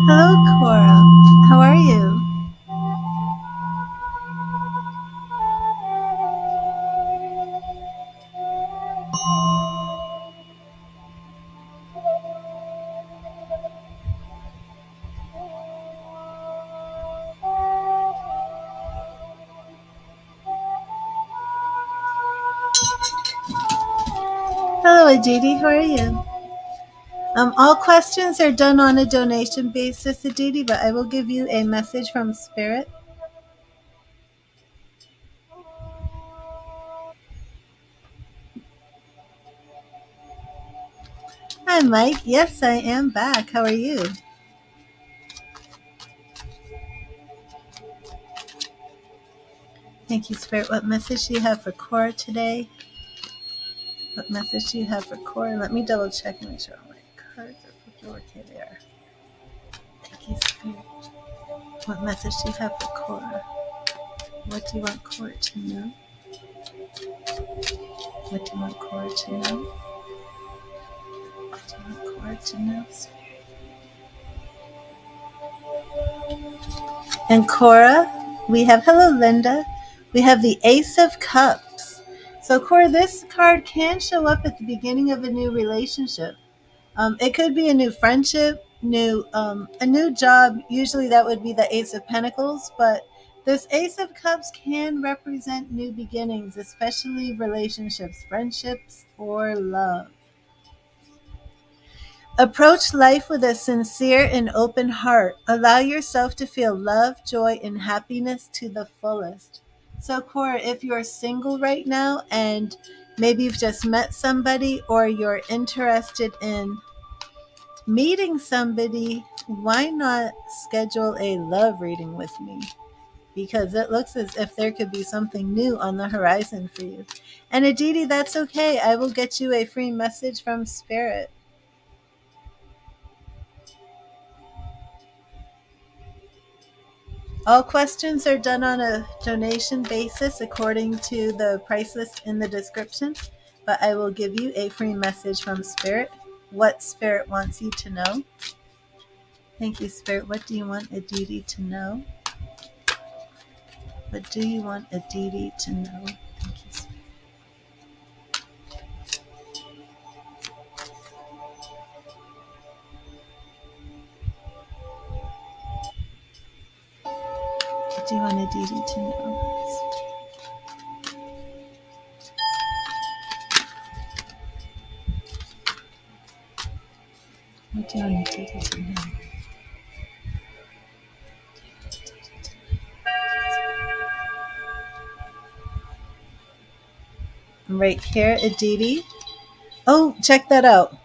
Hello, Cora. How are you? Hello, Aditi. How are you? All questions are done on a donation basis, Aditi, but I will give you a message from Spirit. Hi, Mike. Yes, I am back. How are you? Thank you, Spirit. What message do you have for Cora today? What message do you have for Cora? Let me double check and make sure all my cards are okay there. Thank you, Spirit. What message do you have for Cora? What do you want Cora to know? What do you want Cora to know? What do you want Cora to know, Spirit? And Cora, we have, hello, Linda. We have the Ace of Cups. So, Cora, this card can show up at the beginning of a new relationship. It could be a new friendship, a new job. Usually that would be the Ace of Pentacles, but this Ace of Cups can represent new beginnings, especially relationships, friendships, or love. Approach life with a sincere and open heart. Allow yourself to feel love, joy, and happiness to the fullest. So, Cora, if you're single right now and maybe you've just met somebody or you're interested in meeting somebody, why not schedule a love reading with me? Because it looks as if there could be something new on the horizon for you. And Aditi, that's okay. I will get you a free message from Spirit. All questions are done on a donation basis according to the price list in the description, but I will give you a free message from Spirit. What Spirit wants you to know. Thank you, Spirit. What do you want Aditi to know? What do you want Aditi to know? Thank you, Spirit. What do you want Aditi to know? What do you want Aditi to know? Right here, Aditi. Oh, check that out.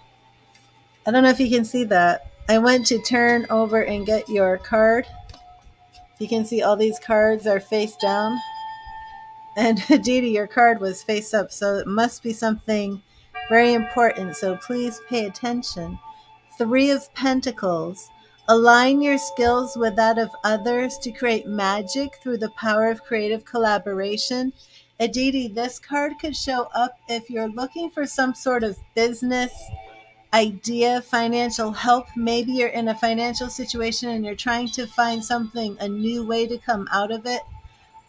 I don't know if you can see that. I went to turn over and get your card. You can see all these cards are face down. And Aditi, your card was face up. So it must be something very important. So please pay attention. Three of Pentacles. Align your skills with that of others to create magic through the power of creative collaboration. Aditi, this card could show up if you're looking for some sort of business idea, financial help. Maybe you're in a financial situation and you're trying to find something, a new way to come out of it,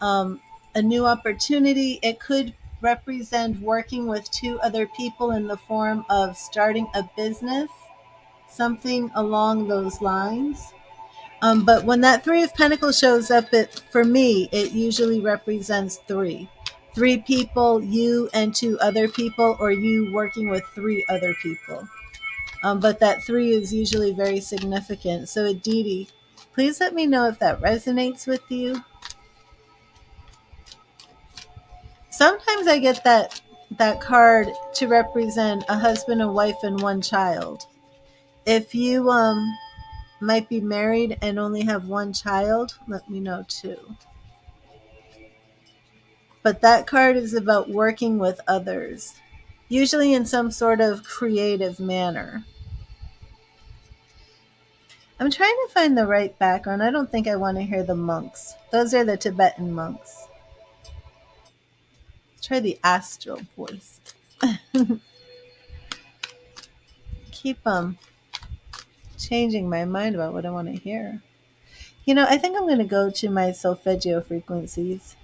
a new opportunity. It could represent working with two other people in the form of starting a business, something along those lines. But when that Three of Pentacles shows up, for me, it usually represents three people, you and two other people, or you working with three other people. But that three is usually very significant. So Aditi, Please let me know if that resonates with you. Sometimes I get that card to represent a husband and wife and one child. If you might be married and only have one child, let me know too. But that card is about working with others, usually in some sort of creative manner. I'm trying to find the right background. I don't think I want to hear the monks. Those are the Tibetan monks. Let's try the astral voice. Keep changing my mind about what I want to hear. I think I'm going to go to my solfeggio frequencies.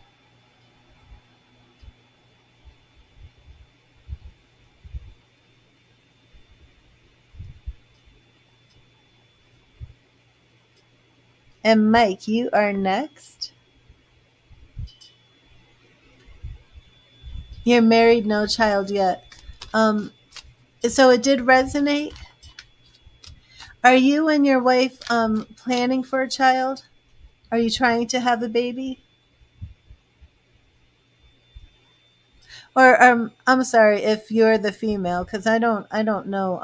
And Mike, you are next. You're married, no child yet. So it did resonate. Are you and your wife planning for a child? Are you trying to have a baby? Or I'm sorry if you're the female, because I don't know.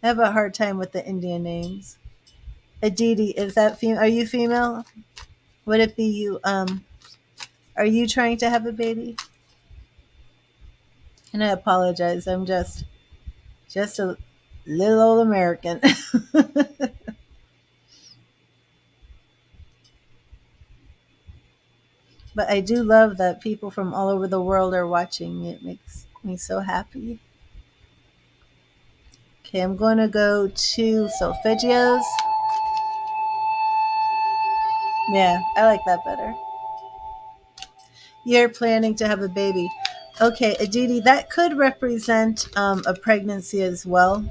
I have a hard time with the Indian names. Aditi, is that female? Are you female? Would it be you? Are you trying to have a baby? And I apologize. I'm just a little old American. But I do love that people from all over the world are watching. It makes me so happy. Okay, I'm going to go to solfeggios. Yeah, I like that better. You're planning to have a baby. Okay, Aditi, that could represent a pregnancy as well.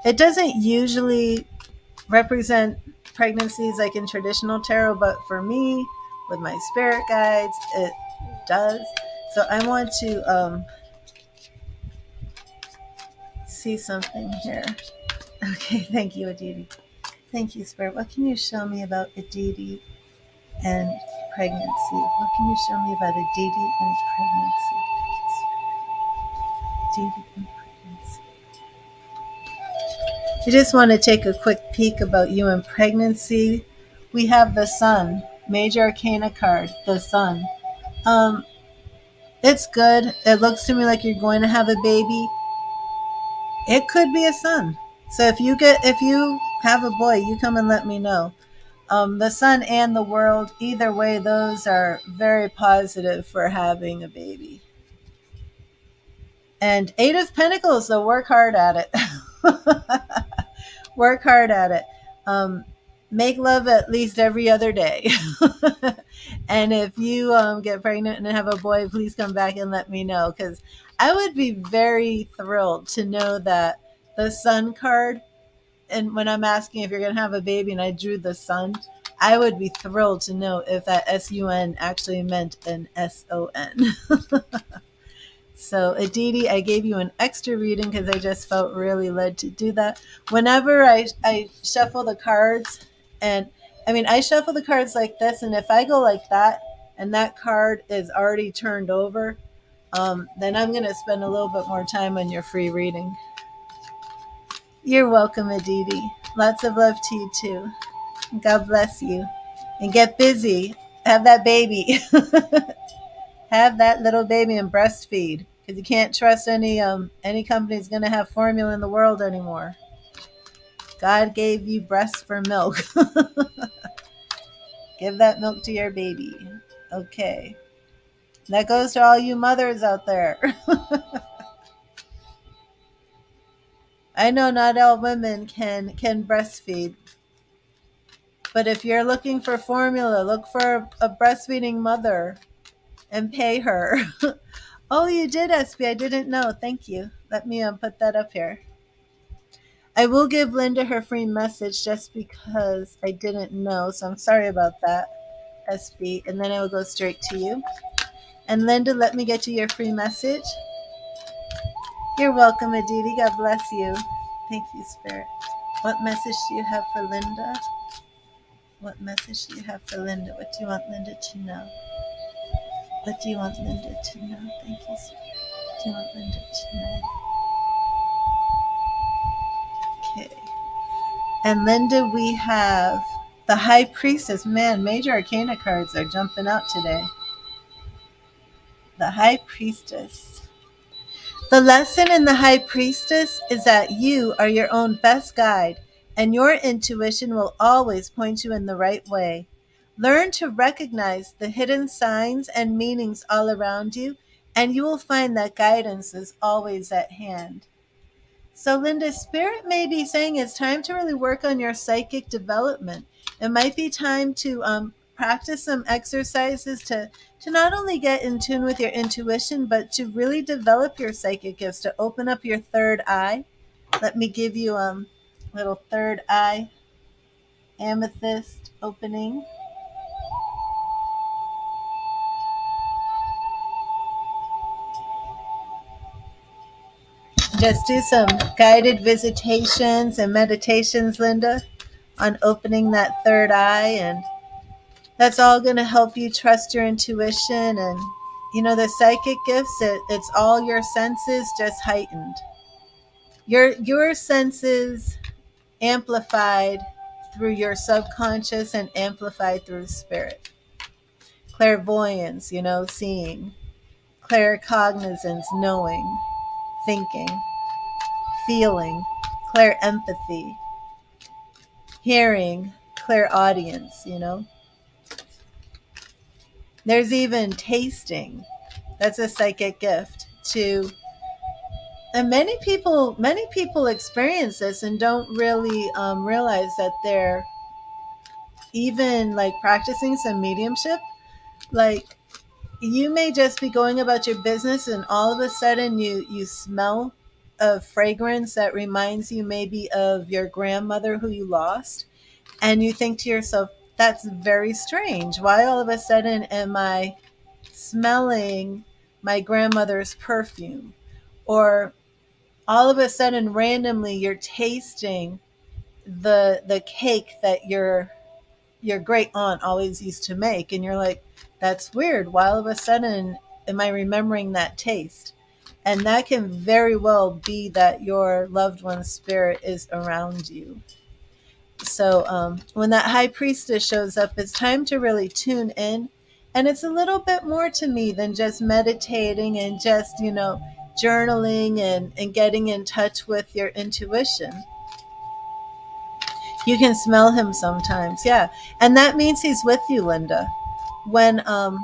It doesn't usually represent pregnancies like in traditional tarot, but for me, with my spirit guides, it does. So I want to see something here. Okay, thank you, Aditi. Thank you, Spirit. What can you show me about Aditi and pregnancy? What can you show me about Aditi and pregnancy? Aditi and pregnancy. I just want to take a quick peek about you and pregnancy. We have the Sun, Major Arcana card, the Sun. Um, it's good. It looks to me like you're going to have a baby. It could be a son. So if you have a boy, you come and let me know. The sun and the world, either way, those are very positive for having a baby. And Eight of Pentacles, so work hard at it. Work hard at it. Make love at least every other day. And if you get pregnant and have a boy, please come back and let me know, because I would be very thrilled to know that the sun card, and when I'm asking if you're going to have a baby and I drew the sun, I would be thrilled to know if that SUN actually meant an SON. So, Aditi, I gave you an extra reading because I just felt really led to do that. Whenever I shuffle the cards, and I shuffle the cards like this, and if I go like that, and that card is already turned over, then I'm going to spend a little bit more time on your free reading. You're welcome, Aditi. Lots of love to you, too. God bless you. And get busy. Have that baby. Have that little baby and breastfeed, because you can't trust any company's going to have formula in the world anymore. God gave you breasts for milk. Give that milk to your baby. Okay. That goes to all you mothers out there. I know not all women can breastfeed. But if you're looking for formula, look for a breastfeeding mother and pay her. Oh, you did, SB. I didn't know. Thank you. Let me put that up here. I will give Linda her free message just because I didn't know. So I'm sorry about that, SB. And then I will go straight to you. And Linda, let me get you your free message. You're welcome, Aditi. God bless you. Thank you, Spirit. What message do you have for Linda? What message do you have for Linda? What do you want Linda to know? What do you want Linda to know? Thank you, Spirit. What do you want Linda to know? Okay. And Linda, we have the High Priestess. Man, major arcana cards are jumping out today. The High Priestess. The lesson in the High Priestess is that you are your own best guide, and your intuition will always point you in the right way. Learn to recognize the hidden signs and meanings all around you, and you will find that guidance is always at hand. So, Linda, Spirit may be saying it's time to really work on your psychic development. It might be time to practice some exercises to not only get in tune with your intuition, but to really develop your psychic gifts, to open up your third eye. Let me give you a little third eye amethyst opening. Just do some guided visitations and meditations, Linda, on opening that third eye, and that's all going to help you trust your intuition. And the psychic gifts, it's all your senses just heightened, your senses amplified through your subconscious and amplified through spirit. Clairvoyance, seeing. Claircognizance, knowing. Thinking. Feeling. Clairempathy. Hearing. Clairaudience. There's even tasting. That's a psychic gift too. And many people experience this and don't really realize that they're even like practicing some mediumship. Like, you may just be going about your business and all of a sudden you smell a fragrance that reminds you maybe of your grandmother who you lost, and you think to yourself, that's very strange. Why all of a sudden am I smelling my grandmother's perfume? Or all of a sudden randomly you're tasting the cake that your great aunt always used to make, and you're like, that's weird. Why all of a sudden am I remembering that taste? And that can very well be that your loved one's spirit is around you. So when that High Priestess shows up, it's time to really tune in. And it's a little bit more to me than just meditating and just, journaling and getting in touch with your intuition. You can smell him sometimes, yeah. And that means he's with you, Linda. When that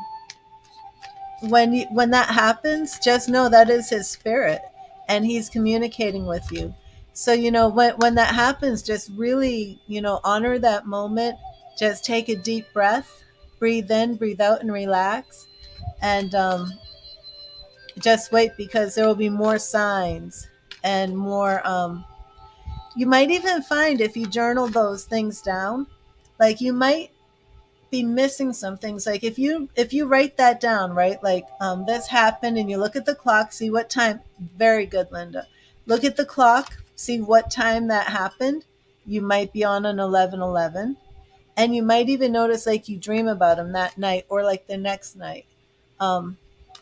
happens, just know that is his spirit, and he's communicating with you. So when that happens, just really honor that moment. Just take a deep breath, breathe in, breathe out, and relax, and just wait, because there will be more signs and more. You might even find, if you journal those things down, like you might be missing some things. Like if you write that down, right? Like this happened, and you look at the clock, see what time. Very good, Linda. Look at the clock, see what time that happened. You might be on an 11:11, and you might even notice like you dream about him that night or like the next night.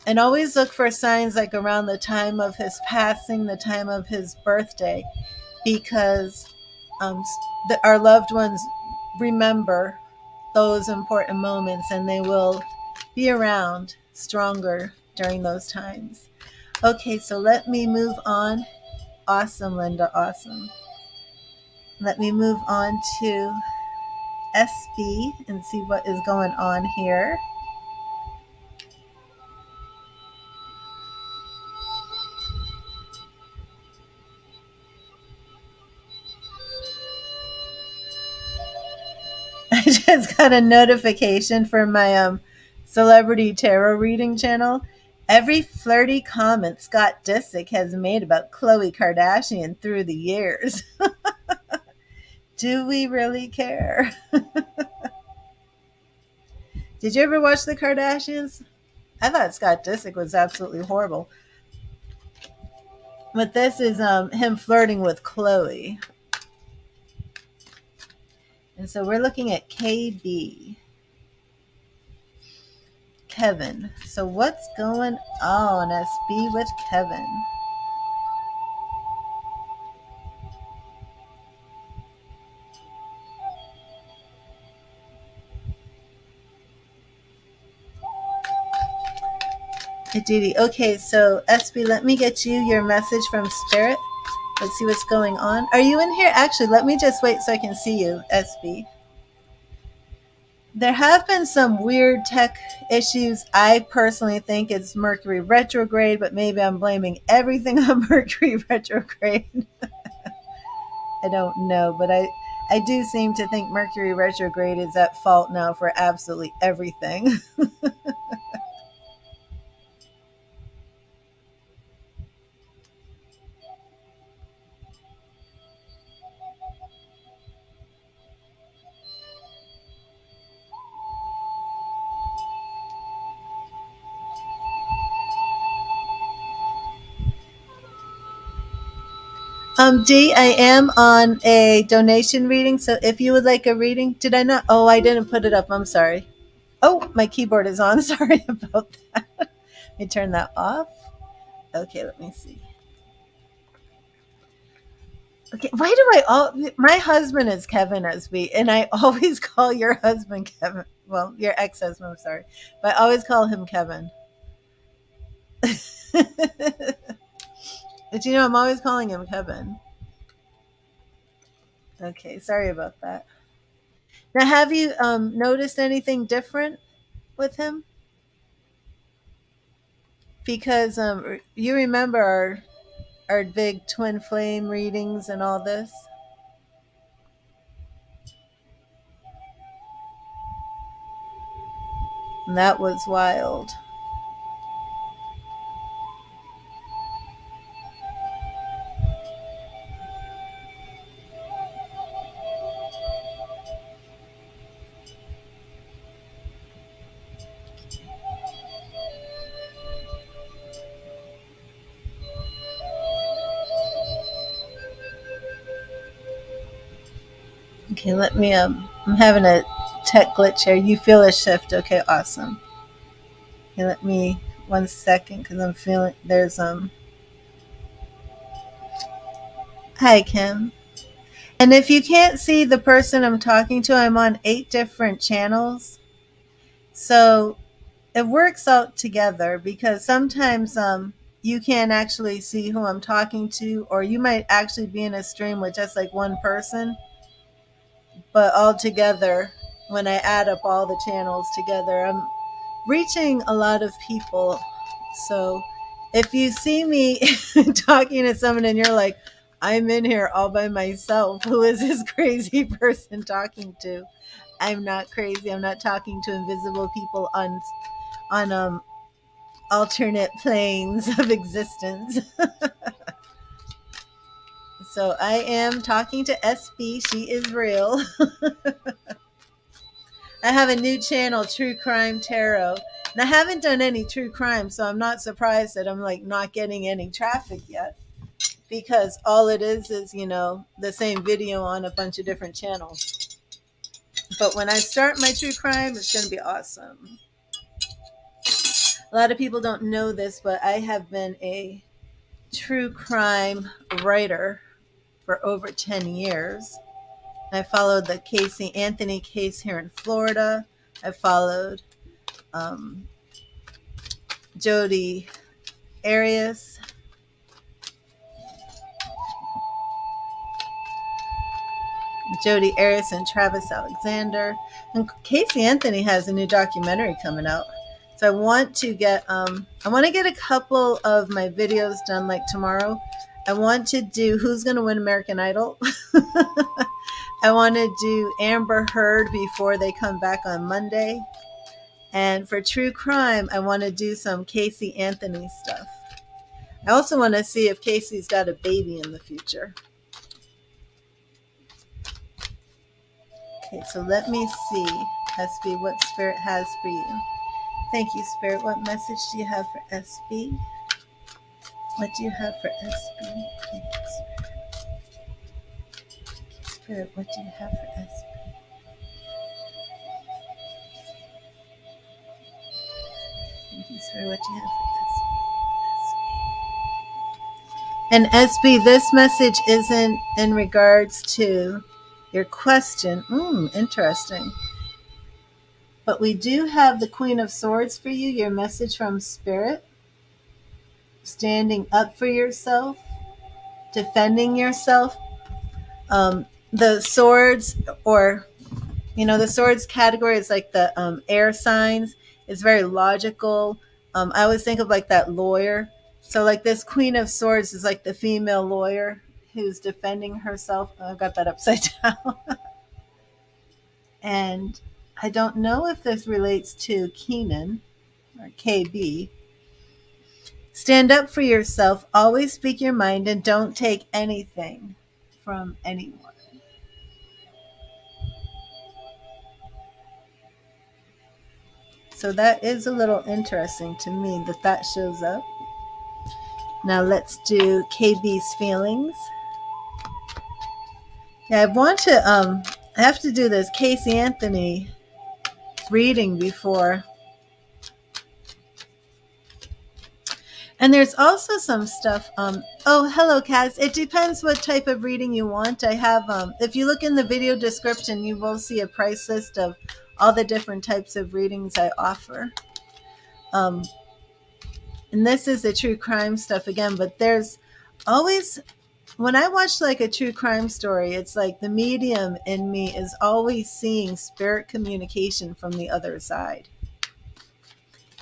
And always look for signs like around the time of his passing, the time of his birthday, because our loved ones remember those important moments, and they will be around stronger during those times. Okay, so let me move on. Awesome, Linda, awesome. Let me move on to SB and see what is going on here. I just got a notification from my celebrity tarot reading channel. Every flirty comment Scott Disick has made about Khloe Kardashian through the years. Do we really care? Did you ever watch the Kardashians? I thought Scott Disick was absolutely horrible. But this is him flirting with Khloe. And so we're looking at KB, Kevin. So what's going on, SB, with Kevin? Aditi. Okay, so SB, let me get you your message from Spirit. Let's see what's going on. Are you in here? Actually, let me just wait so I can see you, SB. There have been some weird tech issues. I personally think it's Mercury retrograde, but maybe I'm blaming everything on Mercury retrograde. I don't know, but I do seem to think Mercury retrograde is at fault now for absolutely everything. D, I am on a donation reading, so if you would like a reading, did I not? Oh, I didn't put it up. I'm sorry. Oh, my keyboard is on. Sorry about that. Let me turn that off. Okay, let me see. Okay, why do I all? My husband is Kevin SB, and I always call your husband Kevin. Well, your ex-husband. I'm sorry, but I always call him Kevin. But I'm always calling him Kevin. Okay, sorry about that. Now, have you noticed anything different with him? Because you remember our big twin flame readings and all this. And that was wild. Okay, let me I'm having a tech glitch here. You feel a shift. Okay, awesome. Okay, let me 1 second because I'm feeling there's hi Kim. And if you can't see the person I'm talking to, I'm on 8 different channels. So it works out together because sometimes you can't actually see who I'm talking to, or you might actually be in a stream with just like one person, but all together, when I add up all the channels together, I'm reaching a lot of people. So if you see me talking to someone and you're like, I'm in here all by myself, who is this crazy person talking to? I'm not crazy. I'm not talking to invisible people on alternate planes of existence. So I am talking to SB. She is real. I have a new channel, True Crime Tarot. And I haven't done any true crime, so I'm not surprised that I'm like not getting any traffic yet. Because all it is, the same video on a bunch of different channels. But when I start my true crime, it's going to be awesome. A lot of people don't know this, but I have been a true crime writer for over 10 years. I followed the Casey Anthony case here in Florida. I followed Jodi Arias. Jodi Arias and Travis Alexander. And Casey Anthony has a new documentary coming out. So I want to get a couple of my videos done like tomorrow. I want to do Who's Gonna Win American Idol. I want to do Amber Heard before they come back on Monday. And for true crime, I want to do some Casey Anthony stuff. I also want to see if Casey's got a baby in the future. Okay, so let me see, SB, what Spirit has for you. Thank you, Spirit. What message do you have for SB? What do you have for SB? Thank you, Spirit. Spirit, what do you have for SB? Spirit, what do you have for this? And SB, this message isn't in regards to your question. Interesting. But we do have the Queen of Swords for you, your message from Spirit. Standing up for yourself, defending yourself. The swords, or the swords category is like the air signs. It's very logical. I always think of like that lawyer. So like this Queen of Swords is like the female lawyer who's defending herself. Oh, I got that upside down. And I don't know if this relates to Keenan or KB. Stand up for yourself. Always speak your mind and don't take anything from anyone. So that is a little interesting to me that shows up. Now let's do KB's feelings. Yeah, I have to do this Casey Anthony reading before. And there's also some stuff. Hello, Kaz. It depends what type of reading you want. I have, if you look in the video description, you will see a price list of all the different types of readings I offer. And this is the true crime stuff again, but there's always, when I watch like a true crime story, it's like the medium in me is always seeing spirit communication from the other side.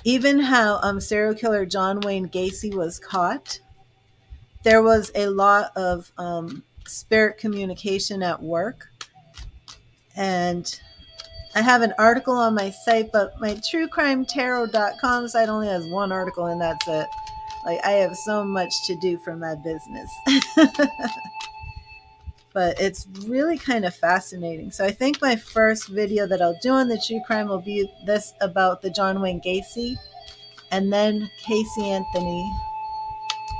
Even how serial killer John Wayne Gacy was caught, there was a lot of spirit communication at work. And I have an article on my site, but my truecrimetarot.com site only has one article, and that's it. Like, I have so much to do for my business. But it's really kind of fascinating. So I think my first video that I'll do on the true crime will be this about the John Wayne Gacy, and then Casey Anthony.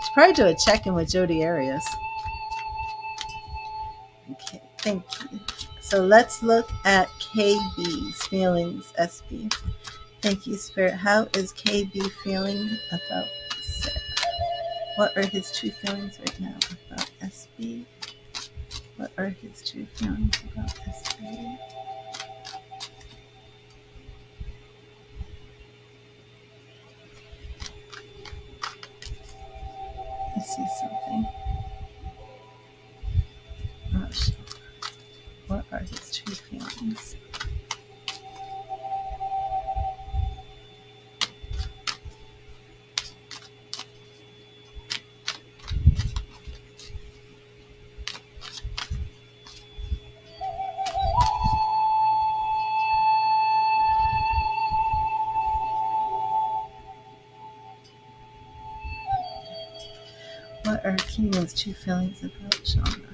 Should probably do a check-in with Jodi Arias. Okay, thank you. So let's look at KB's feelings, SB. Thank you, Spirit. How is KB feeling about Sarah? What are his true feelings right now about SB? What are his true feelings about SB? I see something. Not sure. What are his true feelings? What are Keenan's true feelings about Shauna?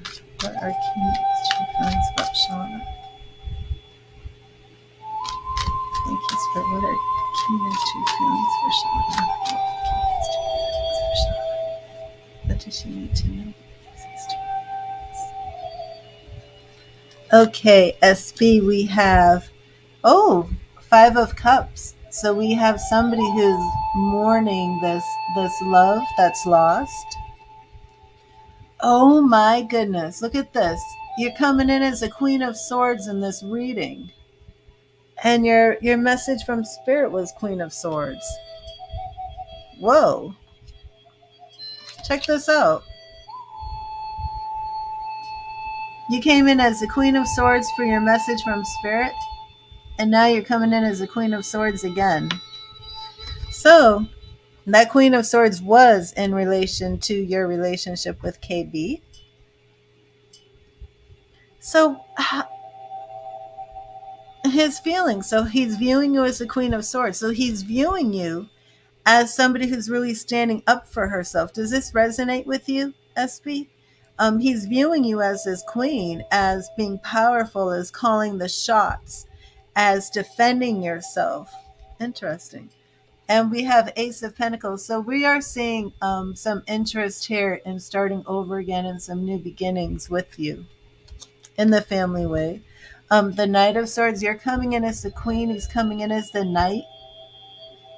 What are Keenan's true feelings about Shauna? Thank you, Spirit. What are Keenan's true feelings for Shauna? What does she need to know? Okay, SB, we have, 5 of Cups. So we have somebody who's mourning this love that's lost. Oh my goodness, look at this. You're coming in as the Queen of Swords in this reading. And your message from Spirit was Queen of Swords. Whoa. Check this out. You came in as the Queen of Swords for your message from Spirit, and now you're coming in as the Queen of Swords again. So, that Queen of Swords was in relation to your relationship with KB. So, his feelings. So, he's viewing you as the Queen of Swords. So, he's viewing you as somebody who's really standing up for herself. Does this resonate with you, SB? He's viewing you as his queen, as being powerful, as calling the shots, as defending yourself. Interesting. And we have Ace of Pentacles. So we are seeing some interest here in starting over again and some new beginnings with you in the family way. The Knight of Swords, you're coming in as the queen. He's coming in as the knight.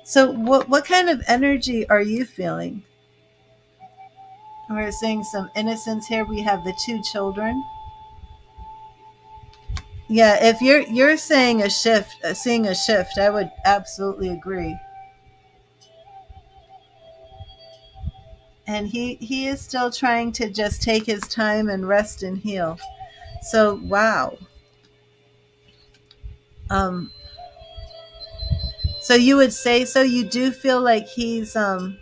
So what kind of energy are you feeling? We're seeing some innocence here. We have the two children. Yeah, if you're saying a shift, seeing a shift, I would absolutely agree. And he is still trying to just take his time and rest and heal. So wow. Um so you would say, so you do feel like he's do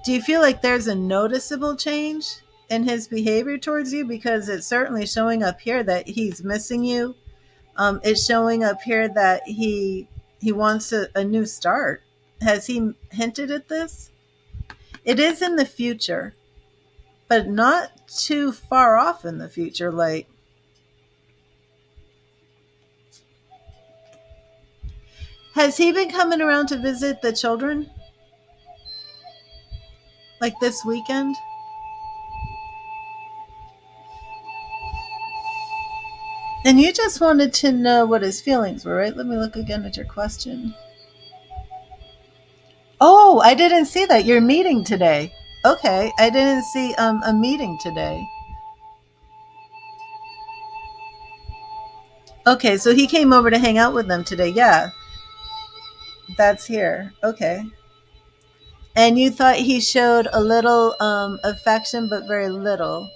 you feel like there's a noticeable change in his behavior towards you? Because it's certainly showing up here that he's missing you. It's showing up here that he wants a new start. Has he hinted at this? It is in the future, but not too far off in the future. Like, has he been coming around to visit the children like this weekend? And you just wanted to know what his feelings were, right? Let me look again at your question. Oh, I didn't see that. You're meeting today. Okay, I didn't see a meeting today. Okay, so he came over to hang out with them today. Yeah, that's here. Okay. And you thought he showed a little affection, but very little.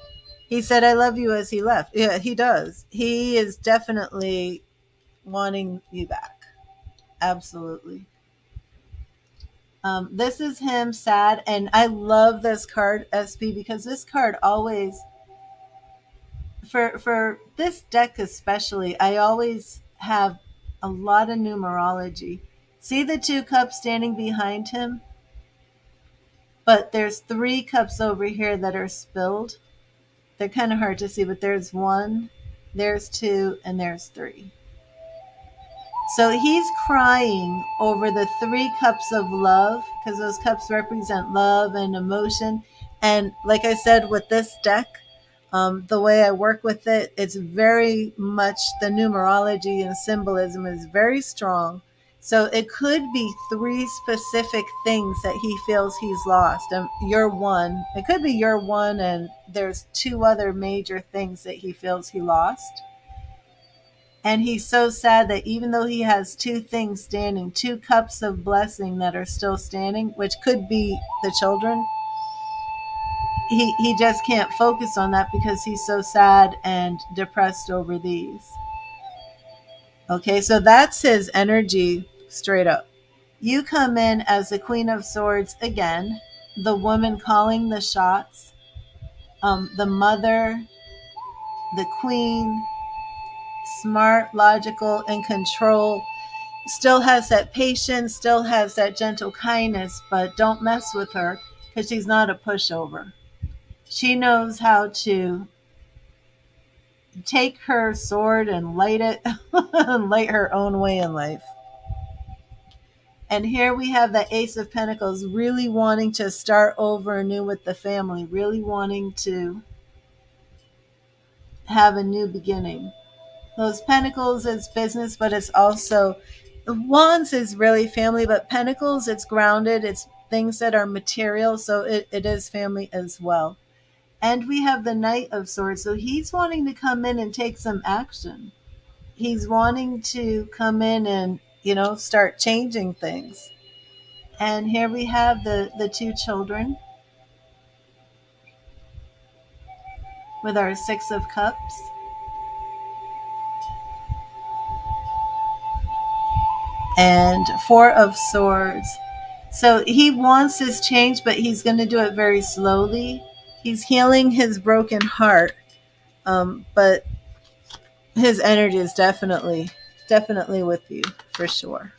He said, I love you as he left. Yeah, he does. He is definitely wanting you back. Absolutely. This is him sad. And I love this card, SP, because this card always, for this deck especially, I always have a lot of numerology. See the two cups standing behind him? But there's three cups over here that are spilled. They're kind of hard to see, but there's one, there's two, and there's three. So he's crying over the three cups of love because those cups represent love and emotion. And like I said, with this deck, the way I work with it, it's very much the numerology and symbolism is very strong. So it could be three specific things that he feels he's lost. And you're one. It could be you're one, and there's two other major things that he feels he lost. And he's so sad that even though he has two things standing, two cups of blessing that are still standing, which could be the children, he just can't focus on that because he's so sad and depressed over these. Okay, so that's his energy straight up. You come in as the Queen of Swords again, the woman calling the shots, the mother, the queen, smart, logical, and control. Still has that patience, still has that gentle kindness, but don't mess with her because she's not a pushover. She knows how to take her sword and light it and light her own way in life. And here we have the Ace of Pentacles really wanting to start over anew with the family, really wanting to have a new beginning. Those Pentacles is business, but it's also, Wands is really family, but Pentacles, it's grounded, it's things that are material, so it is family as well. And we have the Knight of Swords, so he's wanting to come in and take some action. He's wanting to come in and, start changing things. And here we have the two children with our Six of Cups and Four of Swords. So he wants his change, but he's going to do it very slowly. He's healing his broken heart, but his energy is definitely with you for sure.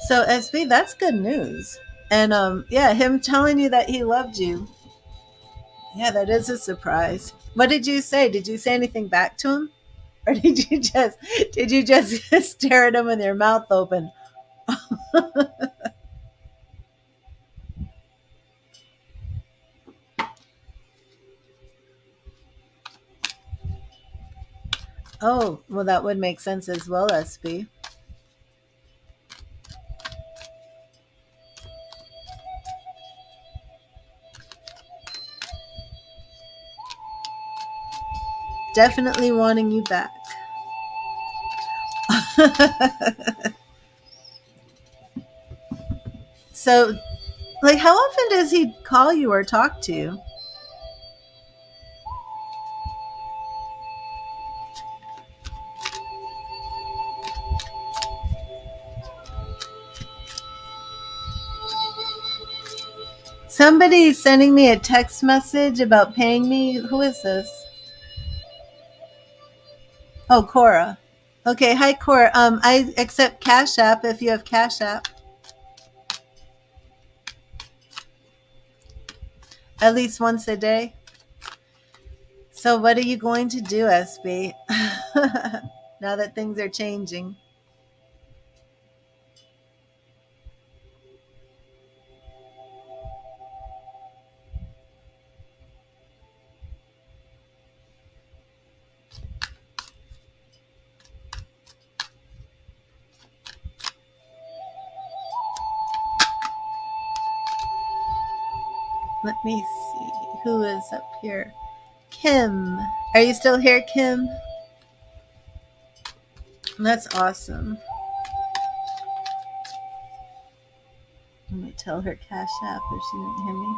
So SB, that's good news. And yeah, him telling you that he loved you. Yeah, that is a surprise. What did you say? Did you say anything back to him? Or did you just stare at him with your mouth open? Oh, well, that would make sense as well, SB. Definitely wanting you back. So, like, how often does he call you or talk to you? Somebody's sending me a text message about paying me. Who is this? Oh, Cora. Okay, hi Cora. I accept Cash App if you have Cash App. At least once a day. So what are you going to do, SB? Now that things are changing. Let me see. Who is up here? Kim. Are you still here, Kim? That's awesome. Let me tell her Cash App if she didn't hear me.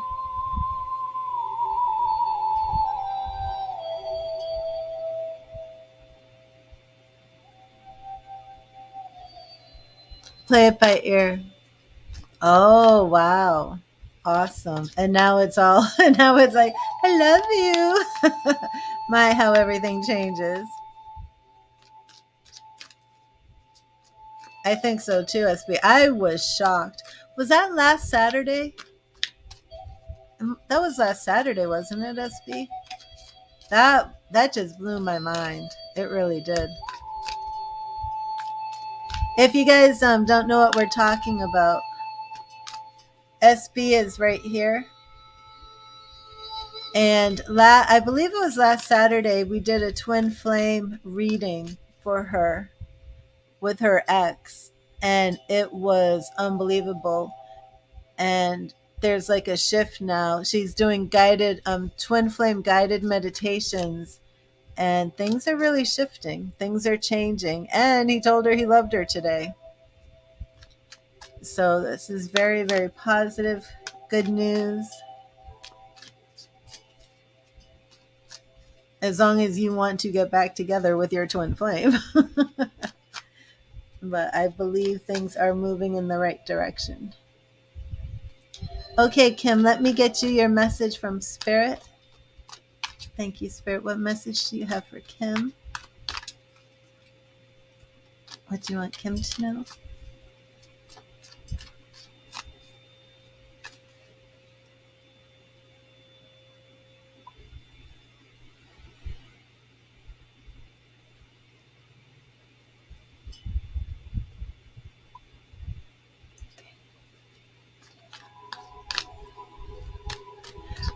Play it by ear. Oh, wow. Awesome. And now it's all, now it's like, I love you. My, how everything changes. I think so too, SB. I was shocked. Was that last Saturday? That was last Saturday, wasn't it, SB? That just blew my mind. It really did. If you guys don't know what we're talking about, SB is right here. And I believe it was last Saturday, we did a twin flame reading for her with her ex. And it was unbelievable. And there's like a shift now. She's doing guided, twin flame guided meditations. And things are really shifting. Things are changing. And he told her he loved her today. So this is very, very positive, good news. As long as you want to get back together with your twin flame. But I believe things are moving in the right direction. Okay, Kim, let me get you your message from Spirit. Thank you, Spirit. What message do you have for Kim? What do you want Kim to know?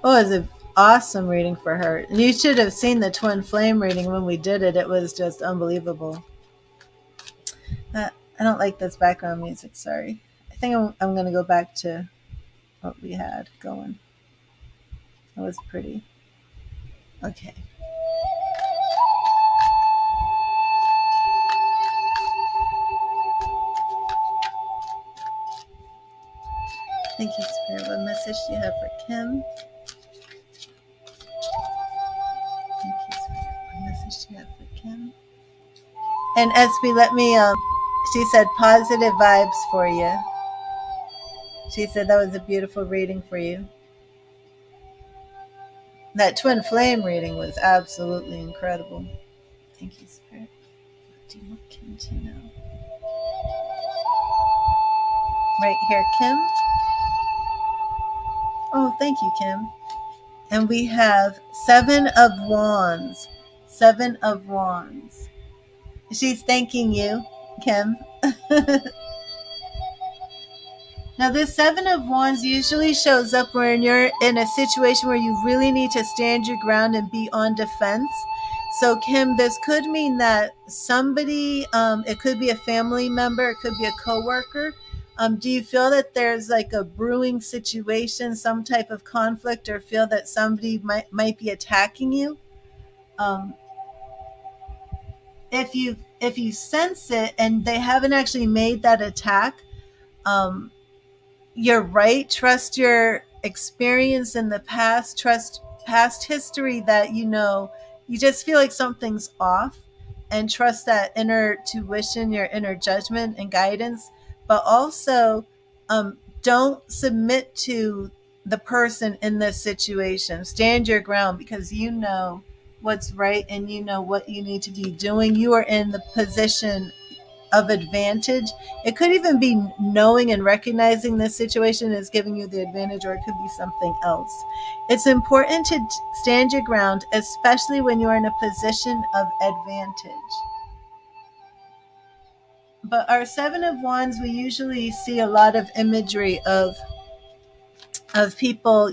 Oh, it was an awesome reading for her. You should have seen the twin flame reading when we did it. It was just unbelievable. I don't like this background music. Sorry. I think I'm going to go back to what we had going. It was pretty. Okay. Thank you, Spirit. What message do you have for Kim? Thank you, Spirit. What message do you have for Kim? And SB, let me, she said positive vibes for you. She said that was a beautiful reading for you. That twin flame reading was absolutely incredible. Thank you, Spirit. What do you want Kim to know? Right here, Kim. Oh, thank you, Kim. And we have 7 of Wands. 7 of Wands. She's thanking you, Kim. Now, this 7 of Wands usually shows up when you're in a situation where you really need to stand your ground and be on defense. So, Kim, this could mean that somebody, it could be a family member, it could be a coworker. Do you feel that there's like a brewing situation, some type of conflict, or feel that somebody might be attacking you? Um, if you sense it and they haven't actually made that attack, um, you're right. Trust your experience in the past. Trust past history that you just feel like something's off, and trust that inner tuition, your inner judgment and guidance. But also, don't submit to the person in this situation. Stand your ground because you know what's right and you know what you need to be doing. You are in the position of advantage. It could even be knowing and recognizing this situation is giving you the advantage, or it could be something else. It's important to stand your ground, especially when you're in a position of advantage. But our Seven of Wands, we usually see a lot of imagery of people,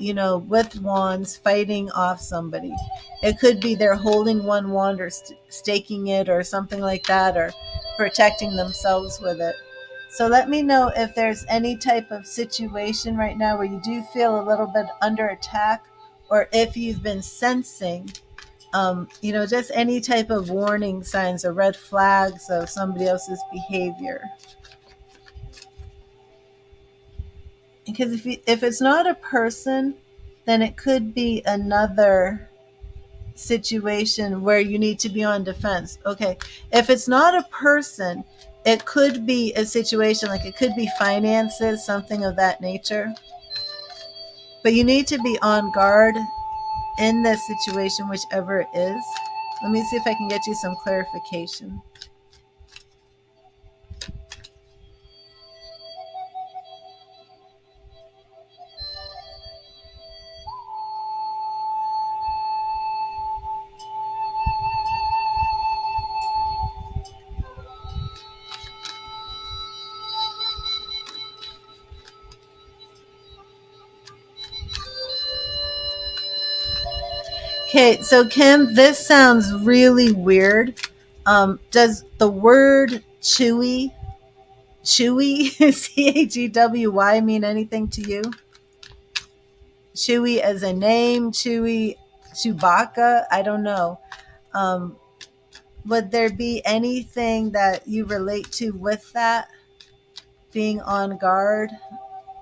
with wands fighting off somebody. It could be they're holding one wand or staking it or something like that, or protecting themselves with it. So let me know if there's any type of situation right now where you do feel a little bit under attack, or if you've been sensing, just any type of warning signs or red flags of somebody else's behavior. Because if it's not a person, then it could be another situation where you need to be on defense. Okay, if it's not a person, it could be a situation, like it could be finances, something of that nature. But you need to be on guard in this situation, whichever it is. Let me see if I can get you some clarification. Okay, so Kim, this sounds really weird. Does the word Chewy, Chewy mean anything to you? Chewy as a name, Chewbacca, I don't know. Um, would there be anything that you relate to with that, being on guard?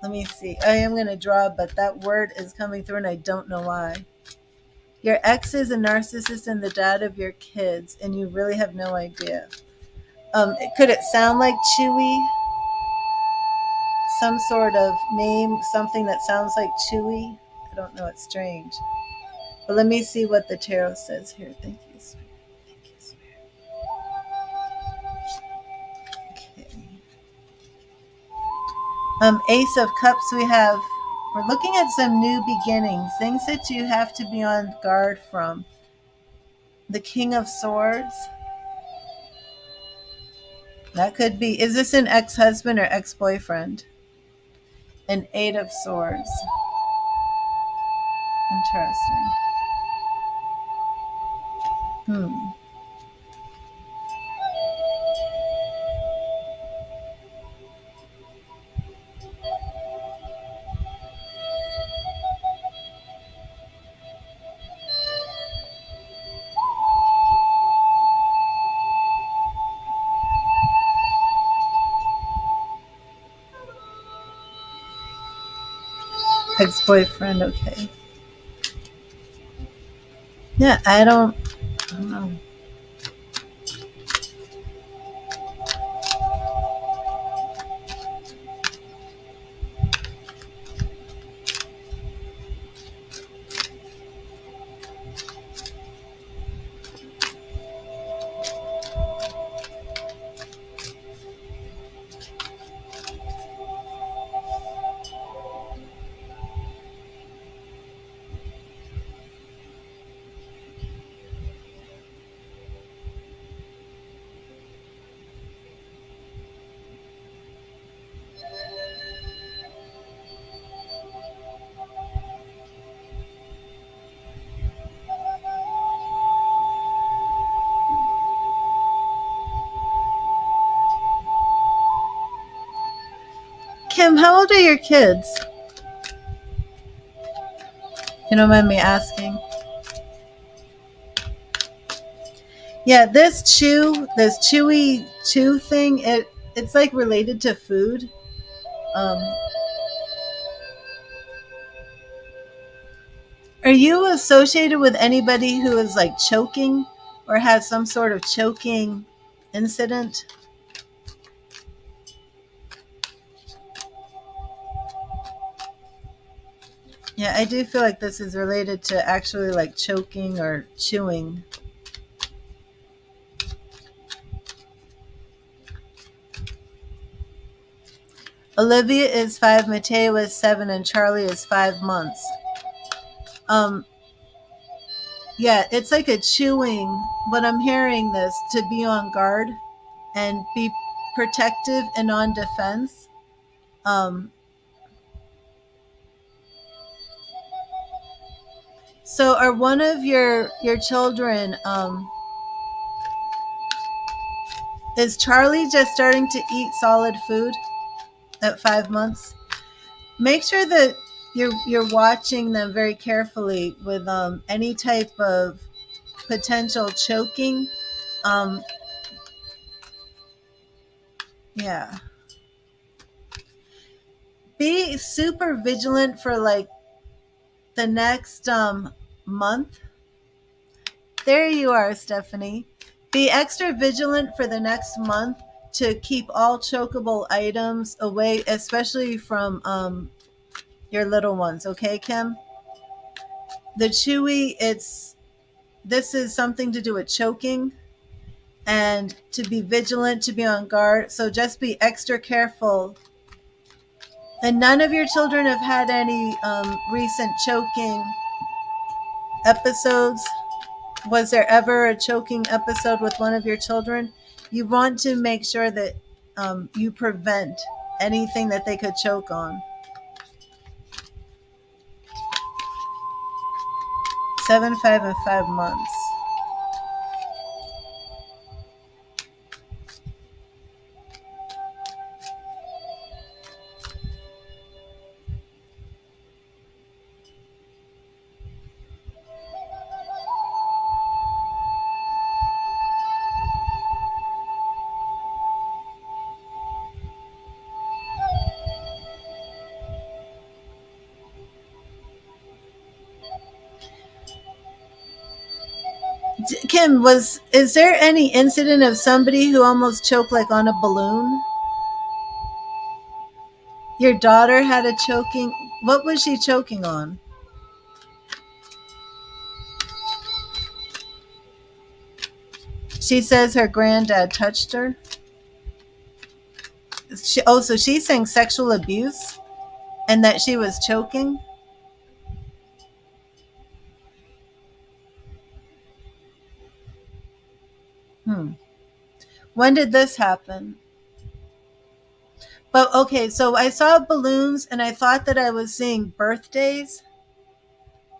Let me see. I am going to draw, but that word is coming through and I don't know why. Your ex is a narcissist and the dad of your kids, and you really have no idea. Could it sound like Chewy? Some sort of name, something that sounds like Chewy? I don't know. It's strange. But let me see what the tarot says here. Thank you, Spirit. Thank you, Spirit. Okay. Ace of Cups, we're looking at some new beginnings, things that you have to be on guard from. The King of Swords. That could be, is this an ex-husband or ex-boyfriend? An Eight of Swords. Interesting. Hmm. Ex-boyfriend, okay. Yeah, I don't know. Kim, how old are your kids? You don't mind me asking? Yeah, this chewy chew thing, it's like related to food. Um, are you associated with anybody who is like choking or has some sort of choking incident? Yeah, I do feel like this is related to actually like choking or chewing. Olivia is 5, Mateo is 7, and Charlie is 5 months. Um, yeah, it's like a chewing. But I'm hearing this to be on guard and be protective and on defense. Um, so, are one of your children? Is Charlie just starting to eat solid food at 5 months? Make sure that you're watching them very carefully with any type of potential choking. Um, yeah, be super vigilant for like the next month. There you are, Stephanie. Be extra vigilant for the next month to keep all chokeable items away, especially from your little ones. Okay, Kim? The chewy, this is something to do with choking and to be vigilant, to be on guard. So just be extra careful. And none of your children have had any recent choking episodes. Was there ever a choking episode with one of your children? You want to make sure that you prevent anything that they could choke on. 7, 5, and 5 months. Kim, is there any incident of somebody who almost choked like on a balloon? Your daughter had a choking. What was she choking on? She says her granddad touched her. So she's saying sexual abuse and that she was choking. When did this happen? But okay, so I saw balloons and I thought that I was seeing birthdays.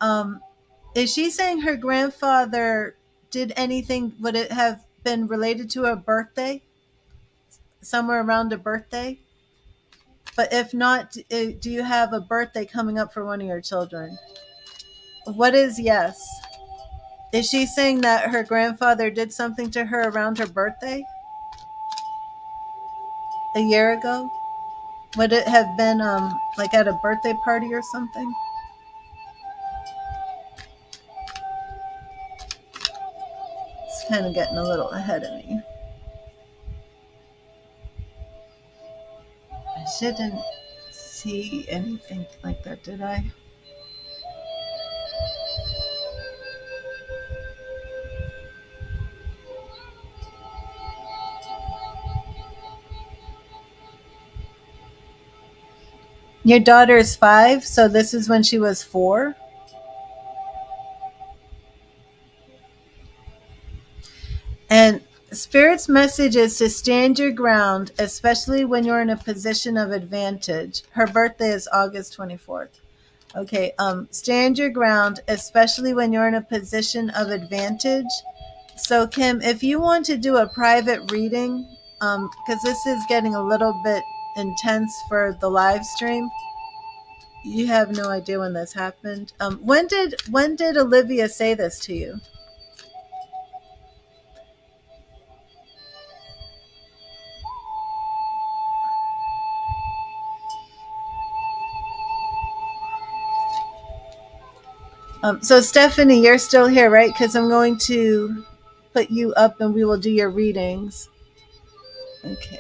Um, is she saying her grandfather did anything? Would it have been related to a birthday? Somewhere around a birthday? But if not, do you have a birthday coming up for one of your children? What is yes? Is she saying that her grandfather did something to her around her birthday? A year ago? Would it have been like at a birthday party or something? It's kind of getting a little ahead of me. I didn't see anything like that, did I? Your daughter is 5, so this is when she was 4. And Spirit's message is to stand your ground, especially when you're in a position of advantage. Her birthday is August 24th. Okay, stand your ground, especially when you're in a position of advantage. So, Kim, if you want to do a private reading, because this is getting a little bit intense for the live stream. You have no idea when this happened. When did Olivia say this to you? So Stephanie, you're still here, right? Because I'm going to put you up and we will do your readings. Okay.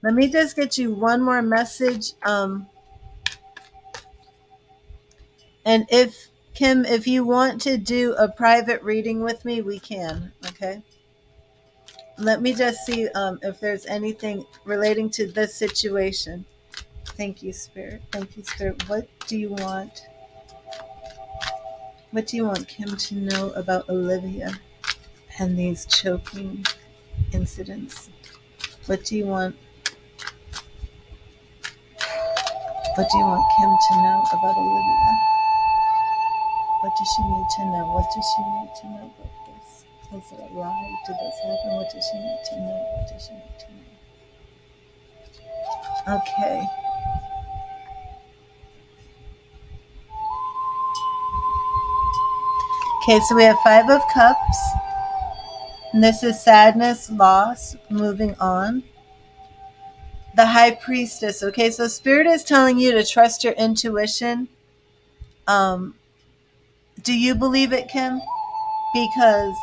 Let me just get you one more message. And if Kim, if you want to do a private reading with me, we can. Okay. Let me just see if there's anything relating to this situation. Thank you, Spirit. Thank you, Spirit. What do you want? What do you want Kim to know about Olivia and these choking incidents? What do you want? What do you want Kim to know about Olivia? What does she need to know? What does she need to know about this? Was it a lie? Did this happen? What does she need to know? What does she need to know? Okay. Okay, so we have Five of Cups. And this is sadness, loss, moving on. The High Priestess. Okay, so Spirit is telling you to trust your intuition. Do you believe it, Kim? Because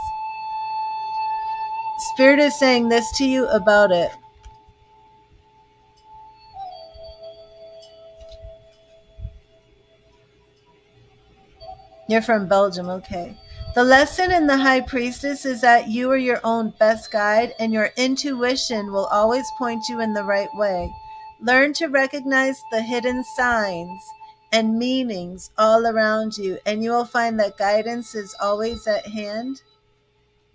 Spirit is saying this to you about it. You're from Belgium, okay. The lesson in the High Priestess is that you are your own best guide and your intuition will always point you in the right way. Learn to recognize the hidden signs and meanings all around you, and you will find that guidance is always at hand.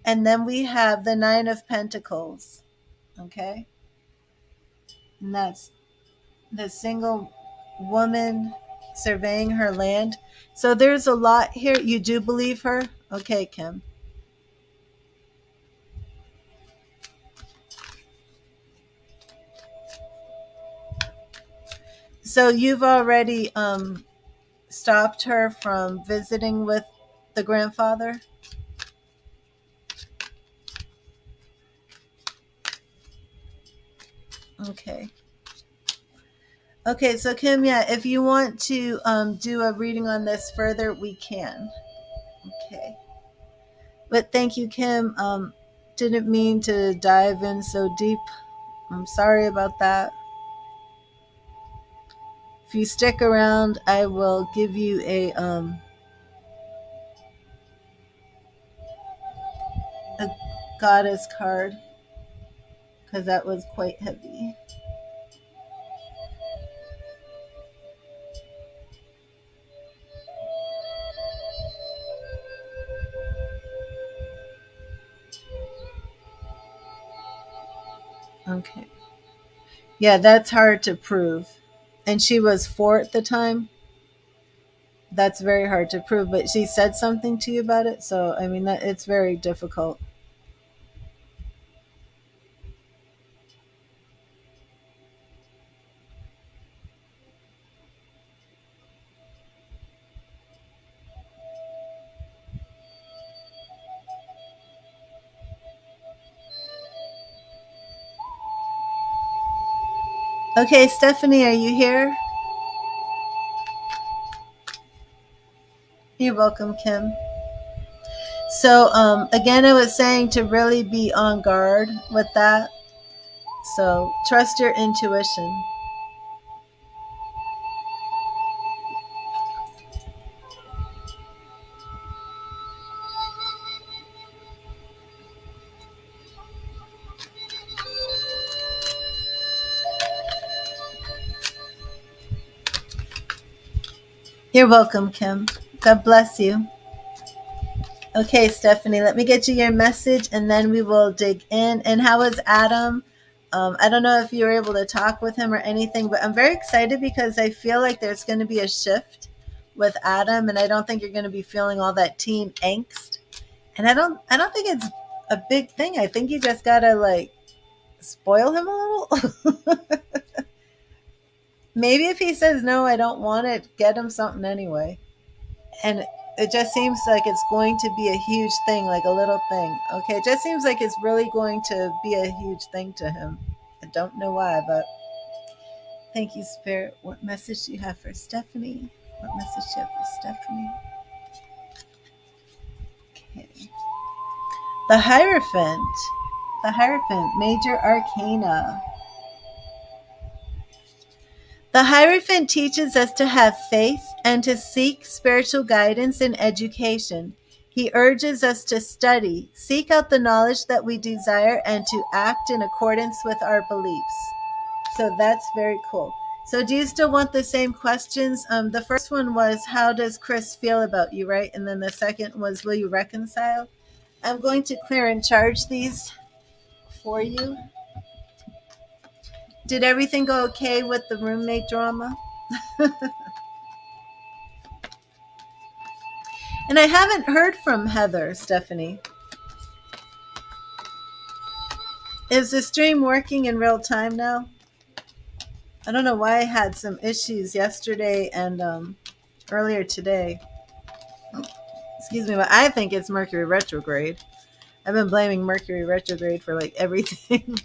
And then we have the Nine of Pentacles, okay? And that's the single woman surveying her land. So there's a lot here. You do believe her? Okay, Kim. So you've already stopped her from visiting with the grandfather? Okay. Okay, so Kim, yeah, if you want to do a reading on this further, we can. Okay. But thank you, Kim. Didn't mean to dive in so deep. I'm sorry about that. If you stick around, I will give you a goddess card because that was quite heavy. Okay. Yeah, that's hard to prove. And she was 4 at the time. That's very hard to prove, but she said something to you about it. So, I mean, that it's very difficult. Okay, Stephanie, are you here? You're welcome, Kim. So, again, I was saying to really be on guard with that. So, trust your intuition. You're welcome, Kim. God bless you. Okay, Stephanie, let me get you your message and then we will dig in. And how is Adam? I don't know if you were able to talk with him or anything, but I'm very excited because I feel like there's going to be a shift with Adam, and I don't think you're going to be feeling all that teen angst. And I don't think it's a big thing. I think you just gotta like spoil him a little. Maybe if he says no, I don't want it, get him something anyway. And it just seems like it's going to be a huge thing, like a little thing. Okay, it just seems like it's really going to be a huge thing to him. I don't know why, but thank you, Spirit. What message do you have for Stephanie? What message do you have for Stephanie? Okay. The Hierophant. The Hierophant, Major Arcana. The Hierophant teaches us to have faith and to seek spiritual guidance and education. He urges us to study, seek out the knowledge that we desire, and to act in accordance with our beliefs. So that's very cool. So do you still want the same questions? The first one was, how does Chris feel about you, right? And then the second was, will you reconcile? I'm going to clear and charge these for you. Did everything go okay with the roommate drama? And I haven't heard from Heather, Stephanie. Is the stream working in real time now? I don't know why I had some issues yesterday and earlier today. Excuse me, but I think it's Mercury retrograde. I've been blaming Mercury retrograde for like everything.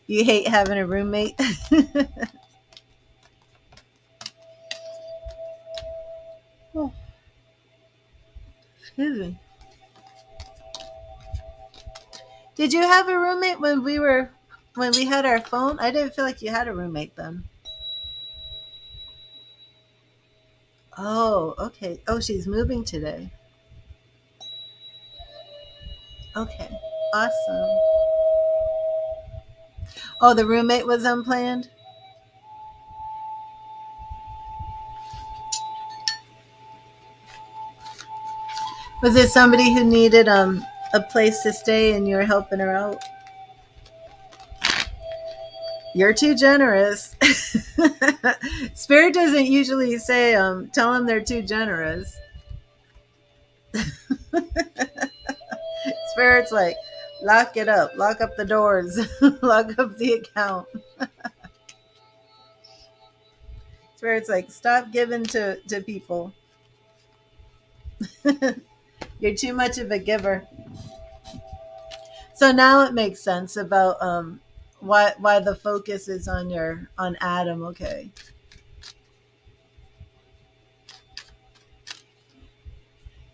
You hate having a roommate? Oh, excuse me. Did you have a roommate when we had our phone? I didn't feel like you had a roommate then. Oh, okay. Oh, she's moving today. Okay. Awesome. Oh, the roommate was unplanned? Was it somebody who needed a place to stay and you were helping her out? You're too generous. Spirit doesn't usually say tell them they're too generous. Spirit's like, lock it up, lock up the doors, lock up the account. Spirit's like, stop giving to people. You're too much of a giver. So now it makes sense about why the focus is on Adam. Okay.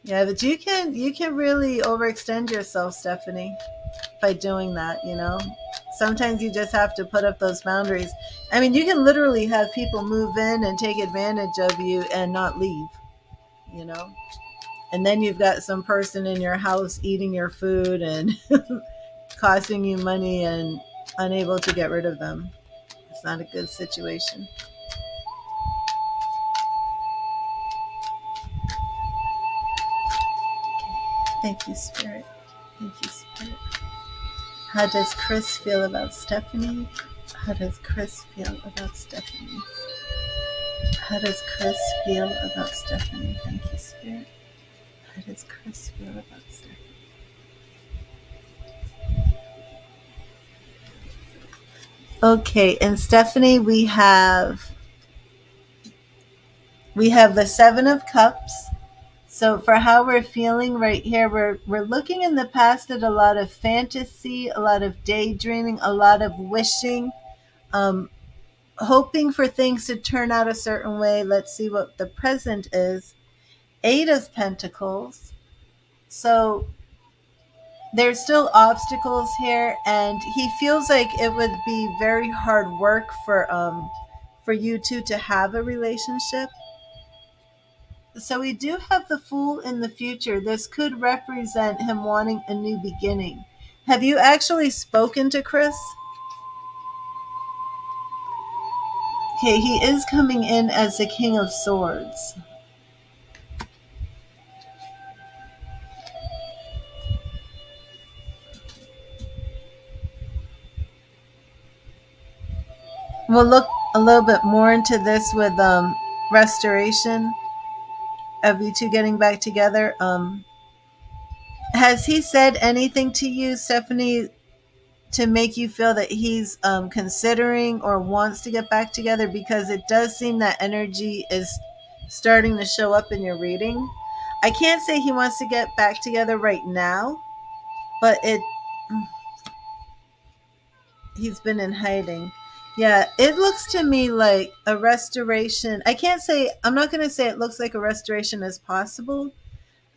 Yeah, but you can really overextend yourself, Stephanie, by doing that, you know. Sometimes you just have to put up those boundaries. I mean, you can literally have people move in and take advantage of you and not leave, you know. And then you've got some person in your house eating your food and costing you money and unable to get rid of them. It's not a good situation. Thank you, Spirit. Thank you, Spirit. How does Chris feel about Stephanie? How does Chris feel about Stephanie? How does Chris feel about Stephanie? Thank you, Spirit. How does Chris feel about Stephanie? Okay, and Stephanie, we have the Seven of Cups. So for how we're feeling right here, we're looking in the past at a lot of fantasy, a lot of daydreaming, a lot of wishing, hoping for things to turn out a certain way. Let's see what the present is. Eight of Pentacles. So there's still obstacles here, and he feels like it would be very hard work for you two to have a relationship. So we do have the Fool in the future. This could represent him wanting a new beginning. Have you actually spoken to Chris? Okay, he is coming in as the King of Swords. We'll look a little bit more into this with restoration of you two getting back together. Has he said anything to you, Stephanie, to make you feel that he's considering or wants to get back together? Because it does seem that energy is starting to show up in your reading. I can't say he wants to get back together right now, but he's been in hiding. Yeah, it looks to me like a restoration. I'm not going to say it looks like a restoration is possible.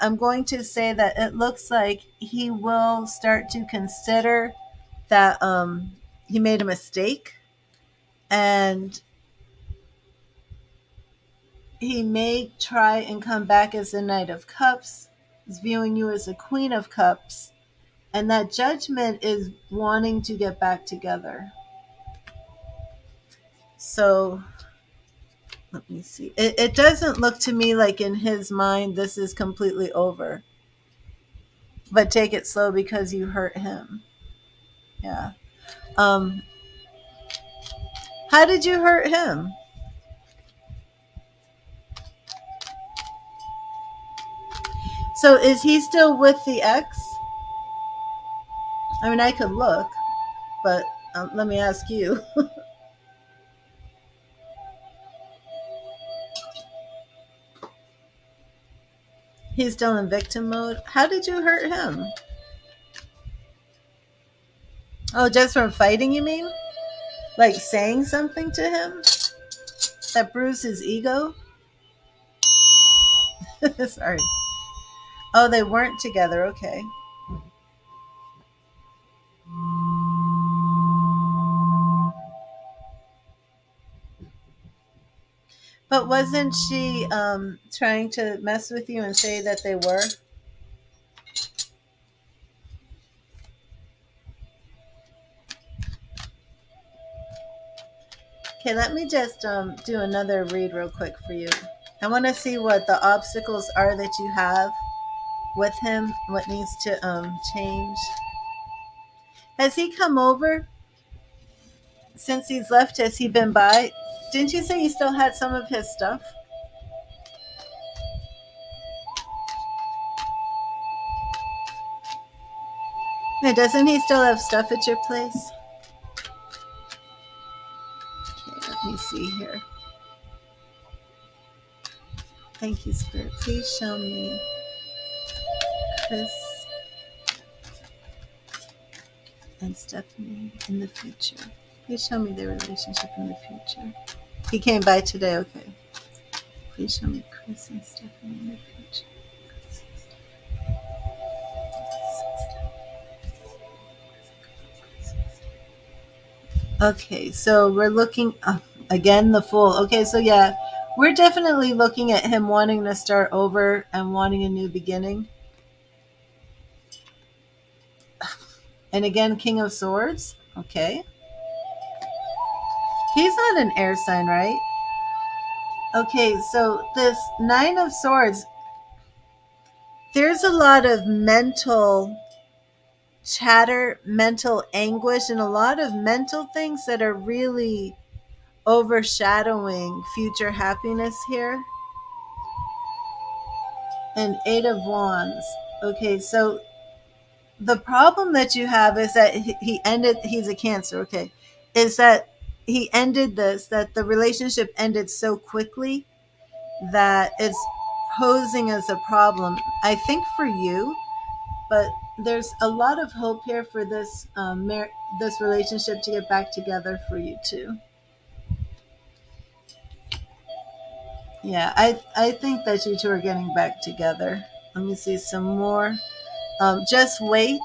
I'm going to say that it looks like he will start to consider that he made a mistake, and he may try and come back as the Knight of Cups, is viewing you as the Queen of Cups, and that Judgment is wanting to get back together. So let me see. It doesn't look to me like in his mind this is completely over. But take it slow because you hurt him. Yeah. Um, how did you hurt him? So is he still with the ex? I mean, I could look, but let me ask you. He's still in victim mode. How did you hurt him? Oh, just from fighting, you mean? Like saying something to him that bruised his ego? Sorry. Oh, they weren't together. Okay. But wasn't she trying to mess with you and say that they were? Okay, let me just do another read real quick for you. I want to see what the obstacles are that you have with him, what needs to change. Has he come over since he's left? Has he been by? Didn't you say you still had some of his stuff? Yeah, doesn't he still have stuff at your place? Okay, let me see here. Thank you, Spirit. Please show me Chris and Stephanie in the future. Please show me their relationship in the future. He came by today, okay. Please show me Chris and Stephanie in the future. Okay, so we're looking again the Fool. Okay, so yeah, we're definitely looking at him wanting to start over and wanting a new beginning. And again, King of Swords. Okay. He's not an air sign, right? Okay, so this Nine of Swords, there's a lot of mental chatter, mental anguish, and a lot of mental things that are really overshadowing future happiness here. And Eight of Wands. Okay, so the problem that you have is that he's a Cancer, okay, is that he ended that the relationship ended so quickly that it's posing as a problem, I think, for you. But there's a lot of hope here for this relationship to get back together for you too. Yeah, I think that you two are getting back together. Let me see some more. Just wait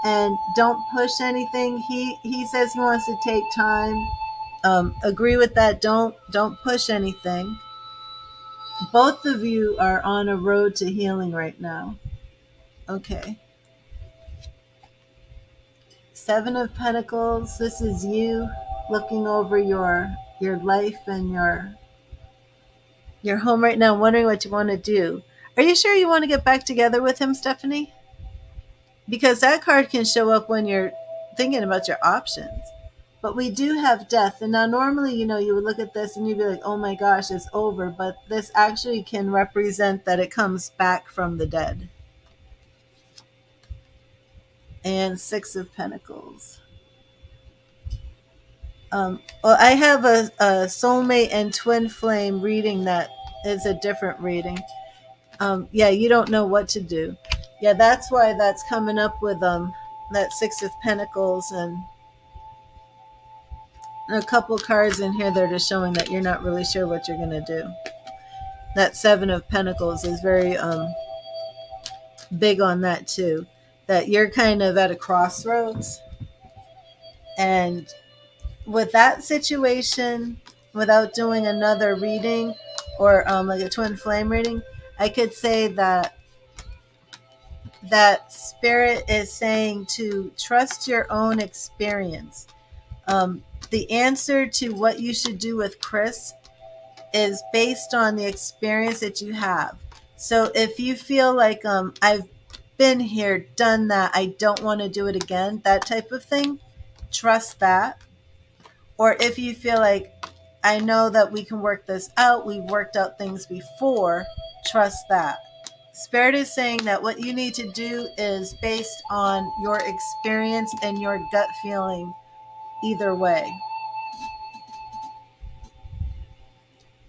and don't push anything. He says he wants to take time. Agree with that. Don't push anything. Both of you are on a road to healing right now. Okay. Seven of Pentacles. This is you looking over your life and your home right now, wondering what you want to do. Are you sure you want to get back together with him, Stephanie? Because that card can show up when you're thinking about your options. But we do have death. And now normally, you would look at this and you'd be like, oh my gosh, it's over. But this actually can represent that it comes back from the dead. and Six of Pentacles. Well, I have a soulmate and twin flame reading that is a different reading. Yeah, you don't know what to do. Yeah, that's why that's coming up with that Six of Pentacles and a couple cards in here that are just showing that you're not really sure what you're gonna do. That Seven of Pentacles is very big on that too. That you're kind of at a crossroads, and with that situation, without doing another reading or like a twin flame reading, I could say that spirit is saying to trust your own experience. The answer to what you should do with Chris is based on the experience that you have. So if you feel like I've been here, done that, I don't want to do it again, that type of thing, trust that. Or if you feel like I know that we can work this out, we've worked out things before, trust that. Spirit is saying that what you need to do is based on your experience and your gut feeling either way.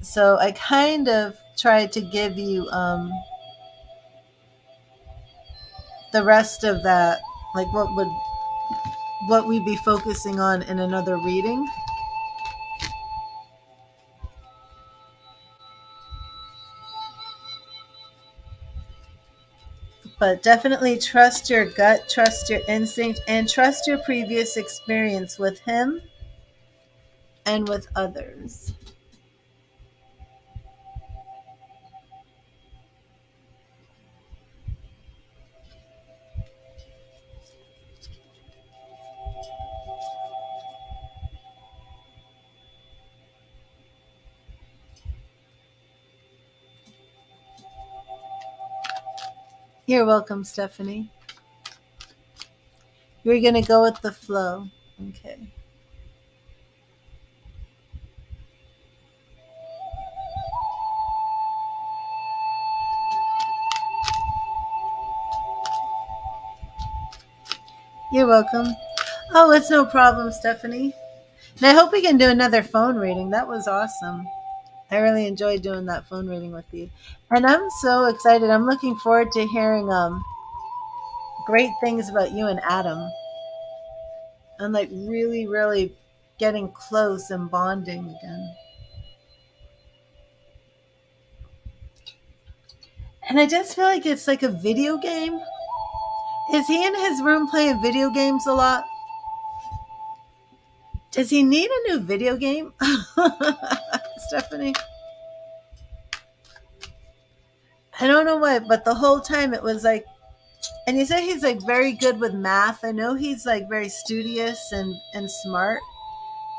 So I kind of tried to give you the rest of that, like what we'd be focusing on in another reading. But definitely trust your gut, trust your instinct, and trust your previous experience with him and with others. You're welcome, Stephanie. You're going to go with the flow. Okay. You're welcome. Oh, it's no problem, Stephanie. And I hope we can do another phone reading. That was awesome. I really enjoyed doing that phone reading with you. And I'm so excited. I'm looking forward to hearing great things about you and Adam. I'm like really, really getting close and bonding again. And I just feel like it's like a video game. Is he in his room playing video games a lot? Does he need a new video game? Stephanie? I don't know why, but the whole time it was like, and you say he's like very good with math. I know he's like very studious and smart.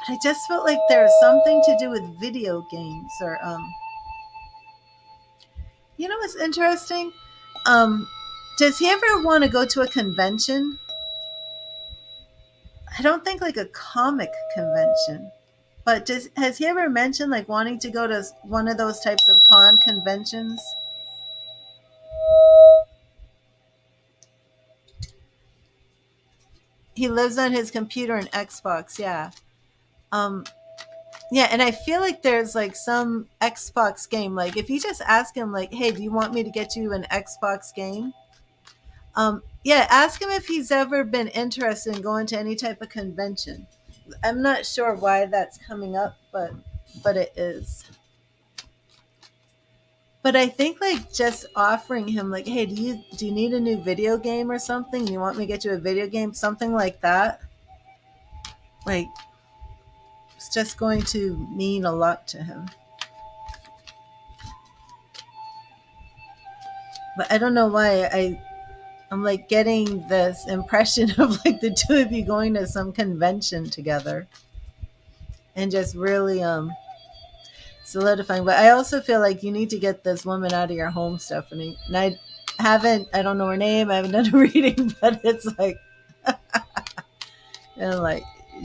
But I just felt like there was something to do with video games or you know what's interesting? Um does he ever want to go to a convention? I don't think like a comic convention. But has he ever mentioned like wanting to go to one of those types of con conventions? He lives on his computer and Xbox, yeah. Um yeah, and I feel like there's like some Xbox game. Like if you just ask him like, "Hey, do you want me to get you an Xbox game?" Yeah, ask him if he's ever been interested in going to any type of convention. I'm not sure why that's coming up, but it is. But I think like just offering him like, hey, do you need a new video game or something? Do you want me to get you a video game? Something like that. Like it's just going to mean a lot to him. But I don't know why I'm like getting this impression of like the two of you going to some convention together and just really solidifying. But I also feel like you need to get this woman out of your home, Stephanie. And I don't know her name, I haven't done a reading, but it's like, and I'm like,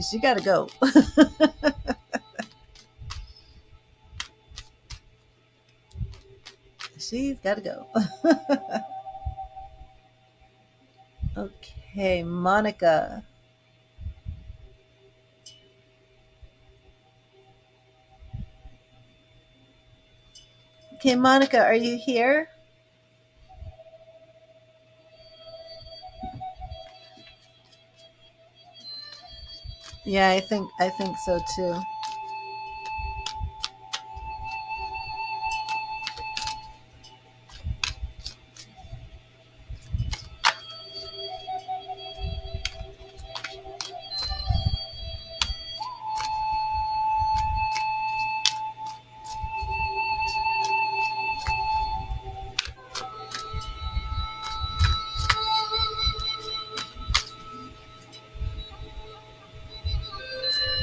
she got to go. She's got to go. Okay, Monica. Okay, Monica, are you here? Yeah, I think so too.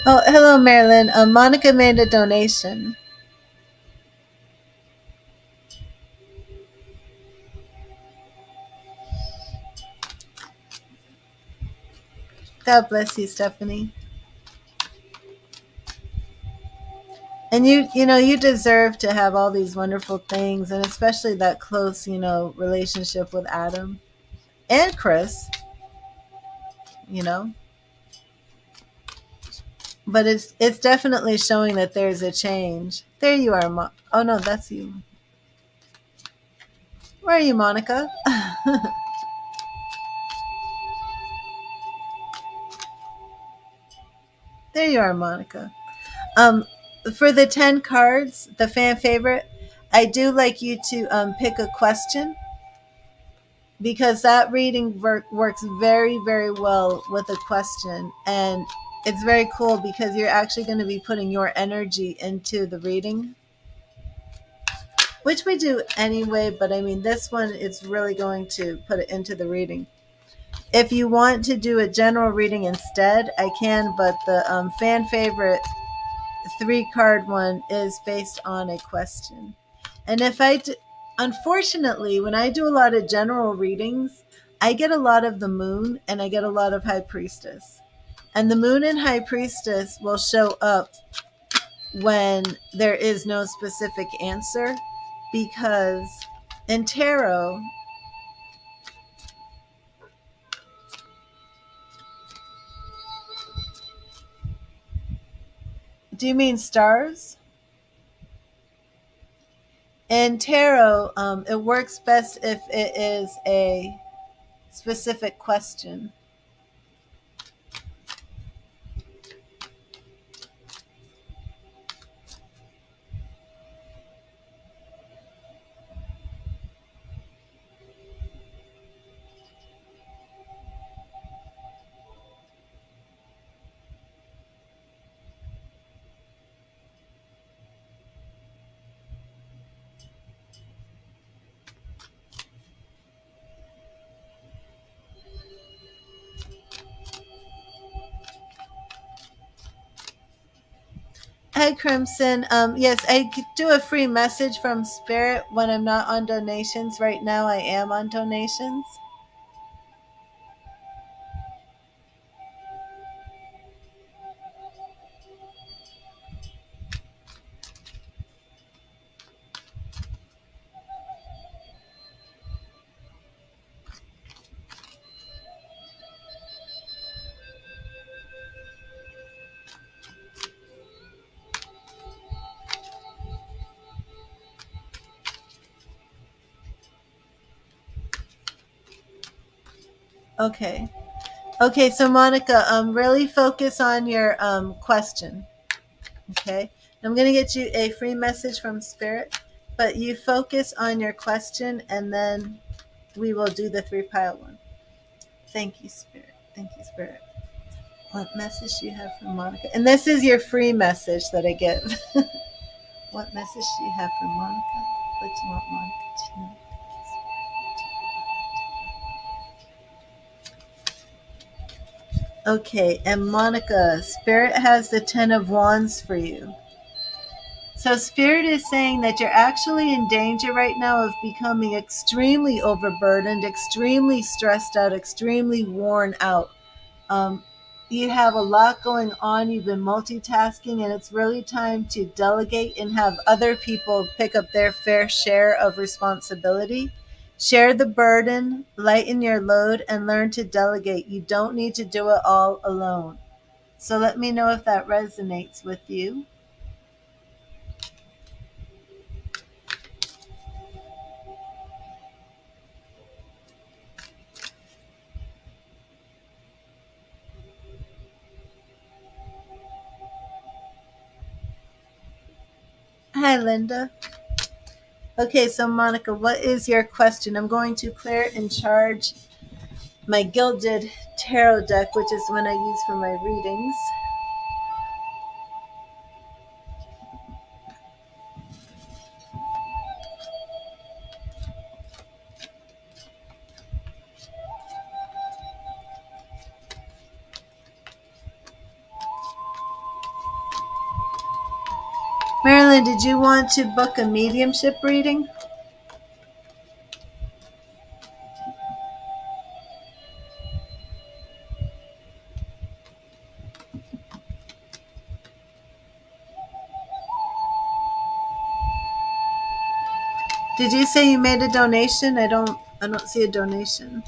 Oh, hello, Marilyn. Monica made a donation. God bless you, Stephanie. And you deserve to have all these wonderful things, and especially that close, relationship with Adam and Chris. You know, but it's definitely showing that there's a change. There you are, oh no, that's you. Where are you, Monica? There you are, Monica. Um, for the 10 cards, the fan favorite, I do like you to pick a question because that reading works very, very well with a question. And it's very cool because you're actually going to be putting your energy into the reading, which we do anyway. But I mean, this one, it's really going to put it into the reading. If you want to do a general reading instead, I can, but the fan favorite 3 card one is based on a question. And unfortunately, when I do a lot of general readings, I get a lot of the moon and I get a lot of high priestess. And the moon and high priestess will show up when there is no specific answer, because in tarot, do you mean stars? In tarot, it works best if it is a specific question. Hi, Crimson. Yes, I could do a free message from Spirit when I'm not on donations. Right now, I am on donations. Okay. Okay, so Monica, really focus on your question. Okay. I'm going to get you a free message from Spirit, but you focus on your question and then we will do the 3 pile one. Thank you, Spirit. Thank you, Spirit. What message do you have for Monica? And this is your free message that I give. What message do you have for Monica? What do you want Monica to know? Okay, and Monica, Spirit has the 10 of Wands for you. So Spirit is saying that you're actually in danger right now of becoming extremely overburdened, extremely stressed out, extremely worn out. Um, you have a lot going on. You've been multitasking, and it's really time to delegate and have other people pick up their fair share of responsibility. Share the burden, lighten your load, and learn to delegate. You don't need to do it all alone. So let me know if that resonates with you. Hi, Linda. Okay, so Monica, what is your question? I'm going to clear and charge my Gilded Tarot deck, which is one I use for my readings. Marilyn, did you want to book a mediumship reading? Did you say you made a donation? I don't see a donation.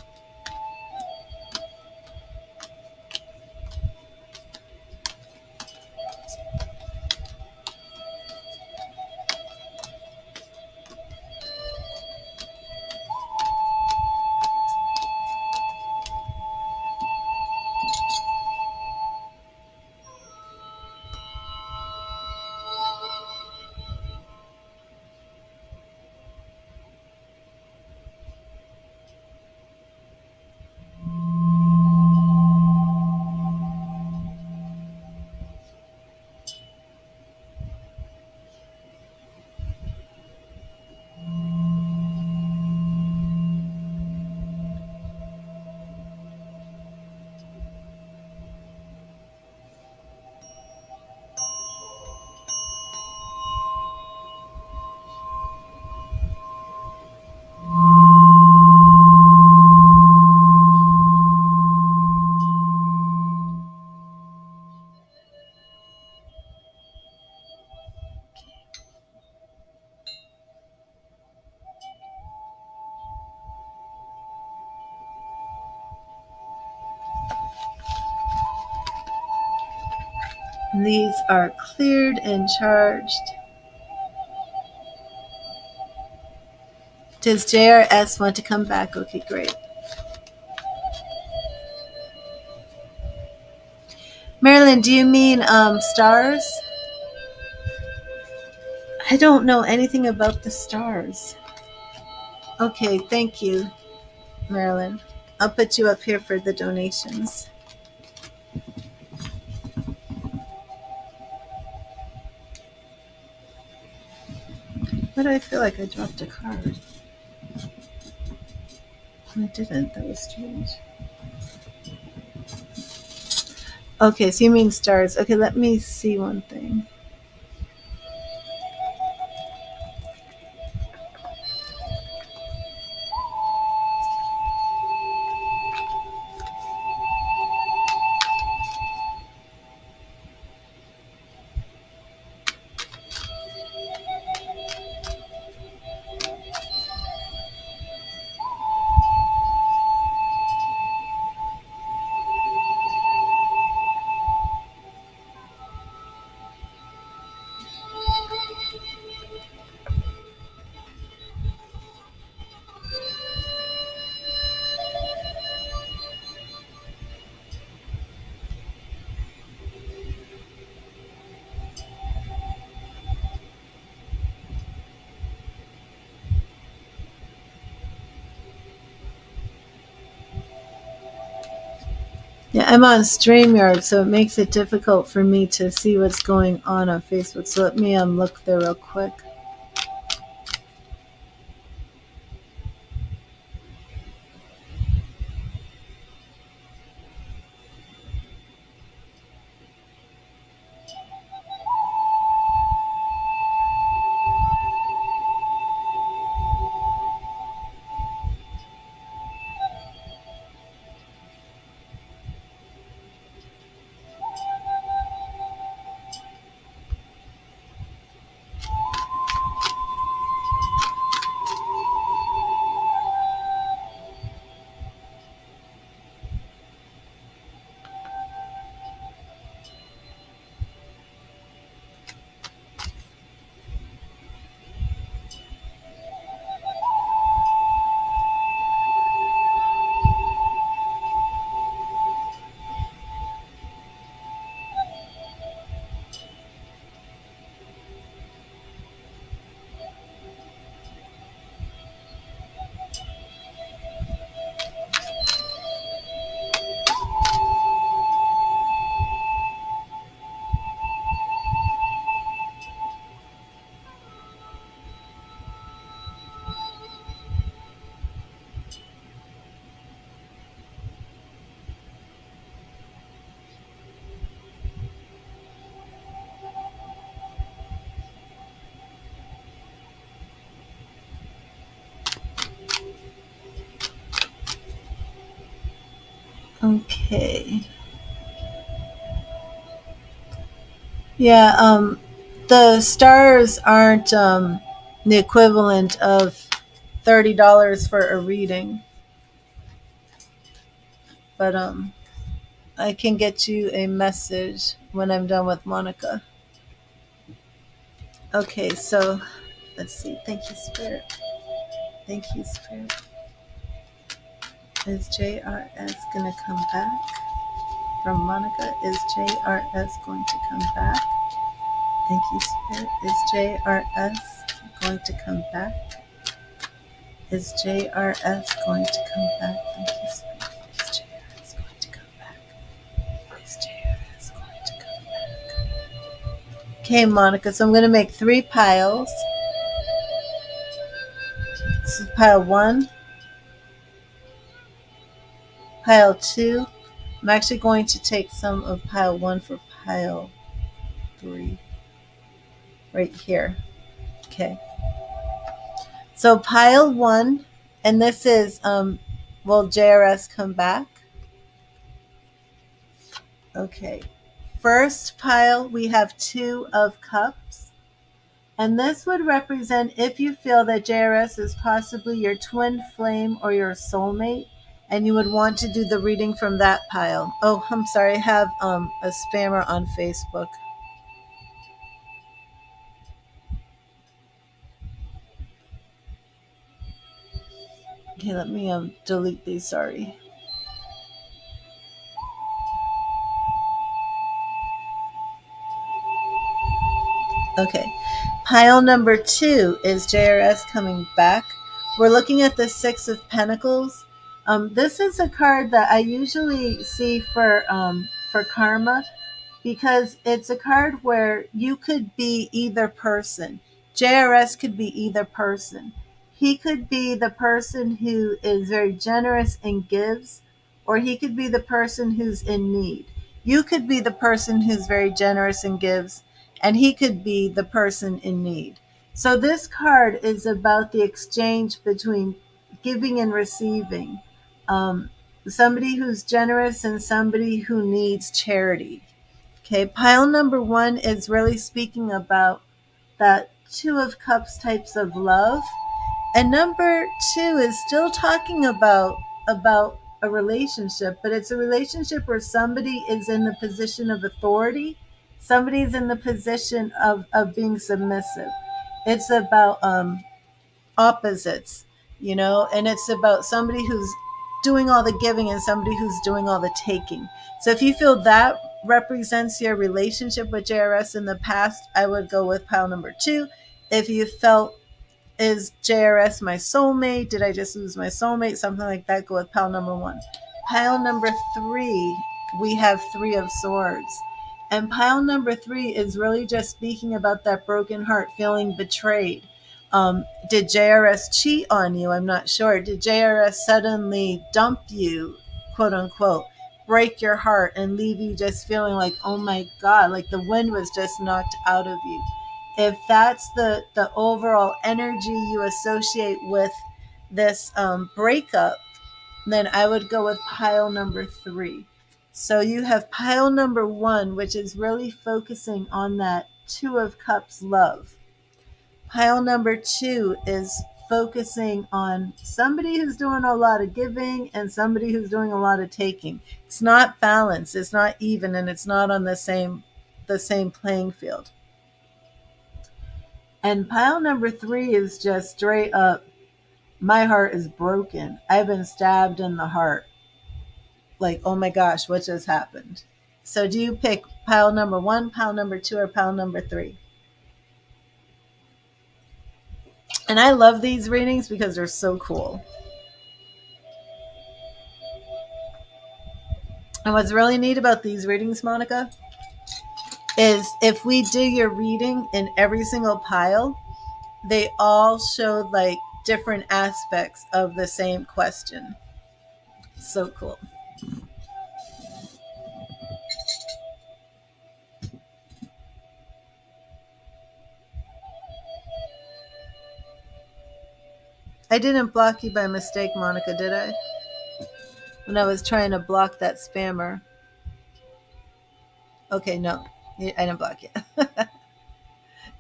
These are cleared and charged. Does JRS want to come back? Okay, great. Marilyn, do you mean stars? I don't know anything about the stars. Okay, thank you, Marilyn. I'll put you up here for the donations. Why do I feel like I dropped a card? I didn't. That was strange. Okay, so you mean stars. Okay, let me see one thing. Yeah, I'm on StreamYard, so it makes it difficult for me to see what's going on Facebook. So let me look there real quick. Okay. Yeah, the stars aren't the equivalent of $30 for a reading, but I can get you a message when I'm done with Monica. Okay, so let's see. Thank you, Spirit. Thank you, Spirit. Is JRS going to come back? From Monica, is JRS going to come back? Thank you, Spirit. Is JRS going to come back? Is JRS going to come back? Thank you, Spirit. Is JRS going to come back? Is JRS going to come back? Okay, Monica, so I'm going to make 3 piles. This is pile 1, pile 2. I'm actually going to take some of pile 1 for pile 3 right here. Okay. So pile 1, and this is, will JRS come back? Okay. First pile, we have 2 of cups. And this would represent if you feel that JRS is possibly your twin flame or your soulmate, and you would want to do the reading from that pile. Oh, I'm sorry, I have a spammer on Facebook. Okay, let me delete these, sorry. Okay. Pile number 2 is JRS coming back. We're looking at the 6 of Pentacles. This is a card that I usually see for karma, because it's a card where you could be either person. JRS could be either person. He could be the person who is very generous and gives, or he could be the person who's in need. You could be the person who's very generous and gives, and he could be the person in need. So this card is about the exchange between giving and receiving. Somebody who's generous and somebody who needs charity. Okay, pile number 1 is really speaking about that 2 of Cups types of love. And number 2 is still talking about a relationship, but it's a relationship where somebody is in the position of authority, somebody's in the position of being submissive. It's about opposites, and it's about somebody who's doing all the giving and somebody who's doing all the taking. So if you feel that represents your relationship with JRS in the past, I would go with pile number 2. If you felt, is JRS my soulmate? Did I just lose my soulmate? Something like that, go with pile number 1. Pile number 3, we have 3 of Swords. And pile number 3 is really just speaking about that broken heart, feeling betrayed. Did JRS cheat on you? I'm not sure. Did JRS suddenly dump you, quote unquote, break your heart and leave you just feeling like, oh my God, like the wind was just knocked out of you? If that's the overall energy you associate with this breakup, then I would go with pile number 3. So you have pile number 1, which is really focusing on that 2 of Cups love. Pile number 2 is focusing on somebody who's doing a lot of giving and somebody who's doing a lot of taking. It's not balanced, it's not even, and it's not on the same playing field. And pile number 3 is just straight up, my heart is broken. I've been stabbed in the heart. Like, oh my gosh, what just happened? So do you pick pile number 1, pile number 2, or pile number 3? And I love these readings because they're so cool. And what's really neat about these readings, Monica, is if we do your reading in every single pile, they all show like different aspects of the same question. So cool. I didn't block you by mistake, Monica, did I? when I was trying to block that spammer. Okay, no, I didn't block it.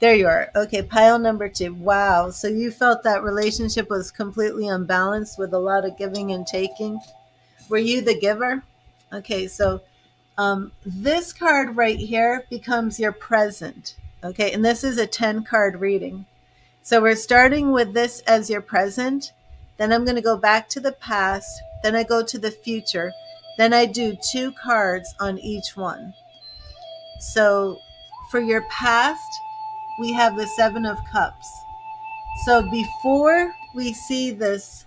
There you are. Okay, pile number 2. Wow. So you felt that relationship was completely unbalanced with a lot of giving and taking. Were you the giver? Okay, so this card right here becomes your present. Okay, and this is a 10 card reading. So we're starting with this as your present. Then I'm going to go back to the past. Then I go to the future. Then I do 2 cards on each one. So for your past, we have the 7 of Cups. So before we see this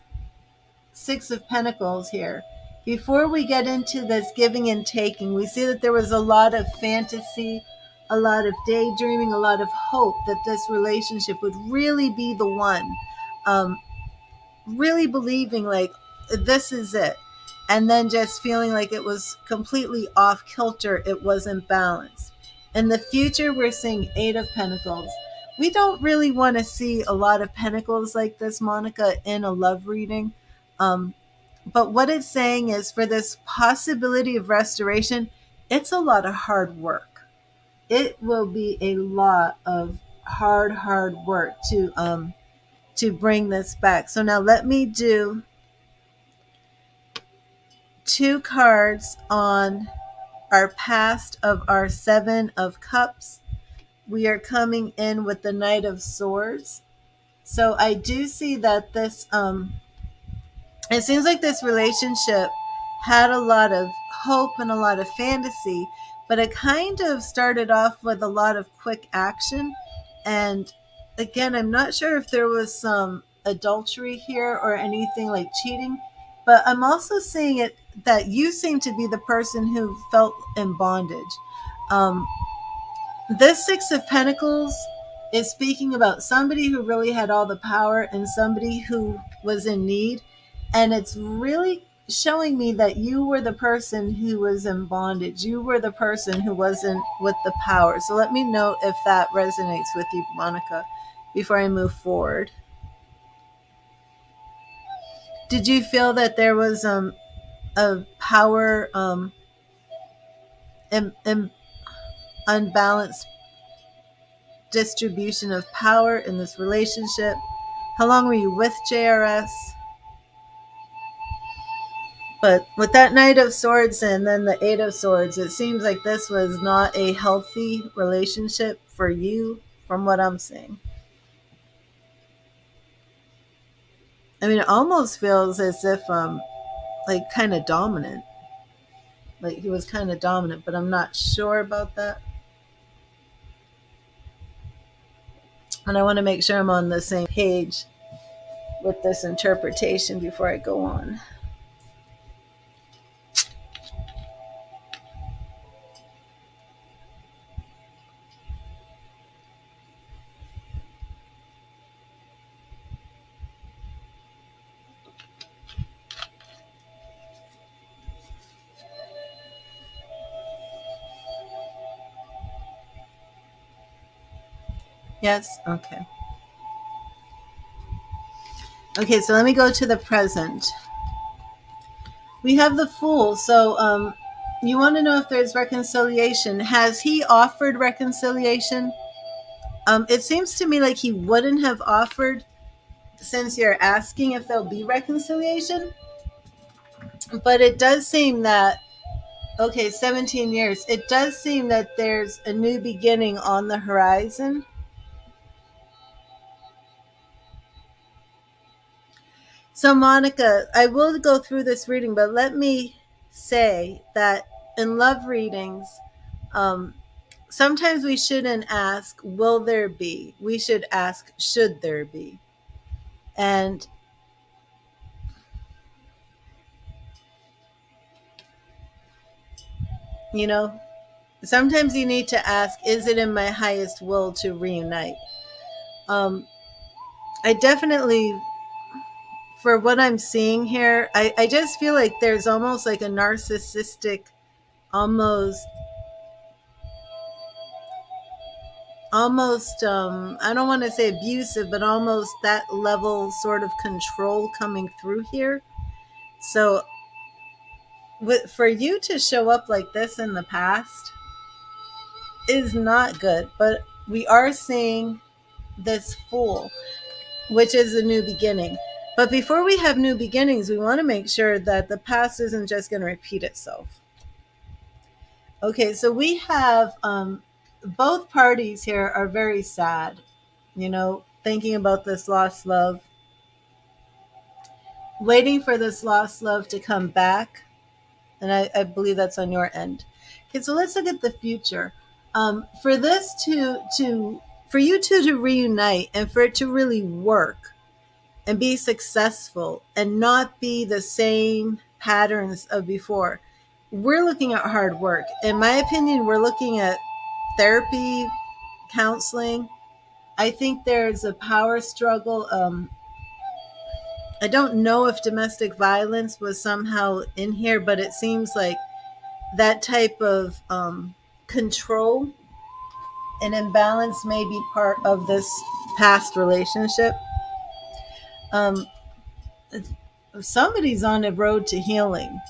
6 of Pentacles here, before we get into this giving and taking, we see that there was a lot of fantasy, a lot of daydreaming, a lot of hope that this relationship would really be the one. Really believing like this is it. And then just feeling like it was completely off kilter, it wasn't balanced. In the future, we're seeing 8 of Pentacles. We don't really want to see a lot of pentacles like this, Monica, in a love reading. But what it's saying is for this possibility of restoration, it's a lot of hard work. It will be a lot of hard work to bring this back. So now let me do 2 cards on our past of our 7 of Cups. We are coming in with the Knight of Swords. So I do see that this it seems like this relationship had a lot of hope and a lot of fantasy, but it kind of started off with a lot of quick action. And again, I'm not sure if there was some adultery here or anything like cheating, but I'm also seeing it that you seem to be the person who felt in bondage. Um, this 6 of Pentacles is speaking about somebody who really had all the power and somebody who was in need. And it's really showing me that you were the person who was in bondage. You were the person who wasn't with the power. So let me know if that resonates with you, Monica, before I move forward. Did you feel that there was a power unbalanced distribution of power in this relationship? How long were you with JRS? But with that Knight of Swords and then the 8 of Swords, it seems like this was not a healthy relationship for you from what I'm seeing. I mean, it almost feels as if like kind of dominant. Like he was kind of dominant, but I'm not sure about that. And I want to make sure I'm on the same page with this interpretation before I go on. Yes? Okay. Okay, so let me go to the present. We have the Fool. So you want to know if there's reconciliation. Has he offered reconciliation? It seems to me like he wouldn't have offered since you're asking if there'll be reconciliation. But it does seem that, okay, 17 years. It does seem that there's a new beginning on the horizon. So, Monica, I will go through this reading, but let me say that in love readings, sometimes we shouldn't ask, will there be? We should ask, should there be? And, you know, sometimes you need to ask, is it in my highest will to reunite? I definitely, for what I'm seeing here, I just feel like there's almost like a narcissistic, almost I don't want to say abusive, but almost that level sort of control coming through here. So For you to show up like this in the past is not good, but we are seeing this Fool, which is a new beginning. But before we have new beginnings, we want to make sure that the past isn't just going to repeat itself. Okay, so we have both parties here are very sad, thinking about this lost love, waiting for this lost love to come back. And I believe that's on your end. Okay, so let's look at the future. For this for you two to reunite and for it to really work and be successful and not be the same patterns of before, we're looking at hard work. In my opinion, we're looking at therapy, counseling. I think there's a power struggle. I don't know if domestic violence was somehow in here, but it seems like that type of control and imbalance may be part of this past relationship. Um, Somebody's on the road to healing,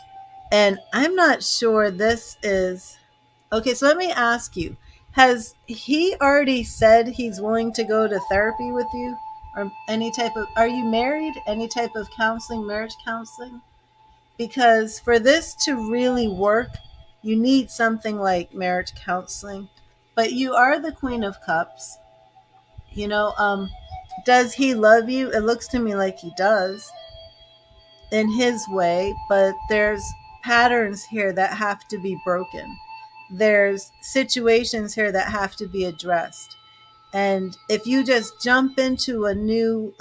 and I'm not sure this is okay. So let me ask you: has he already said he's willing to go to therapy with you, or any type of? Are you married? Any type of counseling, marriage counseling? Because for this to really work, you need something like marriage counseling. But you are the Queen of Cups. You know, um, does he love you? It looks to me like he does in his way, but there's patterns here that have to be broken. There's situations here that have to be addressed. And if you just jump into a new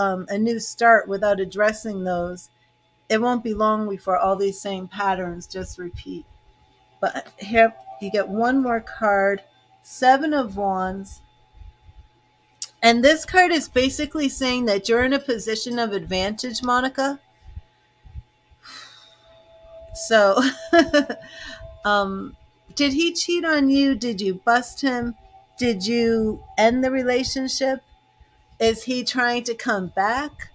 start without addressing those, it won't be long before all these same patterns just repeat. But here you get one more card, Seven of Wands. And this card is basically saying that you're in a position of advantage, Monica. So, um, did he cheat on you? Did you bust him? Did you end the relationship? Is he trying to come back?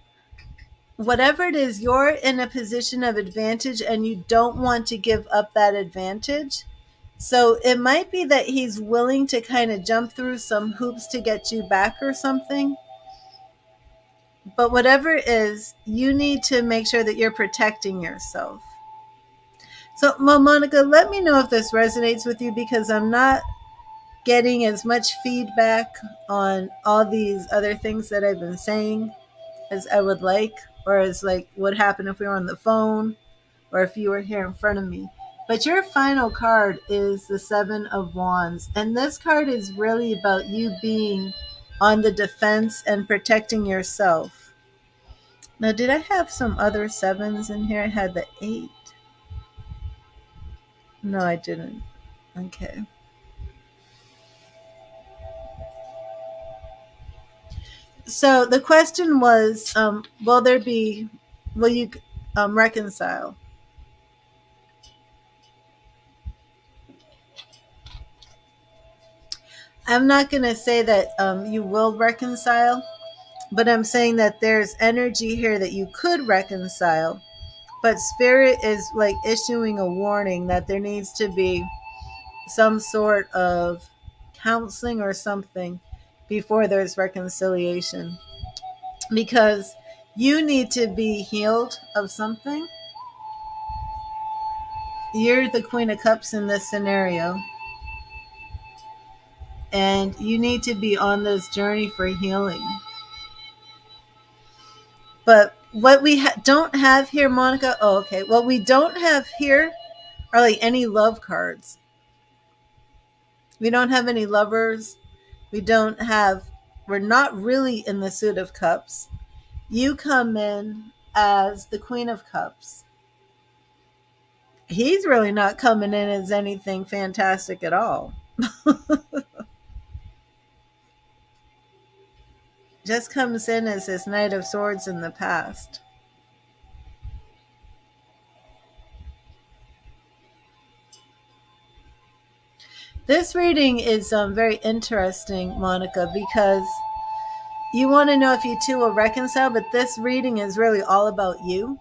Whatever it is, you're in a position of advantage and you don't want to give up that advantage. So it might be that he's willing to kind of jump through some hoops to get you back or something. But whatever it is, you need to make sure that you're protecting yourself. So, well, Monica, let me know if this resonates with you because I'm not getting as much feedback on all these other things that I've been saying as I would like, or as like what happened if we were on the phone or if you were here in front of me. But your final card is the Seven of Wands. And this card is really about you being on the defense and protecting yourself. Now, did I have some other sevens in here? I had the 8. No, I didn't. Okay. So the question was, will you reconcile? I'm not going to say that you will reconcile, but I'm saying that there's energy here that you could reconcile, but spirit is like issuing a warning that there needs to be some sort of counseling or something before there's reconciliation, because you need to be healed of something. You're the Queen of Cups in this scenario, and you need to be on this journey for healing. But what we don't have here, Monica, oh, okay, what we don't have here are like any love cards. We don't have any lovers. We're not really in the Suit of Cups. You come in as the Queen of Cups. He's really not coming in as anything fantastic at all. Just comes in as this Knight of Swords in the past. This reading is very interesting, Monica, because you want to know if you two will reconcile, but this reading is really all about you.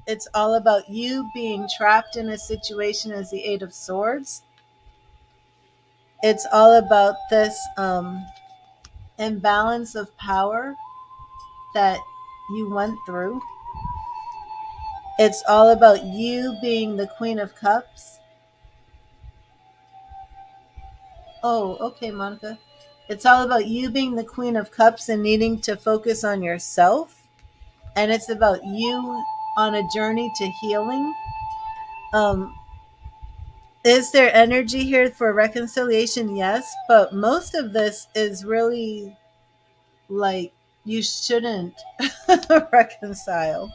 it's all about you being trapped in a situation as the Eight of Swords. It's all about this imbalance of power that you went through. It's all about you being the Queen of Cups. Oh, okay, Monica. It's all about you being the Queen of Cups and needing to focus on yourself. And it's about you on a journey to healing. Um, is there energy here for reconciliation? Yes. But most of this is really like you shouldn't reconcile.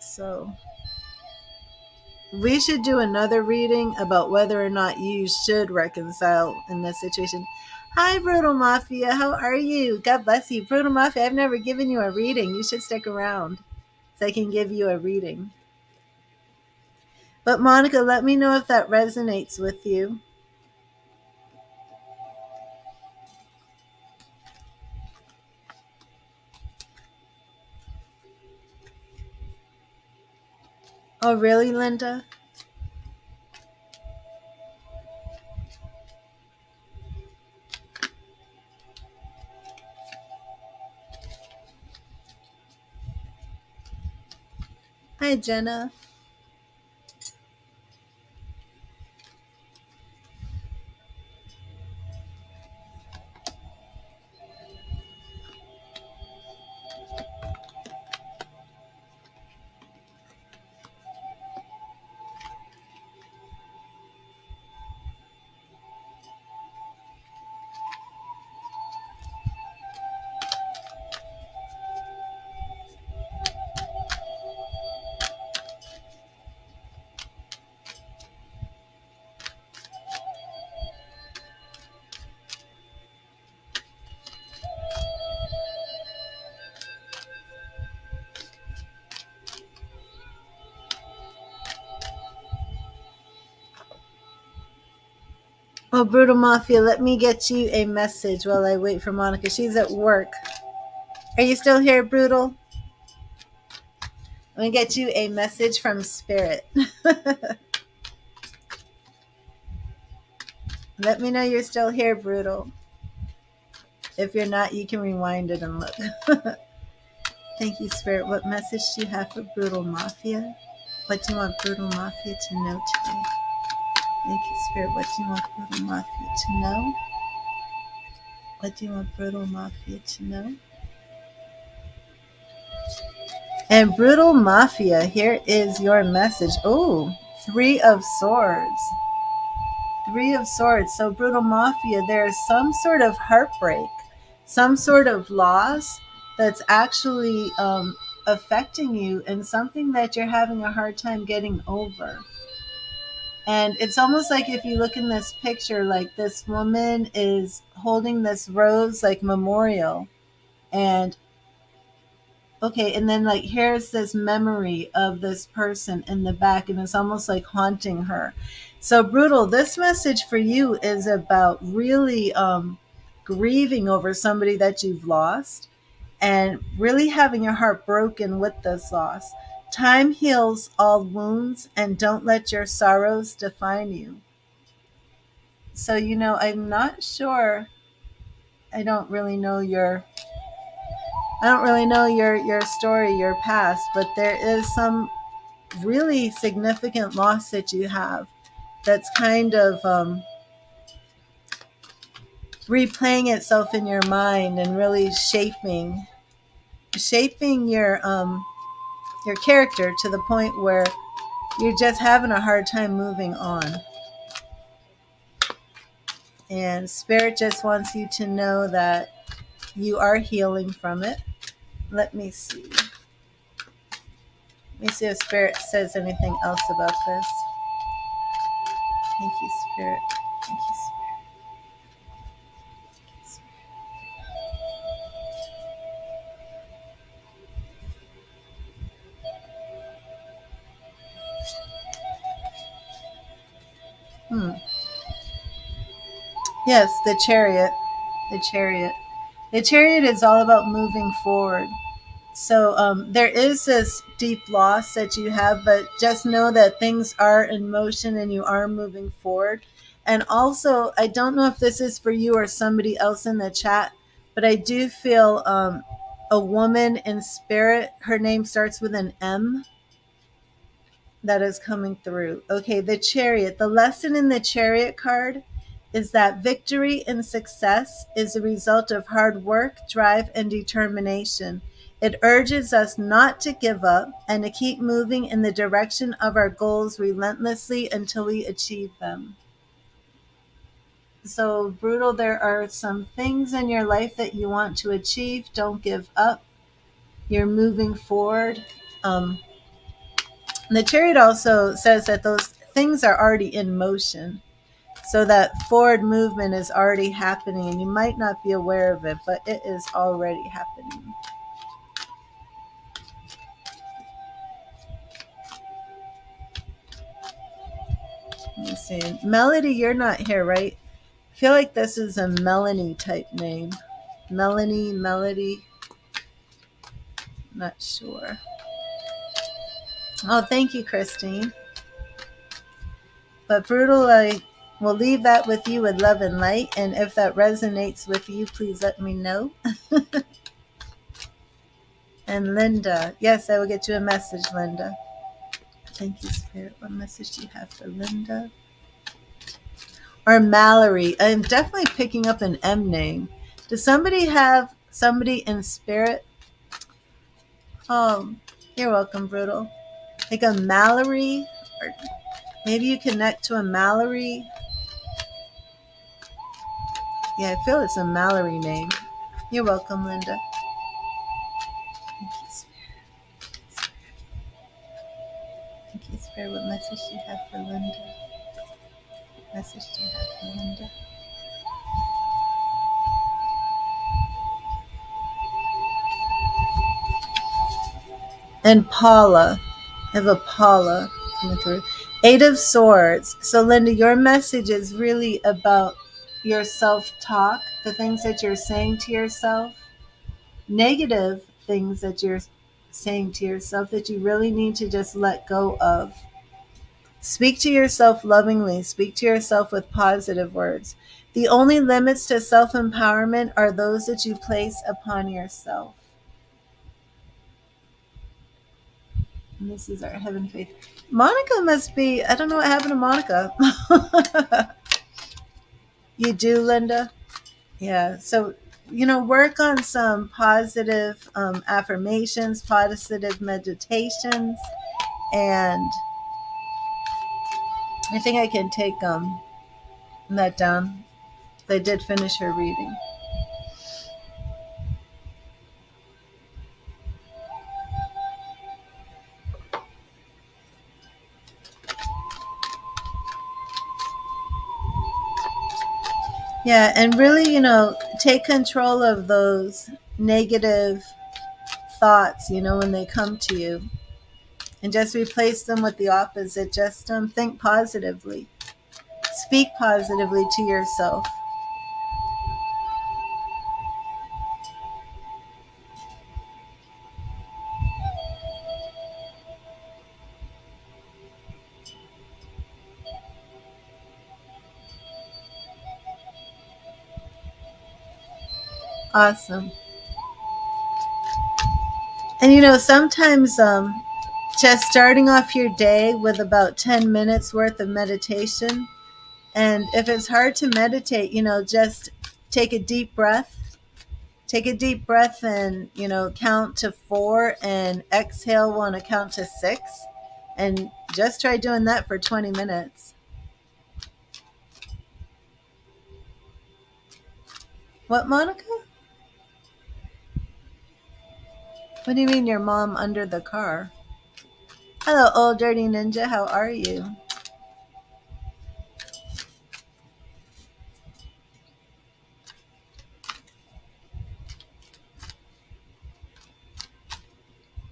So we should do another reading about whether or not you should reconcile in this situation. Hi, Brutal Mafia. How are you? God bless you. Brutal Mafia, I've never given you a reading. You should stick around so I can give you a reading. But Monica, let me know if that resonates with you. Oh, really, Linda? Hi, Jenna. Oh, Brutal Mafia, let me get you a message while I wait for Monica. She's at work. Are you still here, Brutal? Let me get you a message from Spirit. Let me know you're still here, Brutal. If you're not, you can rewind it and look. Thank you, Spirit. What message do you have for Brutal Mafia? What do you want Brutal Mafia to know today? Thank you, Spirit. What do you want Brutal Mafia to know? What do you want Brutal Mafia to know? And Brutal Mafia, here is your message. Oh, Three of Swords. Three of Swords. So, Brutal Mafia, there's some sort of heartbreak, some sort of loss that's actually affecting you, and something that you're having a hard time getting over. And it's almost like if you look in this picture, like this woman is holding this rose, like memorial. And okay, and then like here's this memory of this person in the back, and it's almost like haunting her. So Brutal, this message for you is about really grieving over somebody that you've lost and really having your heart broken with this loss. Time heals all wounds, and don't let your sorrows define you. So I'm not sure. I don't really know your story, your past, but there is some really significant loss that you have that's kind of replaying itself in your mind and really shaping your character to the point where you're just having a hard time moving on. And Spirit just wants you to know that you are healing from it. Let me see. Let me see if Spirit says anything else about this. Thank you, Spirit. Thank you, Spirit. Yes, the Chariot. The Chariot. The Chariot is all about moving forward. So there is this deep loss that you have, but just know that things are in motion and you are moving forward. And also, I don't know if this is for you or somebody else in the chat, but I do feel a woman in spirit. Her name starts with an M that is coming through. Okay, the Chariot. The lesson in the Chariot card is that victory and success is a result of hard work, drive, and determination. It urges us not to give up and to keep moving in the direction of our goals relentlessly until we achieve them. So, Brutal, there are some things in your life that you want to achieve. Don't give up. You're moving forward. Um, the Chariot also says that those things are already in motion. So that forward movement is already happening, and you might not be aware of it, but it is already happening. Let me see. Melody, you're not here, right? I feel like this is a Melanie type name. Melanie, Melody. Not sure. Oh, thank you, Christine. But Brutal, I will leave that with you with love and light. And if that resonates with you, please let me know. And Linda. Yes, I will get you a message, Linda. Thank you, Spirit. What message do you have for Linda? Or Mallory. I'm definitely picking up an M name. Does somebody have somebody in spirit? Oh, you're welcome, Brutal. Like a Mallory? Or maybe you connect to a Mallory? Yeah, I feel it's a Mallory name. You're welcome, Linda. Thank you, Spirit. Thank you, Spirit. What message do you have for Linda? What message do you have for Linda? And Paula. I have a Paula coming through. Eight of Swords. So, Linda, your message is really about your self-talk, the things that you're saying to yourself, negative things that you're saying to yourself that you really need to just let go of. Speak to yourself lovingly. Speak to yourself with positive words. The only limits to self-empowerment are those that you place upon yourself. And this is our heaven faith. Monica must be, I don't know what happened to Monica. You do, Linda? Yeah. So, work on some positive affirmations, positive meditations. And I think I can take that down. I did finish her reading. Yeah, and really, take control of those negative thoughts, when they come to you, and just replace them with the opposite. Just think positively. Speak positively to yourself. Awesome. And sometimes just starting off your day with about 10 minutes worth of meditation. And if it's hard to meditate, just take a deep breath. Take a deep breath and, count to 4 and exhale on a count to 6. And just try doing that for 20 minutes. What, Monica? What do you mean your mom under the car? Hello, old dirty ninja. How are you?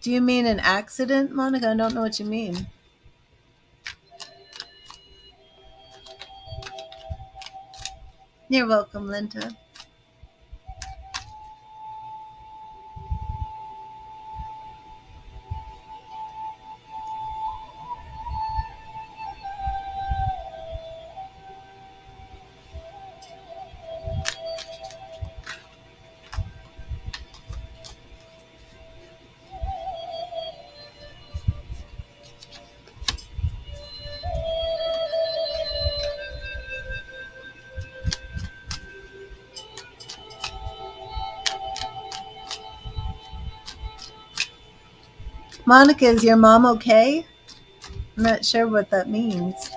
Do you mean an accident, Monica? I don't know what you mean. You're welcome, Linda. Monica, is your mom okay? I'm not sure what that means.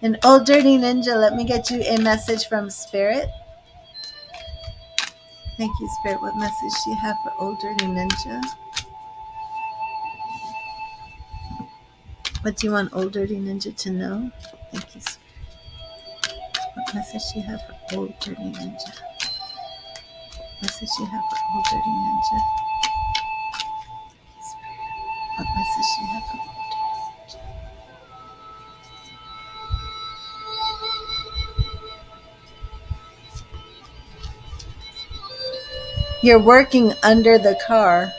An old dirty ninja, let me get you a message from Spirit. Thank you, Spirit. What message do you have for old dirty ninja? What do you want old dirty ninja to know? Thank you, Spirit. What message do you have for old dirty ninja? What message do you have for old dirty ninja? Spirit. What message do you have for old dirty ninja? You're working under the car.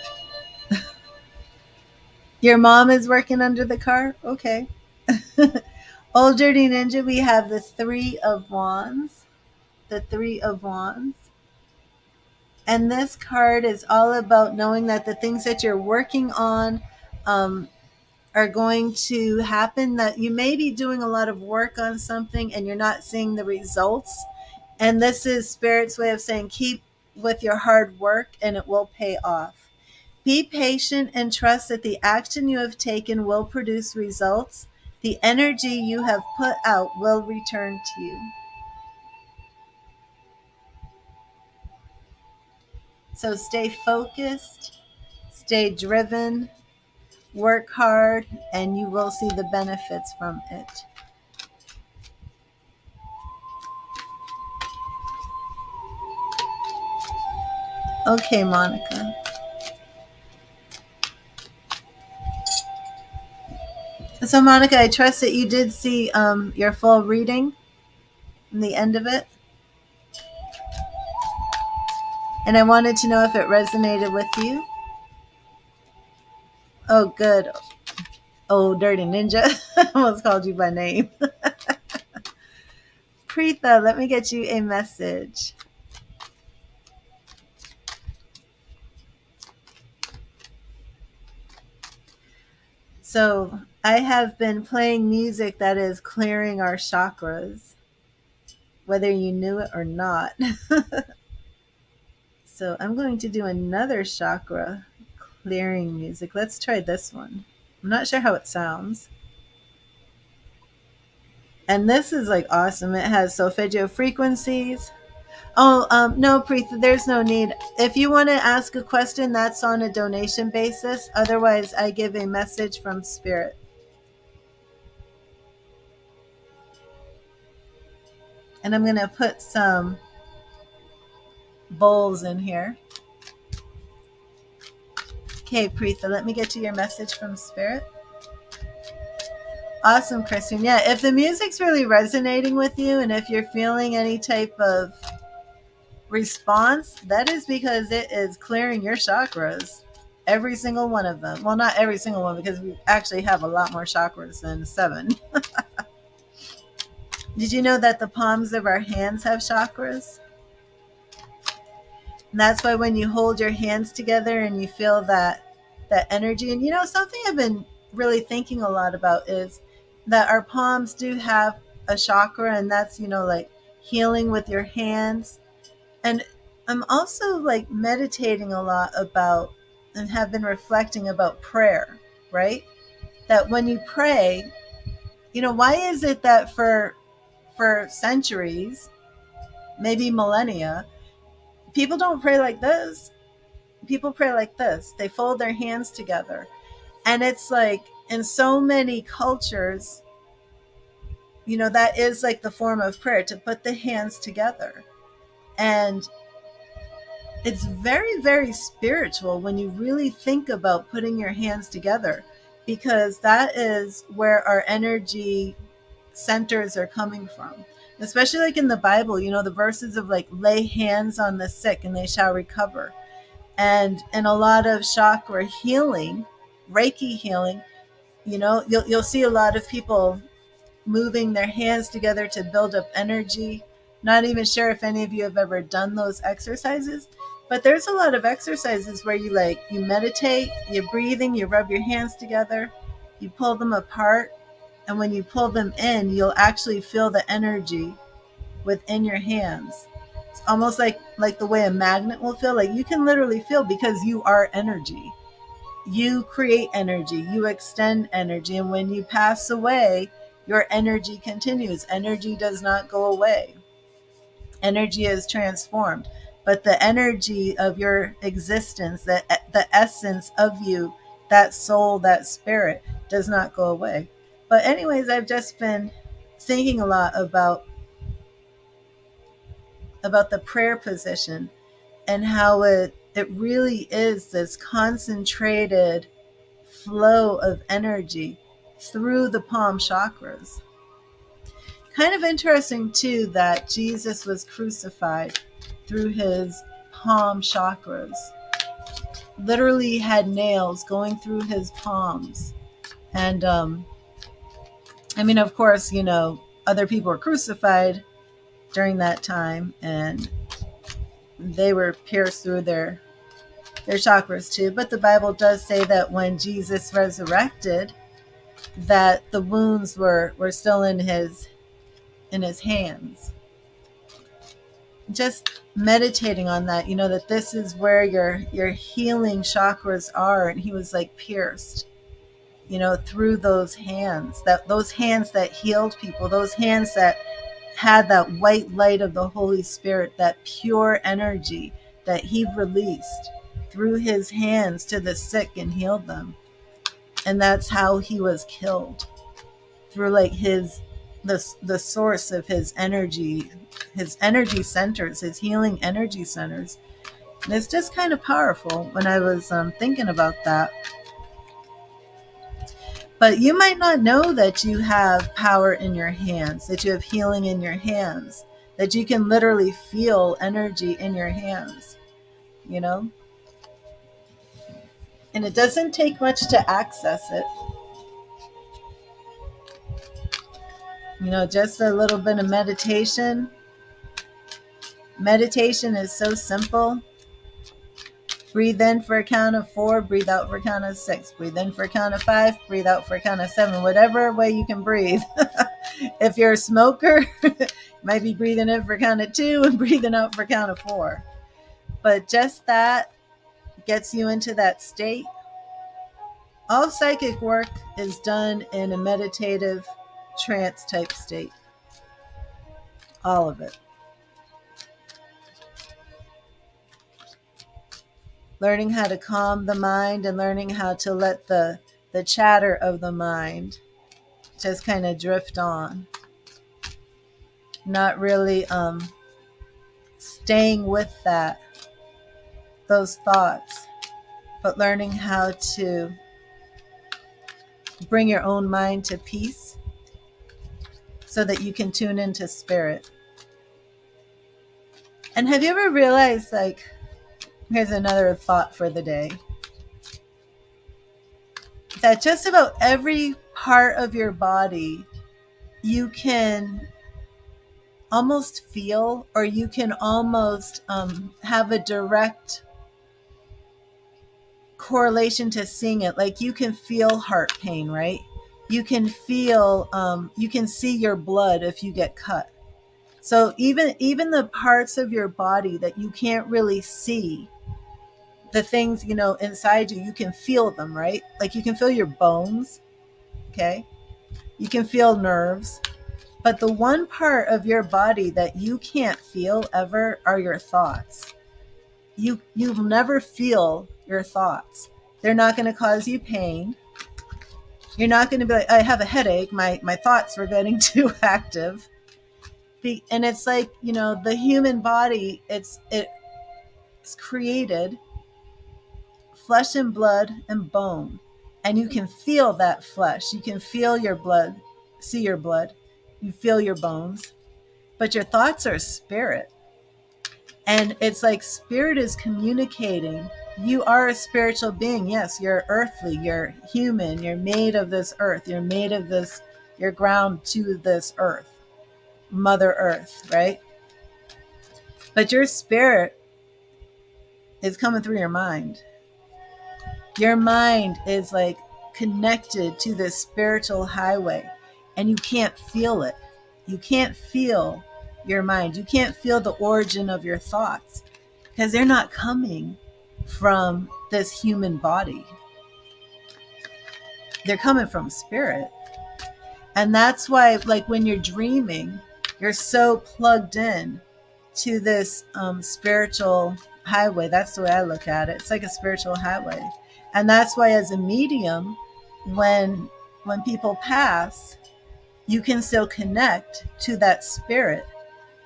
Your mom is working under the car? Okay. Old dirty ninja, we have the Three of Wands. The Three of Wands. And this card is all about knowing that the things that you're working on are going to happen, that you may be doing a lot of work on something and you're not seeing the results. And this is Spirit's way of saying keep with your hard work and it will pay off. Be patient and trust that the action you have taken will produce results. The energy you have put out will return to you. So stay focused, stay driven, work hard, and you will see the benefits from it. Okay, Monica. So, Monica, I trust that you did see your full reading in the end of it. And I wanted to know if it resonated with you. Oh, good. Oh, dirty ninja. I almost called you by name. Preetha, let me get you a message. So, I have been playing music that is clearing our chakras, whether you knew it or not. So, I'm going to do another chakra clearing music. Let's try this one. I'm not sure how it sounds. And this is like awesome. It has solfeggio frequencies. Oh, no, Preetha, there's no need. If you want to ask a question, that's on a donation basis. Otherwise, I give a message from Spirit. And I'm going to put some bowls in here. Okay, Preetha, let me get you your message from Spirit. Awesome, Christian. Yeah, if the music's really resonating with you and if you're feeling any type of response, that is because it is clearing your chakras. Every single one of them. Well, not every single one, because we actually have a lot more chakras than 7. Did you know that the palms of our hands have chakras? And that's why when you hold your hands together and you feel that energy, and something I've been really thinking a lot about is that our palms do have a chakra, and that's like healing with your hands. And I'm also like meditating a lot about and have been reflecting about prayer, right? That when you pray, why is it that for centuries, maybe millennia, people don't pray like this? People pray like this. They fold their hands together. And it's like in so many cultures, that is like the form of prayer, to put the hands together. And it's very, very spiritual when you really think about putting your hands together, because that is where our energy centers are coming from. Especially like in the Bible, the verses of like lay hands on the sick and they shall recover. And in a lot of chakra healing, Reiki healing, you'll see a lot of people moving their hands together to build up energy. Not even sure if any of you have ever done those exercises, But there's a lot of exercises where you meditate, you're breathing, you rub your hands together, you pull them apart, and when you pull them in, you'll actually feel the energy within your hands. It's almost like the way a magnet will feel. Like you can literally feel, because you are energy. You create energy, you extend energy, and when you pass away, your energy continues. Energy does not go away. Energy is transformed, but the energy of your existence, the essence of you, that soul, that spirit, does not go away. But anyways, I've just been thinking a lot about the prayer position, and how it really is this concentrated flow of energy through the palm chakras. Kind of interesting too that Jesus was crucified through his palm chakras. Literally had nails going through his palms. And I mean, of course, other people were crucified during that time, and they were pierced through their chakras too. But the Bible does say that when Jesus resurrected, that the wounds were still in his hands. Just meditating on that, that this is where your healing chakras are, and he was like pierced, through those hands, those hands that healed people, those hands that had that white light of the Holy Spirit, that pure energy that he released through his hands to the sick and healed them. And that's how he was killed, through like the source of his energy centers, his healing energy centers. And it's just kind of powerful when I was thinking about that. But you might not know that you have power in your hands, that you have healing in your hands, that you can literally feel energy in your hands, And it doesn't take much to access it. Just a little bit of meditation. Meditation is so simple. Breathe in for a count of 4, breathe out for a count of 6, breathe in for a count of 5, breathe out for a count of 7, whatever way you can breathe. If you're a smoker, you might be breathing in for a count of 2 and breathing out for a count of 4. But just that gets you into that state. All psychic work is done in a meditative trance type state. All of it. Learning how to calm the mind and learning how to let the chatter of the mind just kind of drift on. Not really staying with those thoughts, but learning how to bring your own mind to peace so that you can tune into spirit. And have you ever realized, here's another thought for the day, that just about every part of your body you can almost feel, or you can almost have a direct correlation to seeing it. Like you can feel heart pain, right? You can feel, you can see your blood if you get cut. So even the parts of your body that you can't really see, the things, inside you can feel them, right? Like you can feel your bones, okay? You can feel nerves. But the one part of your body that you can't feel ever are your thoughts. You'll never feel your thoughts. They're not going to cause you pain. You're not going to be like, I have a headache. My thoughts were getting too active. And it's like, the human body, it's created flesh and blood and bone. And you can feel that flesh. You can feel your blood, see your blood. You feel your bones. But your thoughts are spirit. And it's like spirit is communicating. You are a spiritual being. Yes, you're earthly. You're human. You're made of this earth. You're made of this. You're ground to this earth. Mother Earth, right? But your spirit is coming through your mind. Your mind is like connected to this spiritual highway, and you can't feel it. You can't feel your mind. You can't feel the origin of your thoughts because they're not coming from this human body. They're coming from spirit. And that's why, like, when you're dreaming, you're so plugged in to this spiritual highway. That's the way I look at it. It's like a spiritual highway. And that's why, as a medium, when people pass, you can still connect to that spirit,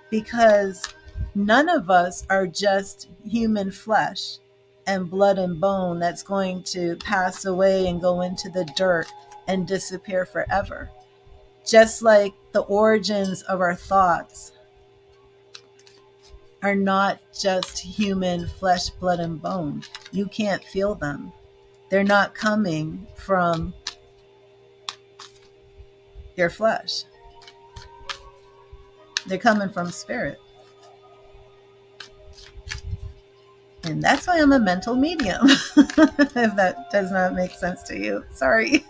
because none of us are just human flesh and blood and bone that's going to pass away and go into the dirt and disappear forever. Just like the origins of our thoughts are not just human flesh, blood, and bone. You can't feel them. They're not coming from your flesh. They're coming from spirit. And that's why I'm a mental medium. If that does not make sense to you, sorry.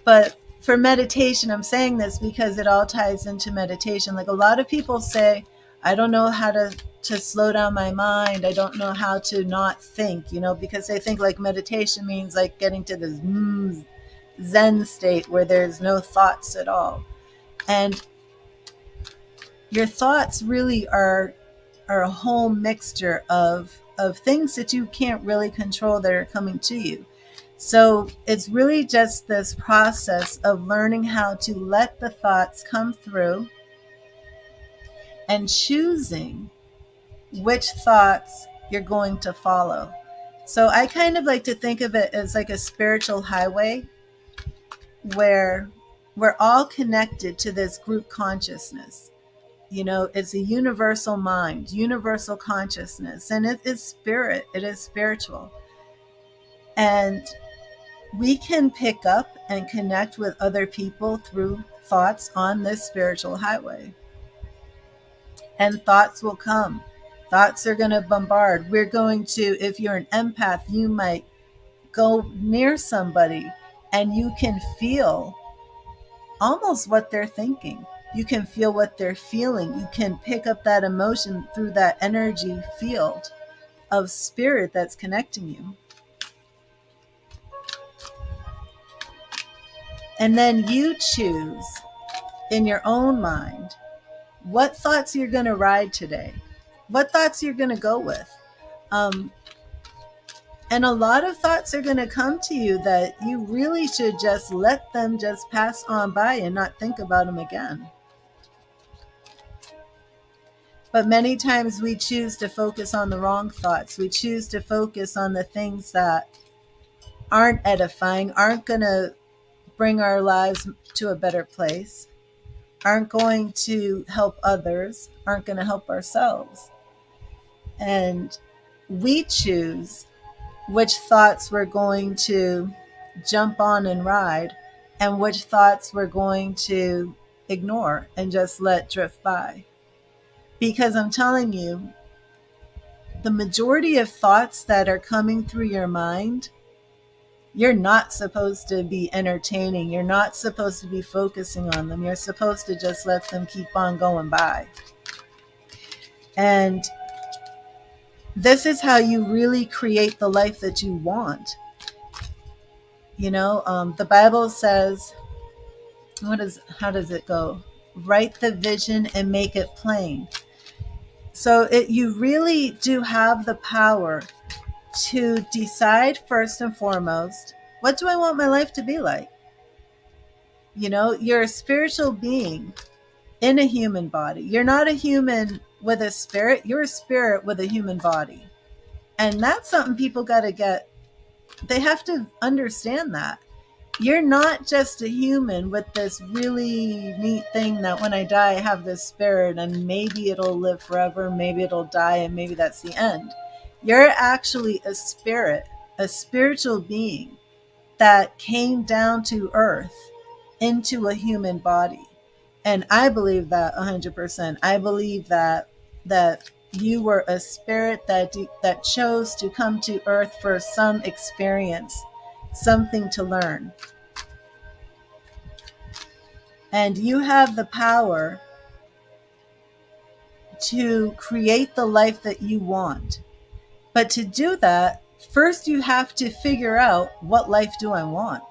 But for meditation, I'm saying this because it all ties into meditation. Like, a lot of people say, I don't know how to slow down my mind. I don't know how to not think, because they think like meditation means like getting to this Zen state where there's no thoughts at all. And your thoughts really are a whole mixture of things that you can't really control that are coming to you. So it's really just this process of learning how to let the thoughts come through and choosing which thoughts you're going to follow. So I kind of like to think of it as like a spiritual highway where we're all connected to this group consciousness. It's a universal mind, universal consciousness, and it is spirit. It is spiritual. And we can pick up and connect with other people through thoughts on this spiritual highway. And thoughts will come. Thoughts are going to bombard. We're going to, if you're an empath, you might go near somebody and you can feel almost what they're thinking. You can feel what they're feeling. You can pick up that emotion through that energy field of spirit that's connecting you. And then you choose in your own mind what thoughts you're going to ride today, what thoughts you're going to go with. And a lot of thoughts are going to come to you that you really should just let them just pass on by and not think about them again. But many times we choose to focus on the wrong thoughts. We choose to focus on the things that aren't edifying, aren't going to bring our lives to a better place, aren't going to help others, aren't going to help ourselves. And we choose which thoughts we're going to jump on and ride and which thoughts we're going to ignore and just let drift by. Because I'm telling you, the majority of thoughts that are coming through your mind, you're not supposed to be entertaining. You're not supposed to be focusing on them. You're supposed to just let them keep on going by. And this is how you really create the life that you want. The Bible says, how does it go? Write the vision and make it plain. So you really do have the power to decide first and foremost, what do I want my life to be like? You're a spiritual being in a human body. You're not a human with a spirit. You're a spirit with a human body. And that's something people got to get. They have to understand that. You're not just a human with this really neat thing that when I die, I have this spirit and maybe it'll live forever, maybe it'll die, and maybe that's the end. You're actually a spirit, a spiritual being that came down to earth into a human body. And I believe that 100%. I believe that You were a spirit that chose to come to earth for some experience, something to learn. And you have the power to create the life that you want. But to do that, first you have to figure out, what life do I want?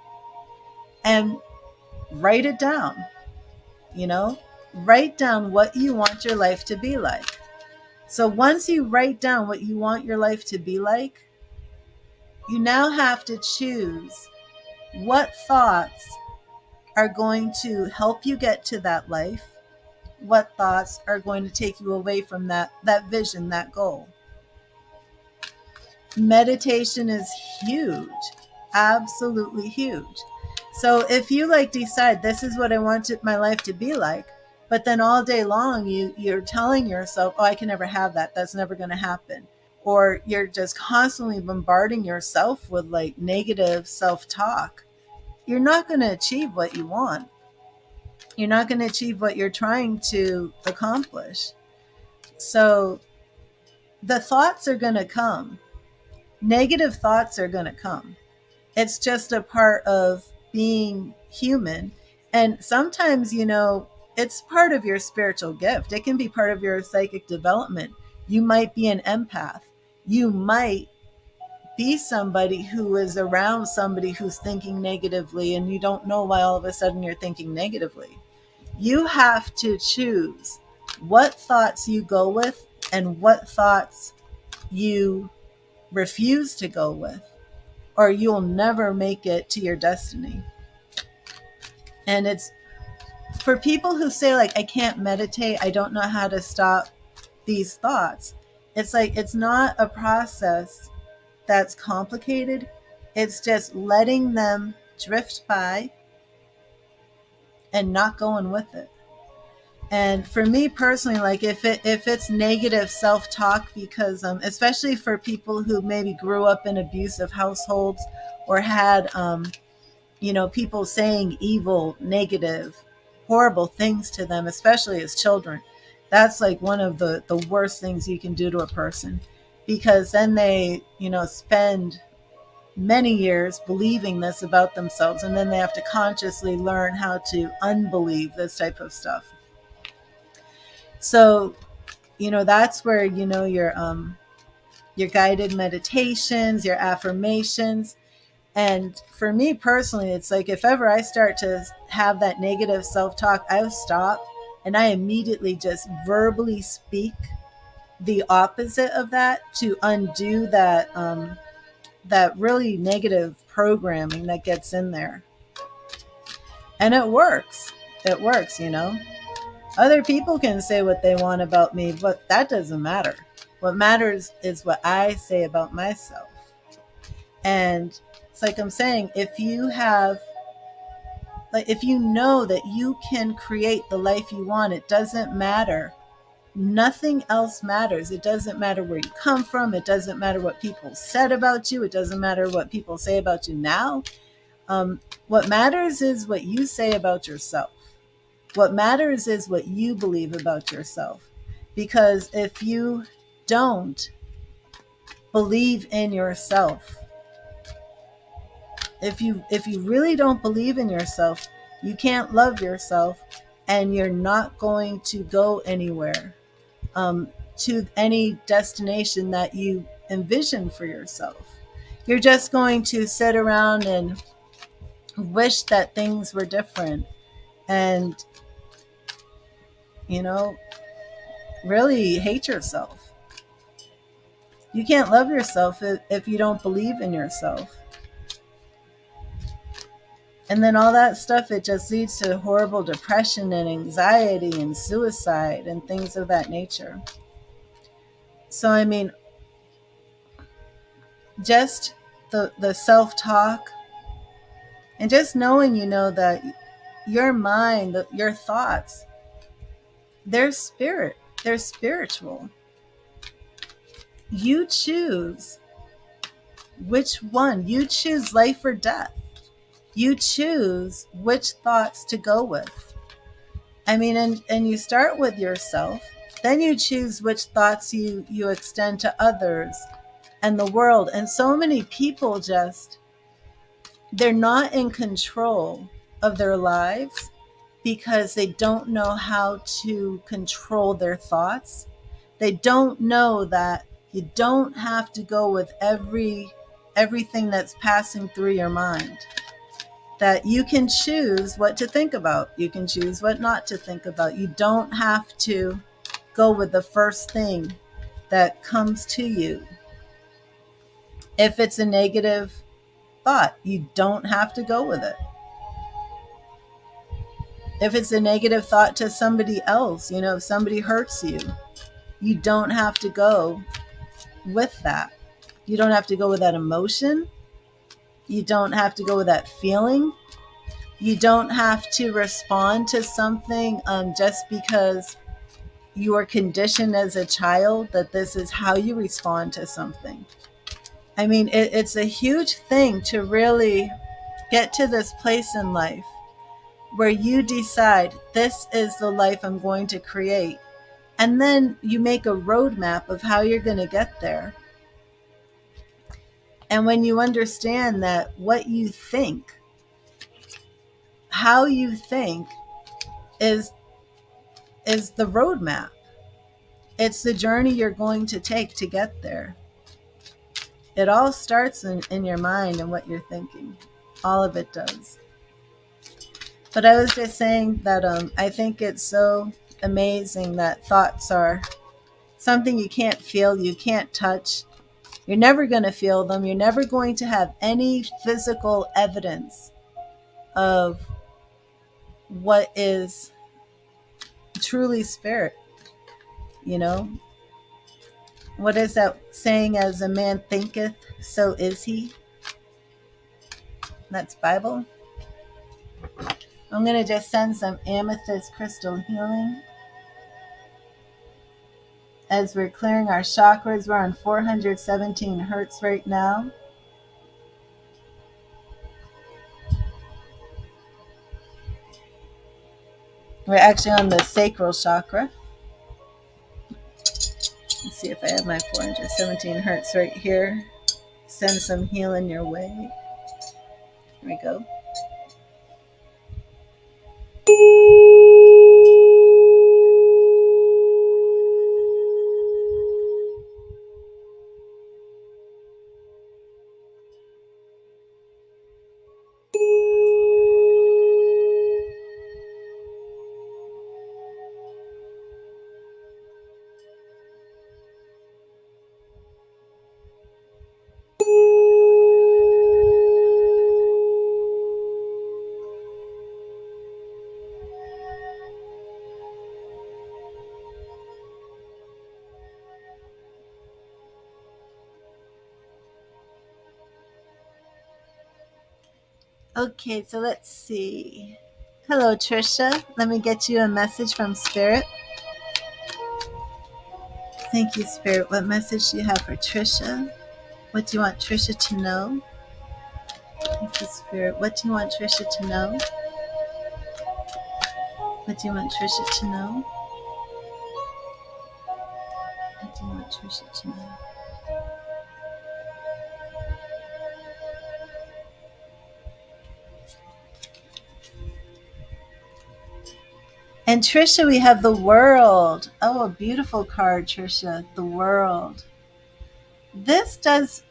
And write it down. Write down what you want your life to be like. So once you write down what you want your life to be like, you now have to choose what thoughts are going to help you get to that life, what thoughts are going to take you away from that vision, that goal. Meditation is huge, absolutely huge. So if you decide, this is what I want my life to be like, but then all day long you're telling yourself, oh, I can never have that, that's never going to happen, or you're just constantly bombarding yourself with negative self-talk, you're not going to achieve what you want. You're not going to achieve what you're trying to accomplish. So the thoughts are going to come. Negative thoughts are going to come. It's just a part of being human. And sometimes, it's part of your spiritual gift. It can be part of your psychic development. You might be an empath. You might be somebody who is around somebody who's thinking negatively, and you don't know why all of a sudden you're thinking negatively. You have to choose what thoughts you go with and what thoughts you refuse to go with, or you'll never make it to your destiny. And it's for people who say, I can't meditate, I don't know how to stop these thoughts. It's it's not a process that's complicated. It's just letting them drift by and not going with it. And for me personally, if it's negative self-talk, because especially for people who maybe grew up in abusive households or had people saying evil, negative, horrible things to them, especially as children, that's one of the worst things you can do to a person, because then they spend many years believing this about themselves, and then they have to consciously learn how to unbelieve this type of stuff. So, that's where, your guided meditations, your affirmations. And for me personally, it's if ever I start to have that negative self-talk, I'll stop and I immediately just verbally speak the opposite of that to undo that really negative programming that gets in there. And it works. It works, Other people can say what they want about me, but that doesn't matter. What matters is what I say about myself. And it's I'm saying, if you know that you can create the life you want, it doesn't matter. Nothing else matters. It doesn't matter where you come from. It doesn't matter what people said about you. It doesn't matter what people say about you now. What matters is what you say about yourself. What matters is what you believe about yourself. Because if you don't believe in yourself, if you really don't believe in yourself, you can't love yourself, and you're not going to go anywhere, to any destination that you envision for yourself. You're just going to sit around and wish that things were different, and really hate yourself. You can't love yourself if you don't believe in yourself. And then all that stuff, it just leads to horrible depression and anxiety and suicide and things of that nature. So, I mean, just the self-talk and just knowing, that your mind, your thoughts, they're spirit, they're spiritual. You choose which one. You choose life or death. You choose which thoughts to go with. I mean, and you start with yourself, Then you choose which thoughts you extend to others and the world. And so many people they're not in control of their lives because they don't know how to control their thoughts. They don't know that you don't have to go with everything that's passing through your mind. That you can choose what to think about. You can choose what not to think about. You don't have to go with the first thing that comes to you. If it's a negative thought, you don't have to go with it. If it's a negative thought to somebody else, if somebody hurts you, you don't have to go with that. You don't have to go with that emotion. You don't have to go with that feeling. You don't have to respond to something just because you are conditioned as a child that this is how you respond to something. I mean, it's a huge thing to really get to this place in life where you decide this is the life I'm going to create. And then you make a roadmap of how you're going to get there. And when you understand that what you think, how you think is the roadmap. It's the journey you're going to take to get there. It all starts in your mind and what you're thinking. All of it does. But I was just saying that I think it's so amazing that thoughts are something you can't feel, you can't touch. You're never going to feel them. You're never going to have any physical evidence of what is truly spirit. What is that saying? As a man thinketh, so is he. That's Bible. I'm going to just send some amethyst crystal healing as we're clearing our chakras. We're on 417 hertz right now. We're actually on the sacral chakra. Let's see if I have my 417 hertz right here. Send some healing your way. Here we go. Okay, so let's see. Hello, Trisha. Let me get you a message from Spirit. Thank you, Spirit. What message do you have for Trisha? What do you want Trisha to know? Thank you, Spirit. What do you want Trisha to know? What do you want Trisha to know? What do you want Trisha to know? And Trisha, we have the World. Oh, a beautiful card, Trisha. The World. This does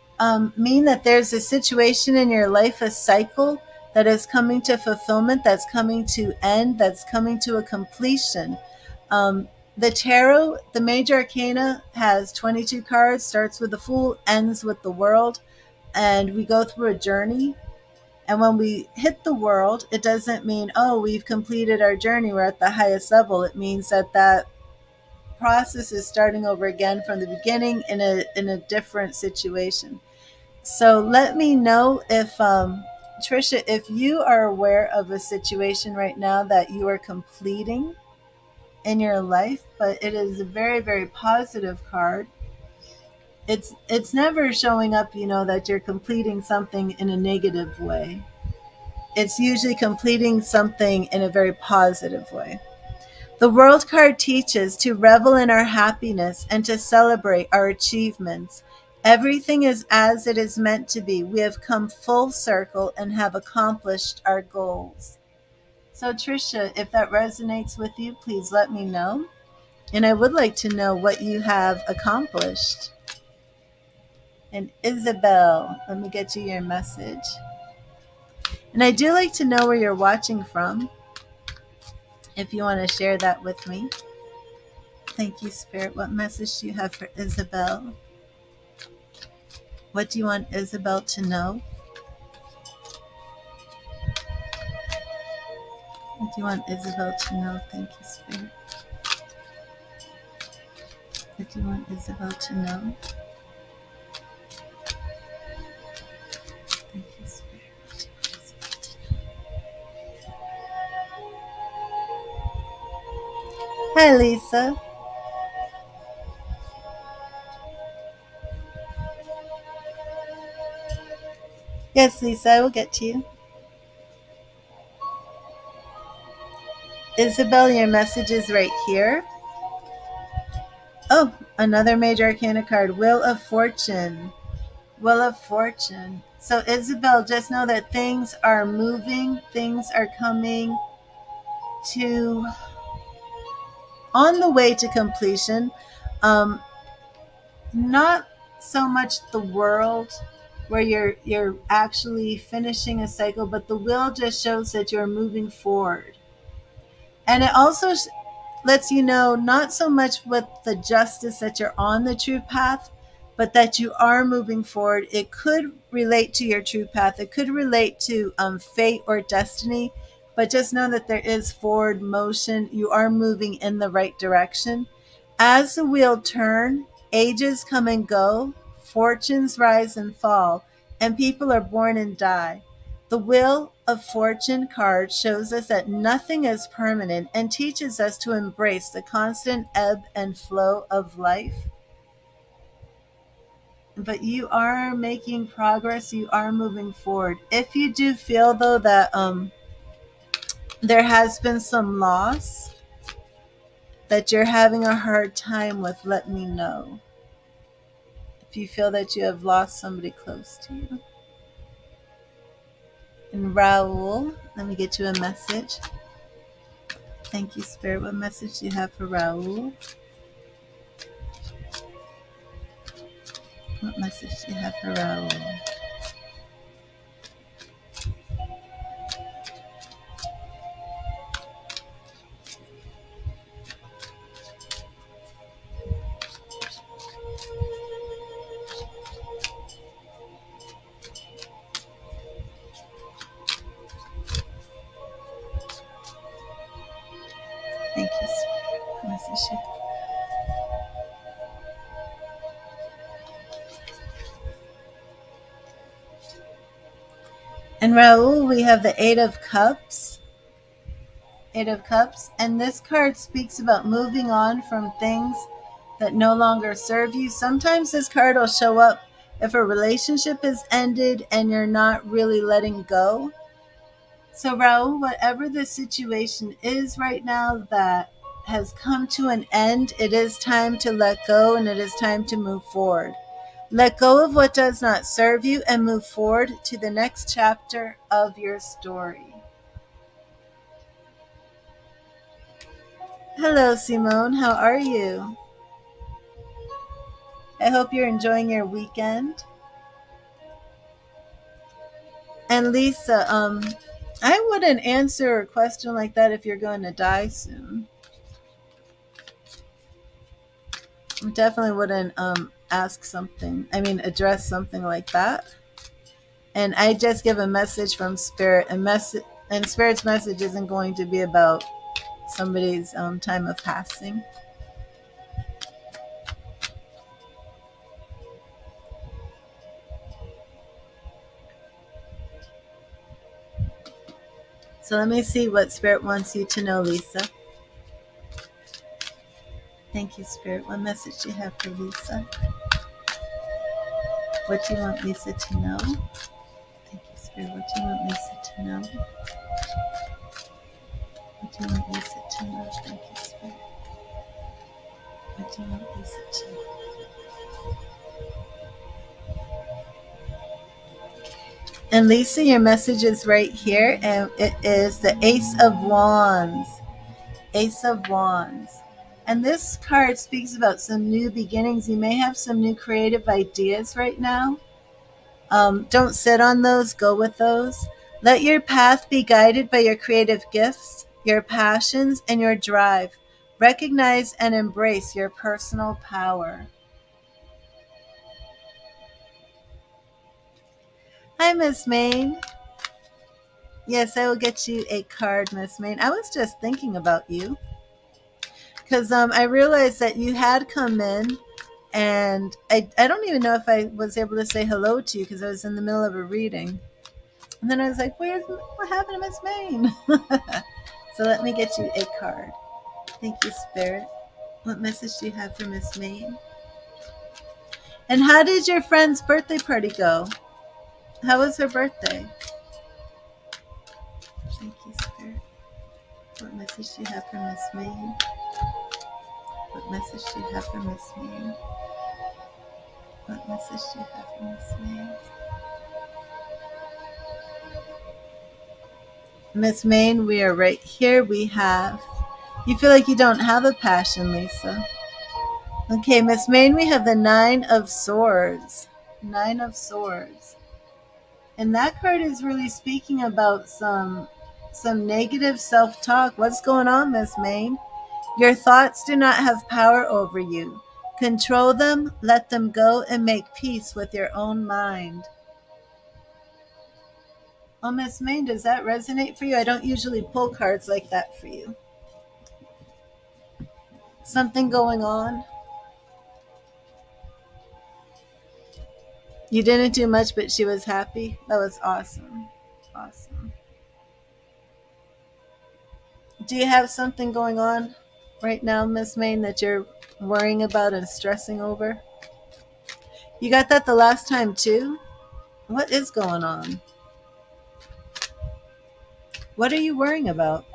mean that there's a situation in your life, a cycle that is coming to fulfillment, that's coming to end, that's coming to a completion. The tarot, the major arcana, has 22 cards, starts with the Fool, ends with the World, and we go through a journey. And when we hit the World, it doesn't mean, oh, we've completed our journey, we're at the highest level. It means that process is starting over again from the beginning in a different situation. So let me know if Trisha, if you are aware of a situation right now that you are completing in your life, but it is a very, very positive card. It's never showing up, that you're completing something in a negative way. It's usually completing something in a very positive way. The World card teaches to revel in our happiness and to celebrate our achievements. Everything is as it is meant to be. We have come full circle and have accomplished our goals. So, Trisha, if that resonates with you, please let me know. And I would like to know what you have accomplished. And Isabel, let me get you your message. And I do like to know where you're watching from, if you want to share that with me. Thank you, Spirit. What message do you have for Isabel? What do you want Isabel to know? What do you want Isabel to know? Thank you, Spirit. What do you want Isabel to know? Thank you, Spirit. Hi, Lisa. Yes, Lisa, I will get to you. Isabel, your message is right here. Oh, another major arcana card, Wheel of Fortune. Wheel of Fortune. So, Isabel, just know that things are moving, things are coming to on the way to completion. Um, not so much the world where you're actually finishing a cycle, but the wheel just shows that you're moving forward. And it also lets you know not so much with the justice that you're on the true path, but that you are moving forward. It could relate to your true path. It could relate to fate or destiny, but just know that there is forward motion. You are moving in the right direction. As the wheel turns, ages come and go, fortunes rise and fall, and people are born and die. The Wheel of Fortune card shows us that nothing is permanent and teaches us to embrace the constant ebb and flow of life. But you are making progress, you are moving forward. If you do feel, though, that there has been some loss that you're having a hard time with, let me know. If you feel that you have lost somebody close to you. And Raul, let me get you a message. Thank you, Spirit. What message do you have for Raul? What message do you have for Raul? Thank you, Spirit. What message do you have? And Raul, we have the Eight of Cups. Eight of Cups. And this card speaks about moving on from things that no longer serve you. Sometimes this card will show up if a relationship is ended and you're not really letting go. So, Raul, whatever the situation is right now that has come to an end, it is time to let go and it is time to move forward. Let go of what does not serve you and move forward to the next chapter of your story. Hello, Simone. How are you? I hope you're enjoying your weekend. And Lisa, I wouldn't answer a question like that if you're going to die soon. I definitely wouldn't address something like that. And I just give a message from Spirit, and Spirit's message isn't going to be about somebody's time of passing. So let me see what Spirit wants you to know, Lisa. Thank you, Spirit. What message do you have for Lisa? What do you want Lisa to know? Thank you, Spirit. What do you want Lisa to know? What do you want Lisa to know? Thank you, Spirit. What do you want Lisa to know? And Lisa, your message is right here, and it is the Ace of Wands. Ace of Wands. And this card speaks about some new beginnings. You may have some new creative ideas right now. Don't sit on those, go with those. Let your path be guided by your creative gifts, your passions, and your drive. Recognize and embrace your personal power. Hi, Miss Main. Yes, I will get you a card, Miss Main. I was just thinking about you because I realized that you had come in, and I don't even know if I was able to say hello to you because I was in the middle of a reading. And then I was like, what happened to Miss Main? So let me get you a card. Thank you, Spirit. What message do you have for Miss Main? And how did your friend's birthday party go? How was her birthday? Thank you, Spirit. What message do you have for Miss Main? What message do you have for Miss Main? What message do you have for Miss Main? Miss Main, we are right here. We have. You feel like you don't have a passion, Lisa. Okay, Miss Main, we have the Nine of Swords. Nine of Swords. And that card is really speaking about some negative self-talk. What's going on, Miss Main? Your thoughts do not have power over you. Control them, let them go, and make peace with your own mind. Oh, Miss Main, does that resonate for you? I don't usually pull cards like that for you. Something going on? You didn't do much, but she was happy? That was awesome. Awesome. Do you have something going on right now, Miss Main, that you're worrying about and stressing over? You got that the last time too? What is going on? What are you worrying about?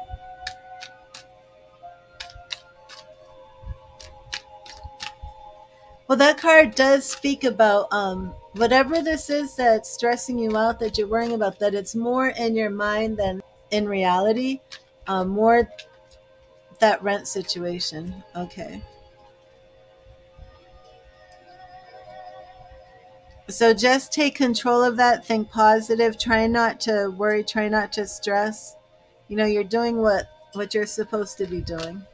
Well, that card does speak about whatever this is that's stressing you out, that you're worrying about, that it's more in your mind than in reality. More that rent situation. Okay. So just take control of that. Think positive. Try not to worry. Try not to stress. You know, you're doing what you're supposed to be doing.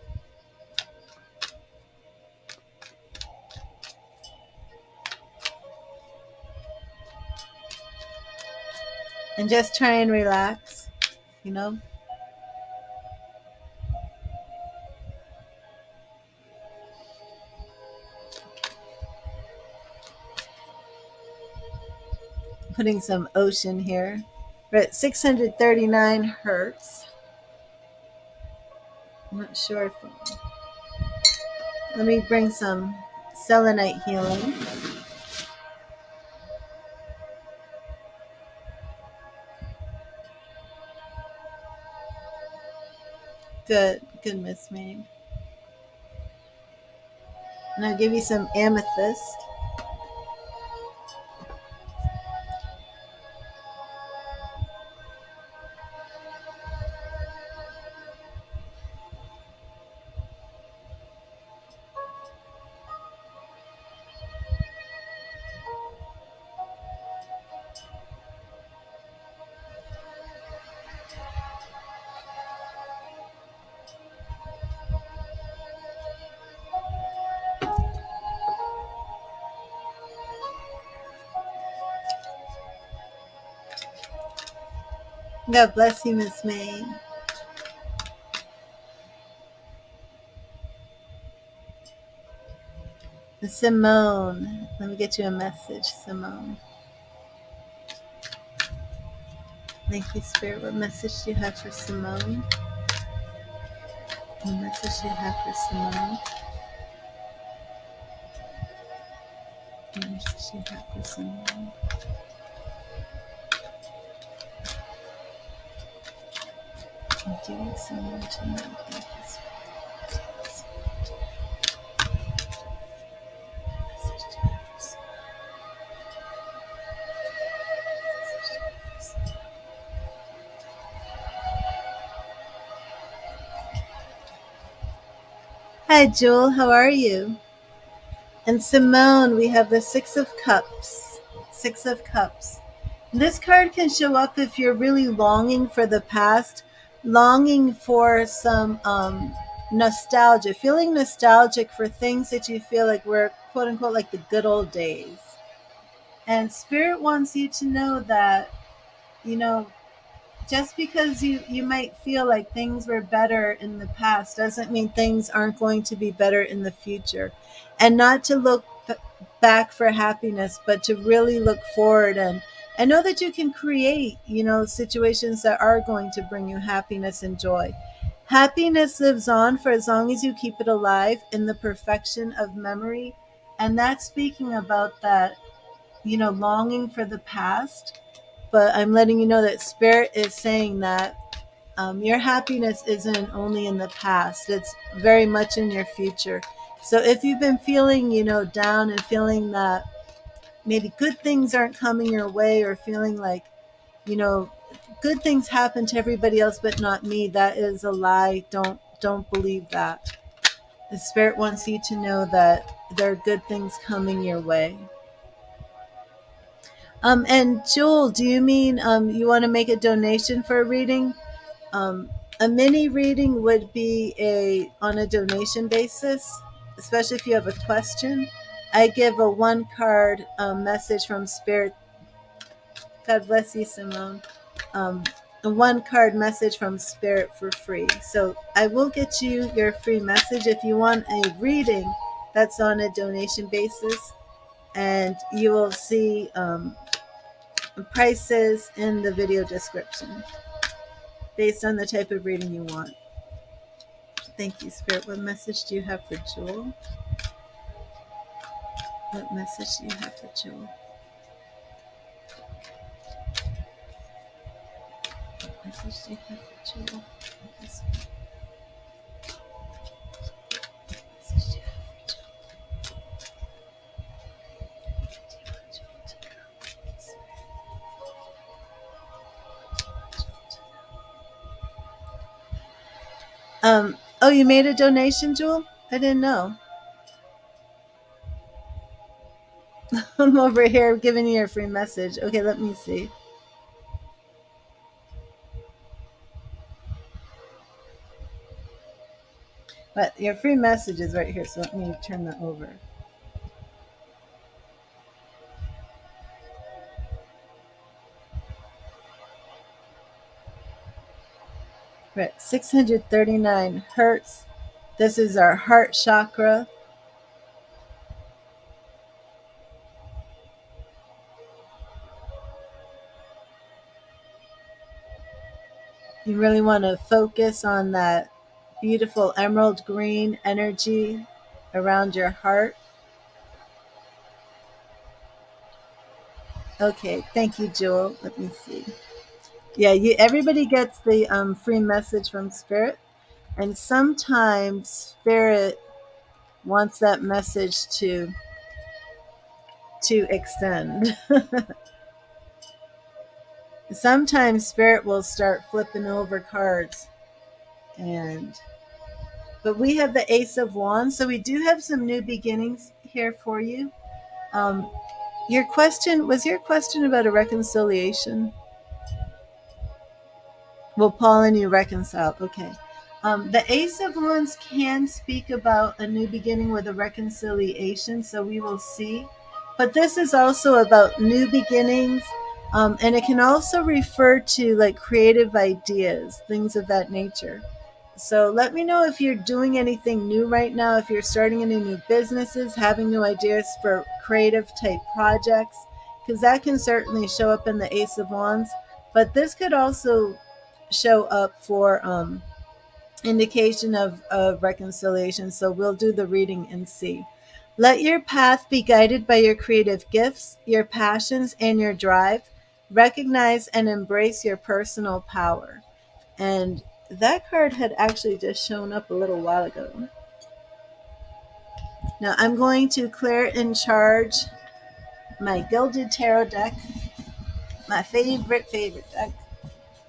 And just try and relax, you know. Putting some ocean here. We're at 639 hertz. I'm not sure if... Let me bring some selenite healing. Good, good, Miss Maid. And I'll give you some amethyst. God bless you, Miss Maid. Simone, let me get you a message, Simone. Thank you, Spirit. What message do you have for Simone? What message do you have for Simone? What message do you have for Simone? Doing someone tonight. Hi, Jewel. How are you? And Simone, we have the Six of Cups. Six of Cups. This card can show up if you're really longing for the past, longing for some nostalgia, feeling nostalgic for things that you feel like were quote unquote like the good old days. And Spirit wants you to know that, you know, just because you might feel like things were better in the past doesn't mean things aren't going to be better in the future, and not to look back for happiness, but to really look forward and know that you can create, situations that are going to bring you happiness and joy. Happiness lives on for as long as you keep it alive in the perfection of memory, and that's speaking about that, longing for the past. But I'm letting you know that Spirit is saying that your happiness isn't only in the past, it's very much in your future. So if you've been feeling, down and feeling that maybe good things aren't coming your way, or feeling like, you know, good things happen to everybody else but not me, that is a lie. Don't believe that. The Spirit wants you to know that there are good things coming your way. And Jewel, do you mean you want to make a donation for a reading? Um, a mini reading would be on a donation basis, especially if you have a question. I give a one card message from Spirit. God bless you, Simone. Um, a one card message from Spirit for free. So I will get you your free message if you want a reading that's on a donation basis, and you will see prices in the video description based on the type of reading you want. Thank you, Spirit. What message do you have for Jewel? What message do you have for Jewel? What message do you have for Jewel? What message do you have for Jewel? What do you want Jewel to know? Oh, you made a donation, Jewel? I didn't know. I'm over here giving you a free message. Okay, let me see. But your free message is right here, so let me turn that over. We're at 639 hertz. This is our heart chakra. You really want to focus on that beautiful emerald green energy around your heart. Okay, thank you, Jewel. Let me see. Yeah, everybody gets the free message from Spirit, and sometimes Spirit wants that message to extend. Sometimes Spirit will start flipping over cards, and but we have the Ace of Wands, so we do have some new beginnings here for you. Um, your question was your question about a reconciliation? Well, Paul and you reconcile. Okay. The Ace of Wands can speak about a new beginning with a reconciliation, so we will see. But this is also about new beginnings, and it can also refer to like creative ideas, things of that nature. So let me know if you're doing anything new right now, if you're starting any new businesses, having new ideas for creative type projects, because that can certainly show up in the Ace of Wands. But this could also show up for indication of reconciliation. So we'll do the reading and see. Let your path be guided by your creative gifts, your passions, and your drive. Recognize and embrace your personal power. And that card had actually just shown up a little while ago. Now I'm going to clear and charge my Gilded Tarot deck, my favorite deck,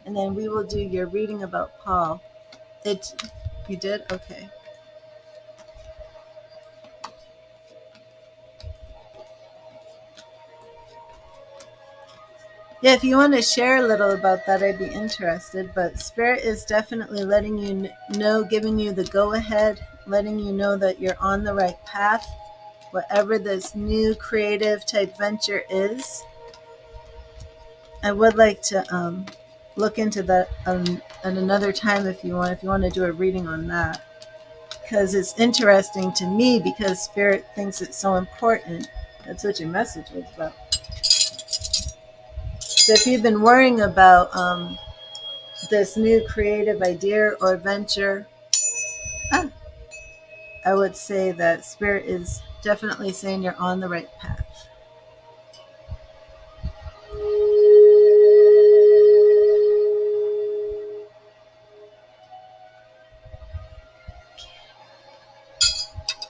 and then we will do your reading about Paul. You did? Okay. Yeah, if you want to share a little about that, I'd be interested. But Spirit is definitely letting you know, giving you the go ahead, letting you know that you're on the right path. Whatever this new creative type venture is, I would like to look into that at another time if you want. If you want to do a reading on that, because it's interesting to me because Spirit thinks it's so important. That's what your message was about. So if you've been worrying about this new creative idea or venture, ah, I would say that Spirit is definitely saying you're on the right path.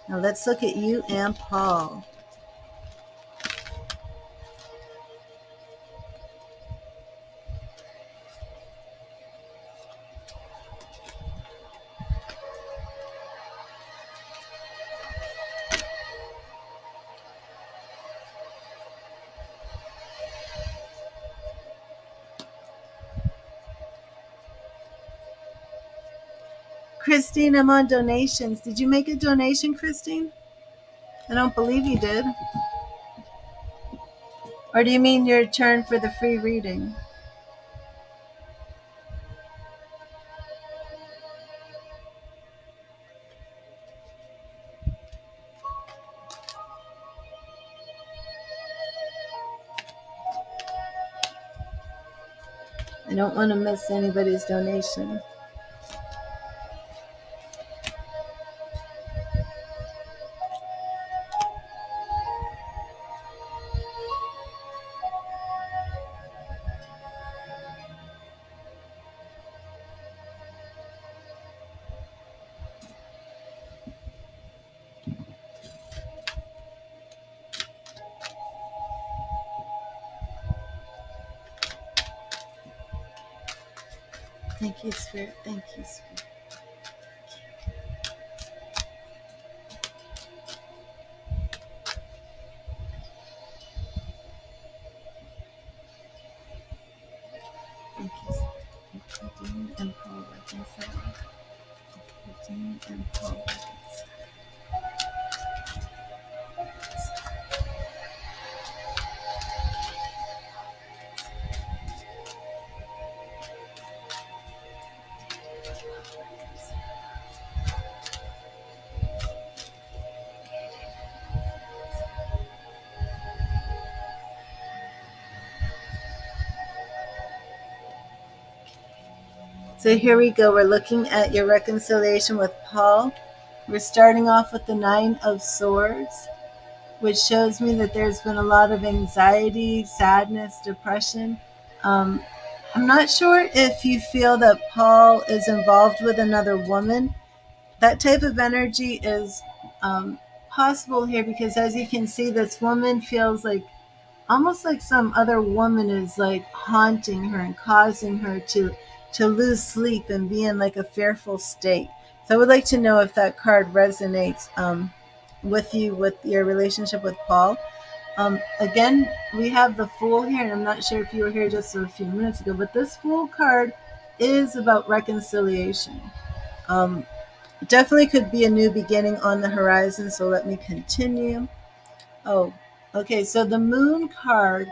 Now let's look at you and Paul. Christine, I'm on donations. Did you make a donation, Christine? I don't believe you did. Or do you mean your turn for the free reading? I don't want to miss anybody's donation. Thank you, Spirit. Thank you, Spirit. Thank you, Spirit. Redeem and Paul reconcile. Redeem and Paul reconcile. So here we go. We're looking at your reconciliation with Paul. We're starting off with the Nine of Swords, which shows me that there's been a lot of anxiety, sadness, depression. Um, I'm not sure if you feel that Paul is involved with another woman. That type of energy is possible here because, as you can see, this woman feels like almost like some other woman is like haunting her and causing her to lose sleep and be in like a fearful state. So I would like to know if that card resonates with you with your relationship with Paul. Again, we have the Fool here, and I'm not sure if you were here just a few minutes ago, but this Fool card is about reconciliation. Definitely could be a new beginning on the horizon, so let me continue. Oh, okay, so the Moon card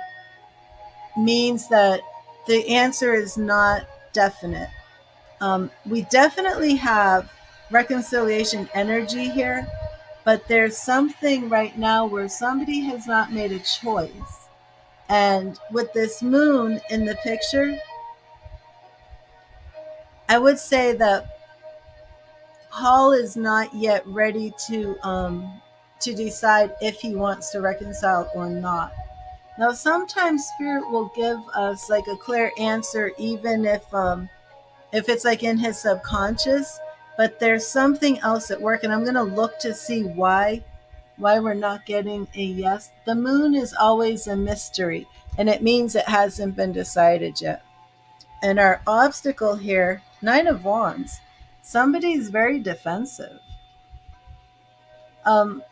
means that the answer is not definite. We definitely have reconciliation energy here, but there's something right now where somebody has not made a choice. And with this moon in the picture, I would say that Paul is not yet ready to decide if he wants to reconcile or not. Now, sometimes Spirit will give us like a clear answer, even if if it's like in his subconscious, but there's something else at work, and I'm going to look to see why we're not getting a yes. The moon is always a mystery, and it means it hasn't been decided yet. And our obstacle here, Nine of Wands, somebody's very defensive. Um,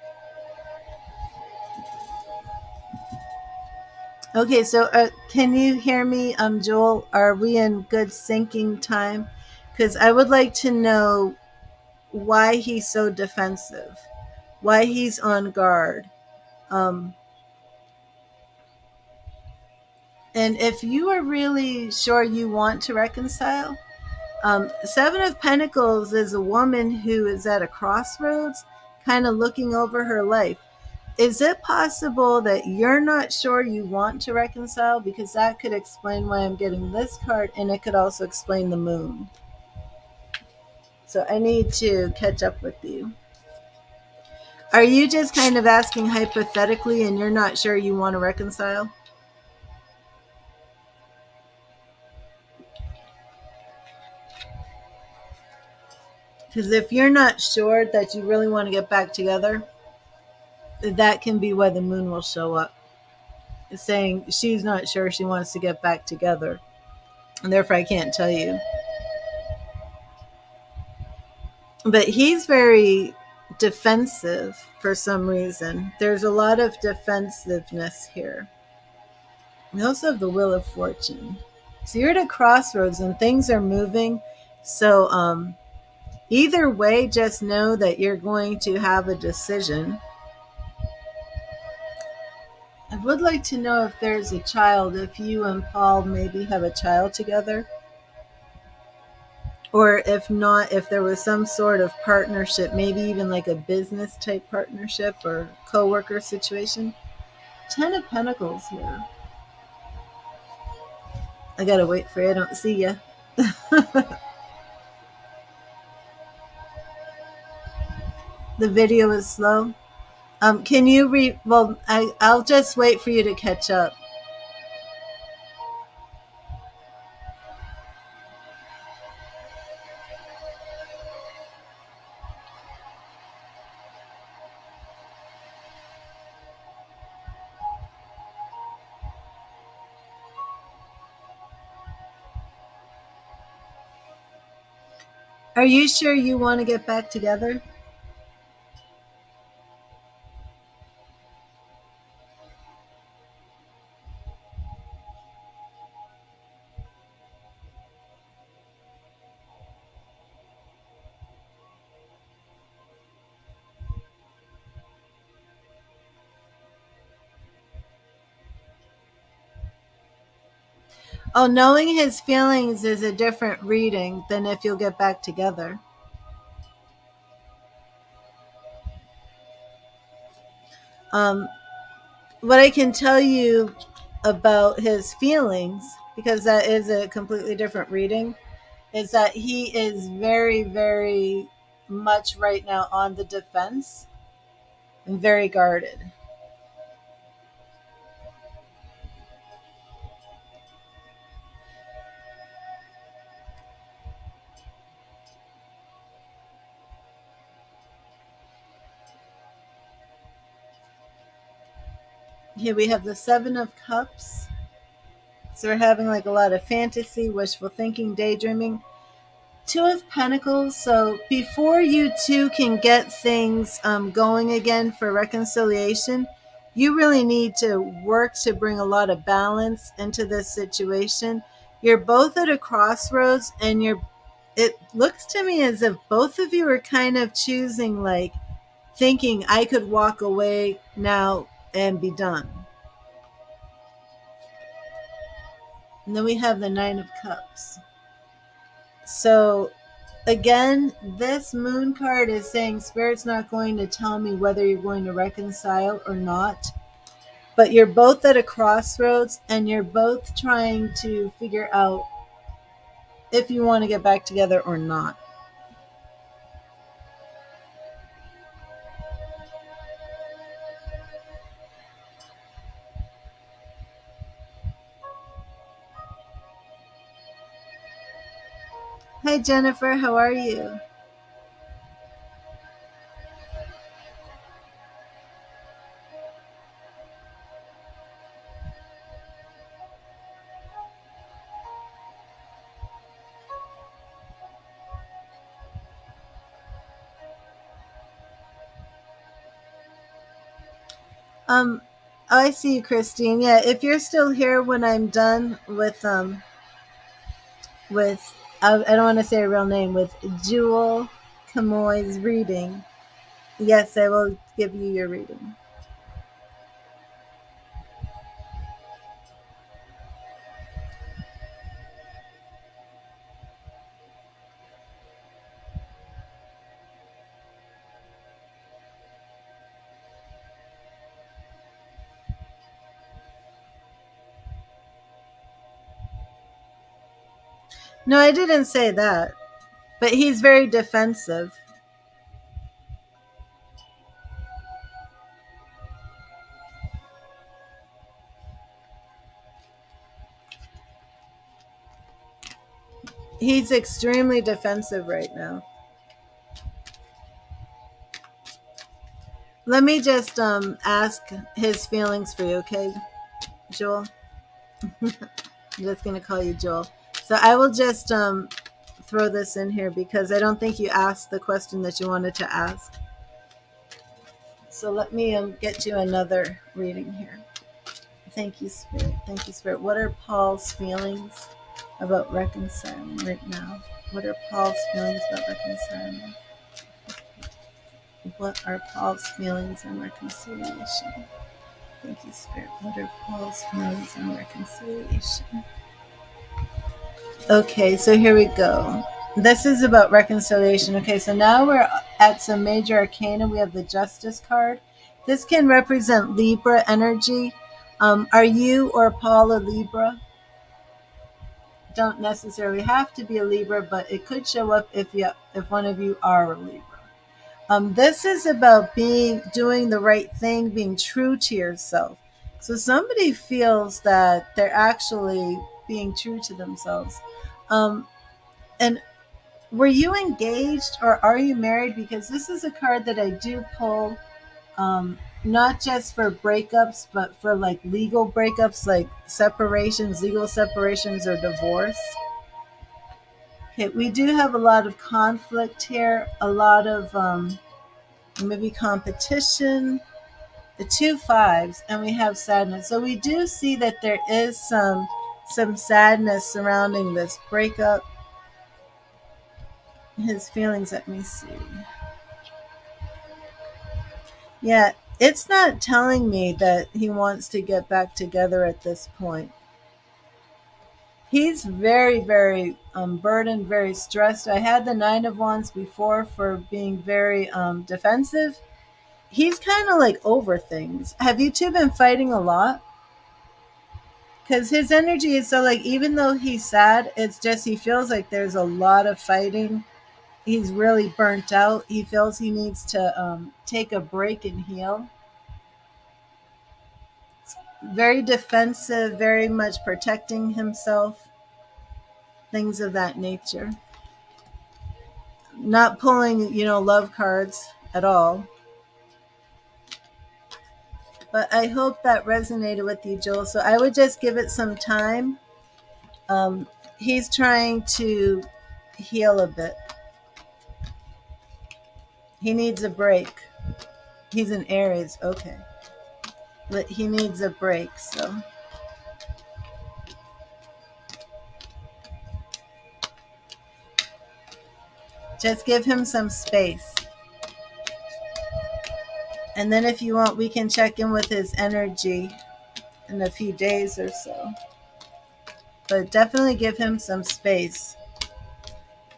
okay, so can you hear me, Joel? Are we in good syncing time? Because I would like to know why he's so defensive, why he's on guard. Um, and if you are really sure you want to reconcile, Seven of Pentacles is a woman who is at a crossroads, kind of looking over her life. Is it possible that you're not sure you want to reconcile? Because that could explain why I'm getting this card, and it could also explain the moon. So I need to catch up with you. Are you just kind of asking hypothetically and you're not sure you want to reconcile? Because if you're not sure that you really want to get back together, that can be why the moon will show up. It's saying she's not sure she wants to get back together. And therefore, I can't tell you. But he's very defensive for some reason. There's a lot of defensiveness here. We also have the Wheel of Fortune. So you're at a crossroads and things are moving. So either way, just know that you're going to have a decision. I would like to know if there's a child, if you and Paul maybe have a child together. Or if not, if there was some sort of partnership, maybe even like a business type partnership or co-worker situation. 10 of Pentacles here. I gotta wait for you. I don't see you. The video is slow. Can you read? Well, I'll just wait for you to catch up. Are you sure you want to get back together? Oh, knowing his feelings is a different reading than if you'll get back together. Um, what I can tell you about his feelings, because that is a completely different reading, is that he is very, very much right now on the defense and very guarded. Here we have the Seven of Cups. So we're having like a lot of fantasy, wishful thinking, daydreaming. Two of Pentacles. So before you two can get things going again for reconciliation, you really need to work to bring a lot of balance into this situation. You're both at a crossroads, and it looks to me as if both of you are kind of choosing, like thinking, I could walk away now and be done. And then we have the Nine of Cups. So again, this moon card is saying Spirit's not going to tell me whether you're going to reconcile or not. But you're both at a crossroads and you're both trying to figure out if you want to get back together or not. Hi Jennifer, how are you? Um, oh, I see you, Christine. Yeah, if you're still here when I'm done with I don't want to say a real name, with Jewel Camoy's reading, yes, I will give you your reading. No, I didn't say that, but he's very defensive. He's extremely defensive right now. Let me just ask his feelings for you, okay, Joel? I'm just gonna call you Joel. So I will just throw this in here because I don't think you asked the question that you wanted to ask. So let me get you another reading here. Thank you, Spirit. Thank you, Spirit. What are Paul's feelings about reconciling right now? What are Paul's feelings about reconciling? What are Paul's feelings on reconciliation? Thank you, Spirit. What are Paul's feelings on reconciliation? Okay, so here we go. This is about reconciliation. Okay, so now we're at some major arcana. We have the Justice card. This can represent Libra energy. Are you or Paul a Libra? Don't necessarily have to be a Libra, but it could show up if one of you are a Libra. This is about doing the right thing, being true to yourself. So somebody feels that they're actually being true to themselves. Um, and were you engaged or are you married? Because this is a card that I do pull, not just for breakups, but for like legal breakups, like separations, legal separations, or divorce. Okay, we do have a lot of conflict here, a lot of maybe competition, the two fives, and we have sadness. So we do see that there is some sadness surrounding this breakup. His feelings, let me see. Yeah, it's not telling me that he wants to get back together at this point. He's very, very burdened, very stressed. I had the Nine of Wands before for being very defensive. He's kind of like over things. Have you two been fighting a lot? Because his energy is so like, even though he's sad, it's just he feels like there's a lot of fighting. He's really burnt out. He feels he needs to take a break and heal. Very defensive, very much protecting himself, things of that nature. Not pulling, love cards at all. But I hope that resonated with you, Joel. So I would just give it some time. Um, he's trying to heal a bit. He needs a break. He's in Aries, okay. But he needs a break, so just give him some space. And then if you want, we can check in with his energy in a few days or so. But definitely give him some space.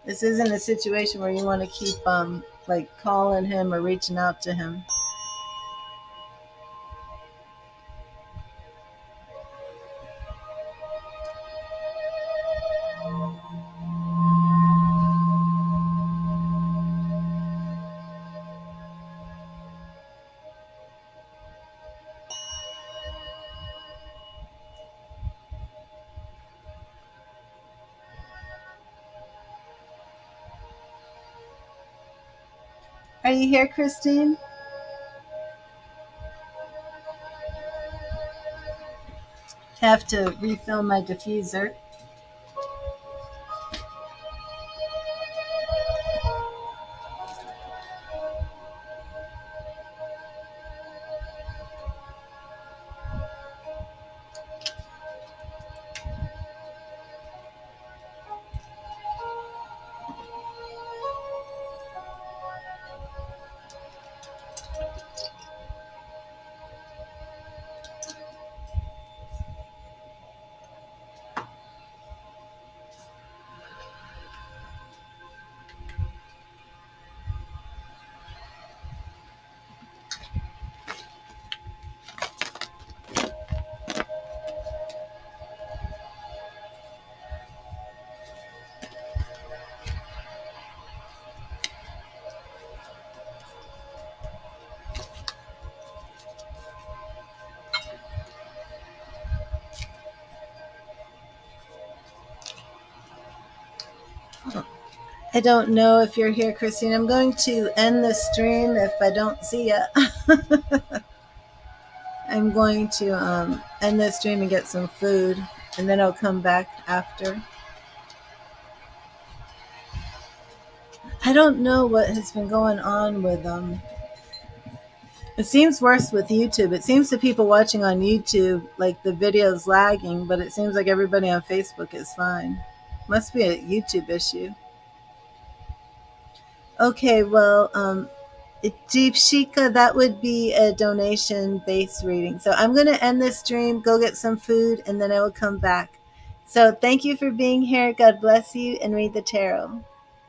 This isn't a situation where you want to keep like calling him or reaching out to him. Are you here, Christine? Have to refill my diffuser. I don't know if you're here, Christine. I'm going to end the stream if I don't see you. I'm going to end the stream and get some food, and then I'll come back after. I don't know what has been going on with it seems worse with YouTube. It seems to people watching on YouTube like the video's lagging, but it seems like everybody on Facebook is fine. Must be a YouTube issue. Okay, well, Deepshika, that would be a donation based reading. So I'm going to end this stream, go get some food, and then I will come back. So thank you for being here. God bless you, and read the tarot.